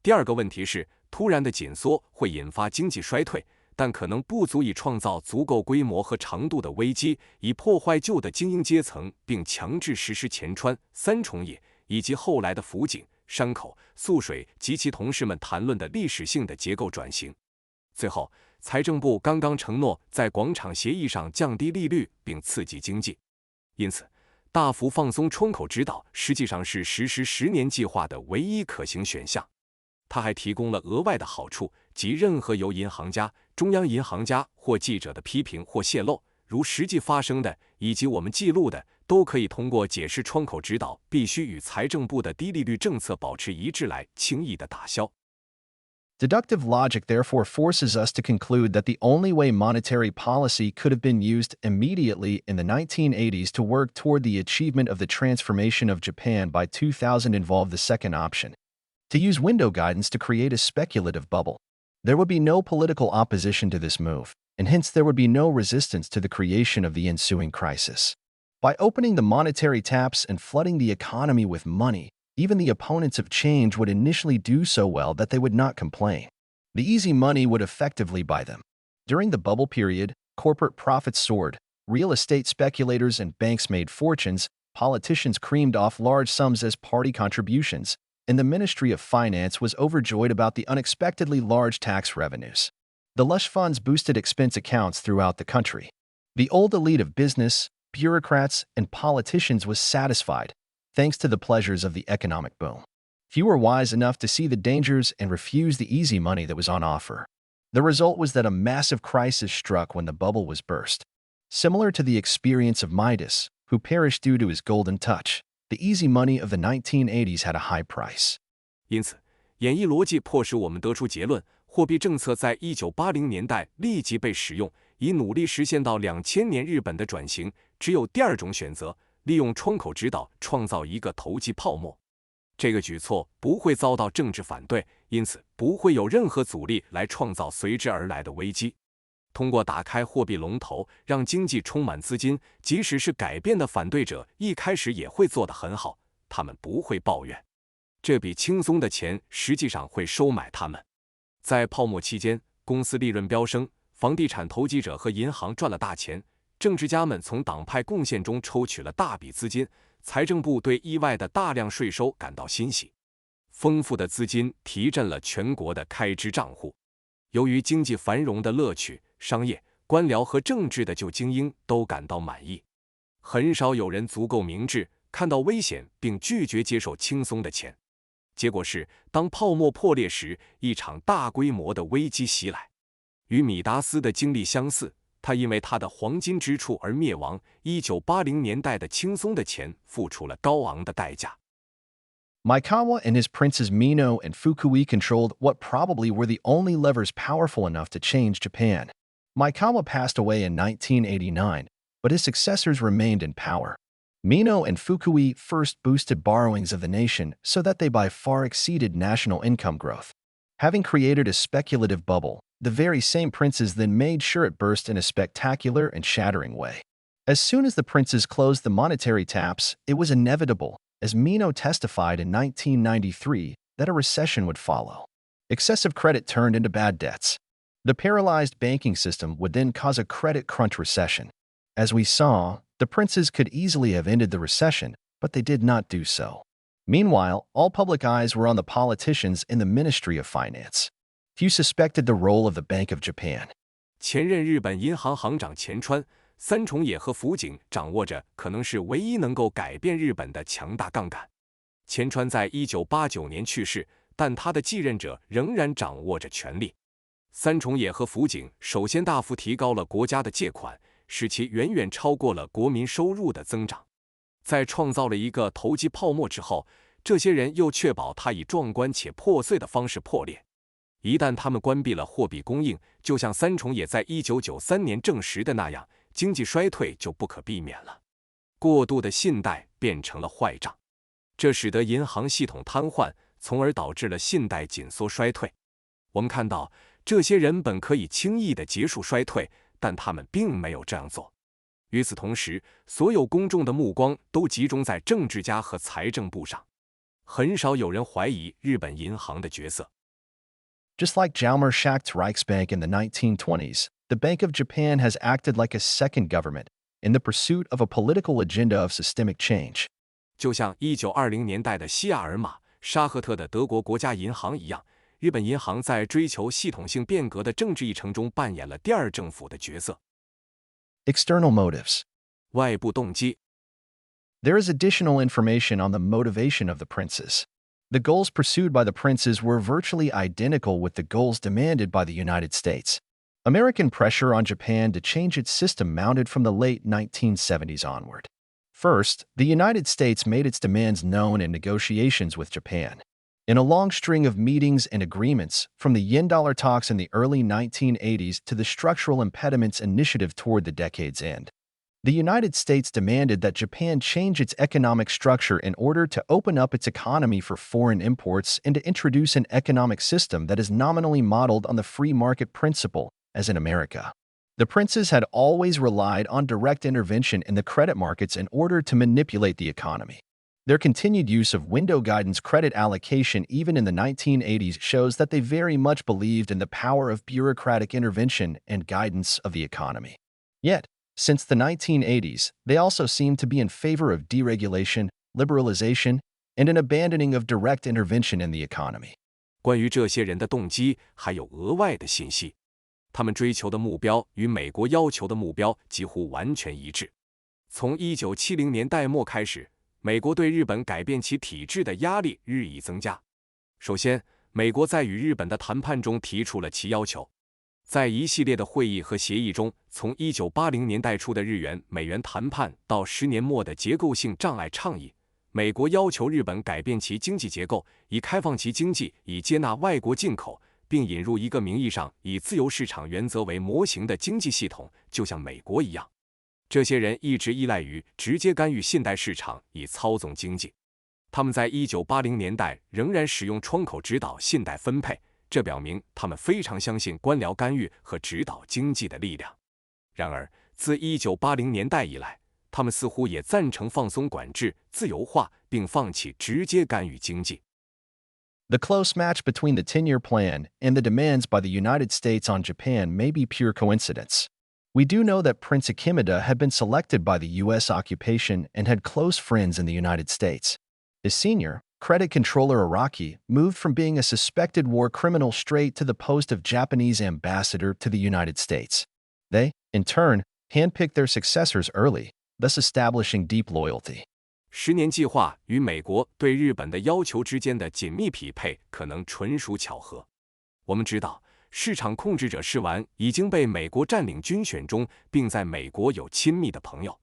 第二个问题是，突然的紧缩会引发经济衰退，但可能不足以创造足够规模和长度的危机，以破坏旧的精英阶层，并强制实施前川、三重野以及后来的福井、山口、宿水及其同事们谈论的历史性的结构转型。最后，财政部刚刚承诺在广场协议上降低利率并刺激经济，因此大幅放松窗口指导实际上是实施10年计划的唯一可行选项。它还提供了额外的好处，即任何由银行家、中央银行家或记者的批评或泄露，如实际发生的以及我们记录的，都可以通过解释窗口指导必须与财政部的低利率政策保持一致来轻易地打消。Deductive logic therefore forces us to conclude that the only way monetary policy could have been used immediately in the 1980s to work toward the achievement of the transformation of Japan by 2000 involved the second option, to use window guidance to create a speculative bubble. There would be no political opposition to this move, and hence there would be no resistance to the creation of the ensuing crisis. By opening the monetary taps and flooding the economy with money, even the opponents of change would initially do so well that they would not complain. The easy money would effectively buy them. During the bubble period, corporate profits soared, real estate speculators and banks made fortunes, politicians creamed off large sums as party contributions, and the Ministry of Finance was overjoyed about the unexpectedly large tax revenues. The lush funds boosted expense accounts throughout the country. The old elite of business, bureaucrats, and politicians was satisfied, thanks to the pleasures of the economic boom. Few were wise enough to see the dangers and refuse the easy money that was on offer. The result was that a massive crisis struck when the bubble was burst. Similar to the experience of Midas, who perished due to his golden touch, the easy money of the 1980s had a high price. 因此，演绎逻辑迫使我们得出结论：货币政策在1980年代立即被使用，以努力实现到2000年日本的转型。只有第二种选择，利用窗口指导创造一个投机泡沫。这个举措不会遭到政治反对，因此不会有任何阻力来创造随之而来的危机。通过打开货币龙头，让经济充满资金，即使是改变的反对者一开始也会做得很好，他们不会抱怨。这笔轻松的钱实际上会收买他们。在泡沫期间，公司利润飙升，房地产投机者和银行赚了大钱，政治家们从党派贡献中抽取了大笔资金，财政部对意外的大量税收感到欣喜。丰富的资金提振了全国的开支账户。由于经济繁荣的乐趣，商业、官僚和政治的旧精英都感到满意。很少有人足够明智，看到危险并拒绝接受轻松的钱。结果是，当泡沫破裂时，一场大规模的危机袭来。与米达斯的经历相似，他因为他的黄金之处而灭亡。1980年代的轻松的钱付出了高昂的代价。Maekawa and his princes Mino and Fukui controlled what probably were the only levers powerful enough to change Japan. Maekawa passed away in 1989, but his successors remained in power. Mino and Fukui first boosted borrowings of the nation so that they by far exceeded national income growth. Having created a speculative bubble, the very same princes then made sure it burst in a spectacular and shattering way. As soon as the princes closed the monetary taps, it was inevitable, as Mino testified in 1993, that a recession would follow. Excessive credit turned into bad debts. The paralyzed banking system would then cause a credit crunch recession. As we saw, the princes could easily have ended the recession, but they did not do so. Meanwhile, all public eyes were on the politicians in the Ministry of Finance. Few suspected the role of the Bank of Japan. 前任日本银行行长前川、三重野和福井掌握着可能是唯一能够改变日本的强大杠杆。前川在1989年去世，但他的继任者仍然掌握着权力。三重野和福井首先大幅提高了国家的借款，使其远远超过了国民收入的增长。在创造了一个投机泡沫之后，这些人又确保它以壮观且破碎的方式破裂。一旦他们关闭了货币供应，就像三重也在1993年证实的那样，经济衰退就不可避免了。过度的信贷变成了坏账，这使得银行系统瘫痪，从而导致了信贷紧缩衰退。我们看到，这些人本可以轻易地结束衰退，但他们并没有这样做。与此同时，所有公众的目光都集中在政治家和财政部上，很少有人怀疑日本银行的角色。Just like Jalmar-Schacht's Reichsbank in the 1920s, the Bank of Japan has acted like a second government in the pursuit of a political agenda of systemic change. 就像1920年代的西亚尔马·沙赫特的德国国家银行一样，日本银行在追求系统性变革的政治议程中扮演了第二政府的角色。External motives. 外部动机。There is additional information on the motivation of the princes. The goals pursued by the princes were virtually identical with the goals demanded by the United States. American pressure on Japan to change its system mounted from the late 1970s onward. First, the United States made its demands known in negotiations with Japan. In a long string of meetings and agreements, from the yen-dollar talks in the early 1980s to the structural impediments initiative toward the decade's end, the United States demanded that Japan change its economic structure in order to open up its economy for foreign imports and to introduce an economic system that is nominally modeled on the free market principle, as in America. The princes had always relied on direct intervention in the credit markets in order to manipulate the economy. Their continued use of window guidance credit allocation even in the 1980s shows that they very much believed in the power of bureaucratic intervention and guidance of the economy. Yet, since the 1980s, they also seem to be in favor of deregulation, liberalization, and an abandoning of direct intervention in the economy. 关于这些人的动机，还有额外的信息。他们追求的目标与美国要求的目标几乎完全一致。从1970年代末开始，美国对日本改变其体制的压力日益增加。首先，美国在与日本的谈判中提出了其要求。在一系列的会议和协议中，从1980年代初的日元美元谈判到10年末的结构性障碍倡议，美国要求日本改变其经济结构，以开放其经济，以接纳外国进口，并引入一个名义上以自由市场原则为模型的经济系统，就像美国一样。这些人一直依赖于直接干预信贷市场以操纵经济。他们在1980年代仍然使用窗口指导信贷分配，这表明他们非常相信官僚干预和指导经济的力量。然而，自1980年代以来，他们似乎也赞成放松管制、自由化，并放弃直接干预经济。The close match between the 10-year plan and the demands by the United States on Japan may be pure coincidence. We do know that Prince Akimada had been selected by the U.S. occupation and had close friends in the United States. His senior, credit controller Araki, moved from being a suspected war criminal straight to the post of Japanese ambassador to the United States. They, in turn, handpicked their successors early, thus establishing deep loyalty. 10年计划与美国对日本的要求之间的紧密匹配可能纯属巧合。我们知道，市场控制者士丸已经被美国占领军选中，并在美国有亲密的朋友。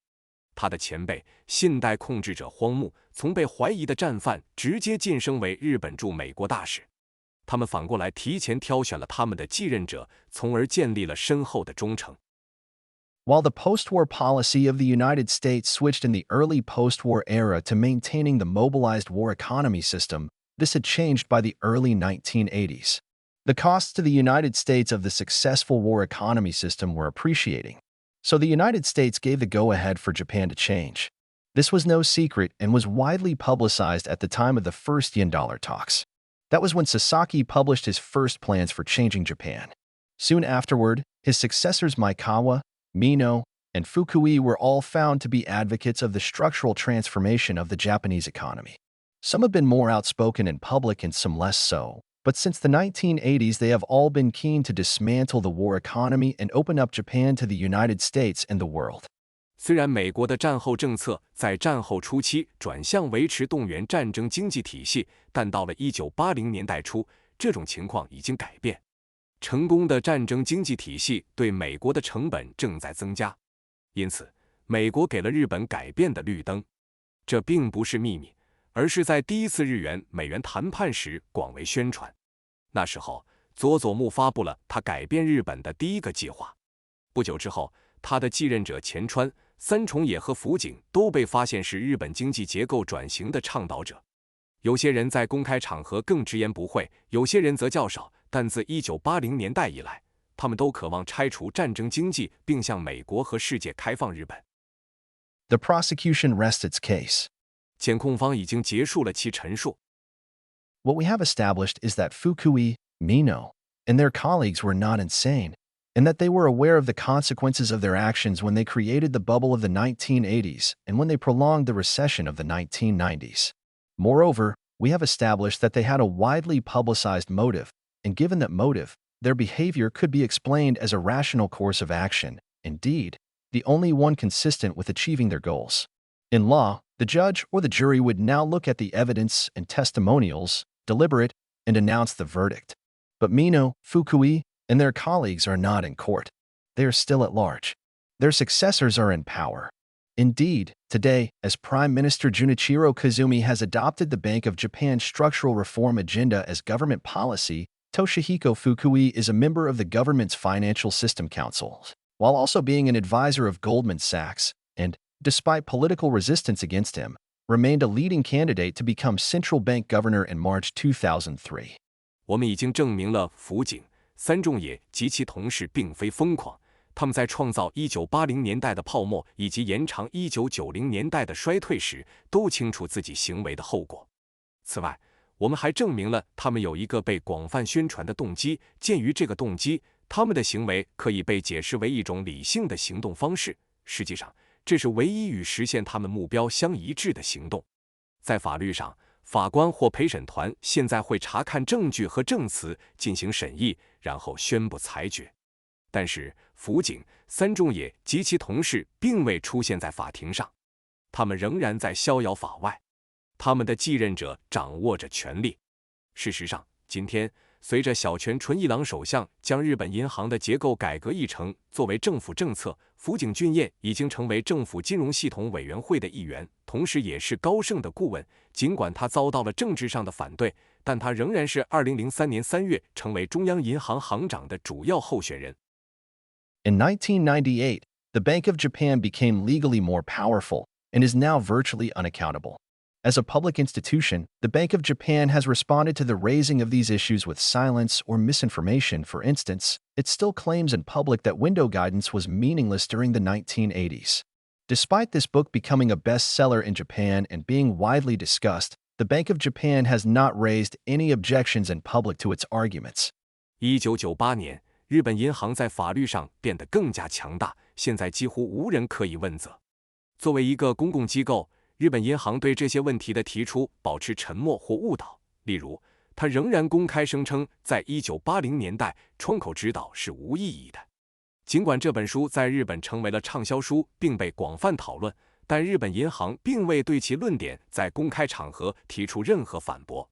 他的前辈信贷控制者荒木从被怀疑的战犯直接晋升为日本驻美国大使。他们反过来提前挑选了他们的继任者，从而建立了深厚的忠诚。While the post-war policy of the United States switched in the early post-war era to maintaining the mobilized war economy system, this had changed by the early 1980s. The costs to the United States of the successful war economy system were appreciating, so the United States gave the go-ahead for Japan to change. This was no secret and was widely publicized at the time of the first yen-dollar talks. That was when Sasaki published his first plans for changing Japan. Soon afterward, his successors Maekawa, Mino, and Fukui were all found to be advocates of the structural transformation of the Japanese economy. Some have been more outspoken in public and some less so, but since the 1980s they have all been keen to dismantle the war economy and open up Japan to the United States and the world. 虽然美国的战后政策在战后初期转向维持动员战争经济体系，但到了1980年代初，这种情况已经改变。成功的战争经济体系对美国的成本正在增加。因此，美国给了日本改变的绿灯。这并不是秘密，而是在第一次日元美元谈判时广为宣传。那时候，佐佐木发布了他改变日本的第一个计划。不久之后，他的继任者前川、三重野和福井都被发现是日本经济结构转型的倡导者。有些人在公开场合更直言不讳，有些人则较少，但自1980年代以来，他们都渴望拆除战争经济，并向美国和世界开放日本。The prosecution rests its case. 检控方已经结束了其陈述。What we have established is that Fukui, Mino, and their colleagues were not insane, and that they were aware of the consequences of their actions when they created the bubble of the 1980s and when they prolonged the recession of the 1990s. Moreover, we have established that they had a widely publicized motive, and given that motive, their behavior could be explained as a rational course of action, indeed, the only one consistent with achieving their goals. In law, the judge or the jury would now look at the evidence and testimonials, deliberate, and announce the verdict. But Mino, Fukui, and their colleagues are not in court. They are still at large. Their successors are in power. Indeed, today, as Prime Minister Junichiro Koizumi has adopted the Bank of Japan's structural reform agenda as government policy, Toshihiko Fukui is a member of the government's Financial System Council, while also being an advisor of Goldman Sachs, and, despite political resistance against him, remained a leading candidate to become central bank governor in March 2003. 我们已经证明了福井、三重野及其同事并非疯狂，他们在创造1980年代的泡沫以及延长1990年代的衰退时，都清楚自己行为的后果。此外，我们还证明了他们有一个被广泛宣传的动机，鉴于这个动机，他们的行为可以被解释为一种理性的行动方式。实际上，这是唯一与实现他们目标相一致的行动。在法律上，法官或陪审团现在会查看证据和证词，进行审议，然后宣布裁决。但是，福井、三重野及其同事并未出现在法庭上，他们仍然在逍遥法外。他们的继任者掌握着权力。事实上，今天，随着小泉纯一郎首相将日本银行的结构改革议程作为政府政策，福井俊彦已经成为政府金融系统委员会的一员，同时也是高盛的顾问。尽管他遭到了政治上的反对，但他仍然是2003年3月成为中央银行行长的主要候选人。In 1998, the Bank of Japan became legally more powerful and is now virtually unaccountable. As a public institution, the Bank of Japan has responded to the raising of these issues with silence or misinformation. For instance, it still claims in public that window guidance was meaningless during the 1980s. Despite this book becoming a bestseller in Japan and being widely discussed, the Bank of Japan has not raised any objections in public to its arguments. 1998年，日本银行在法律上变得更加强大，现在几乎无人可以问责。作为一个公共机构，日本银行对这些问题的提出保持沉默或误导。例如，他仍然公开声称，在1980年代，窗口指导是无意义的。尽管这本书在日本成为了畅销书，并被广泛讨论，但日本银行并未对其论点在公开场合提出任何反驳。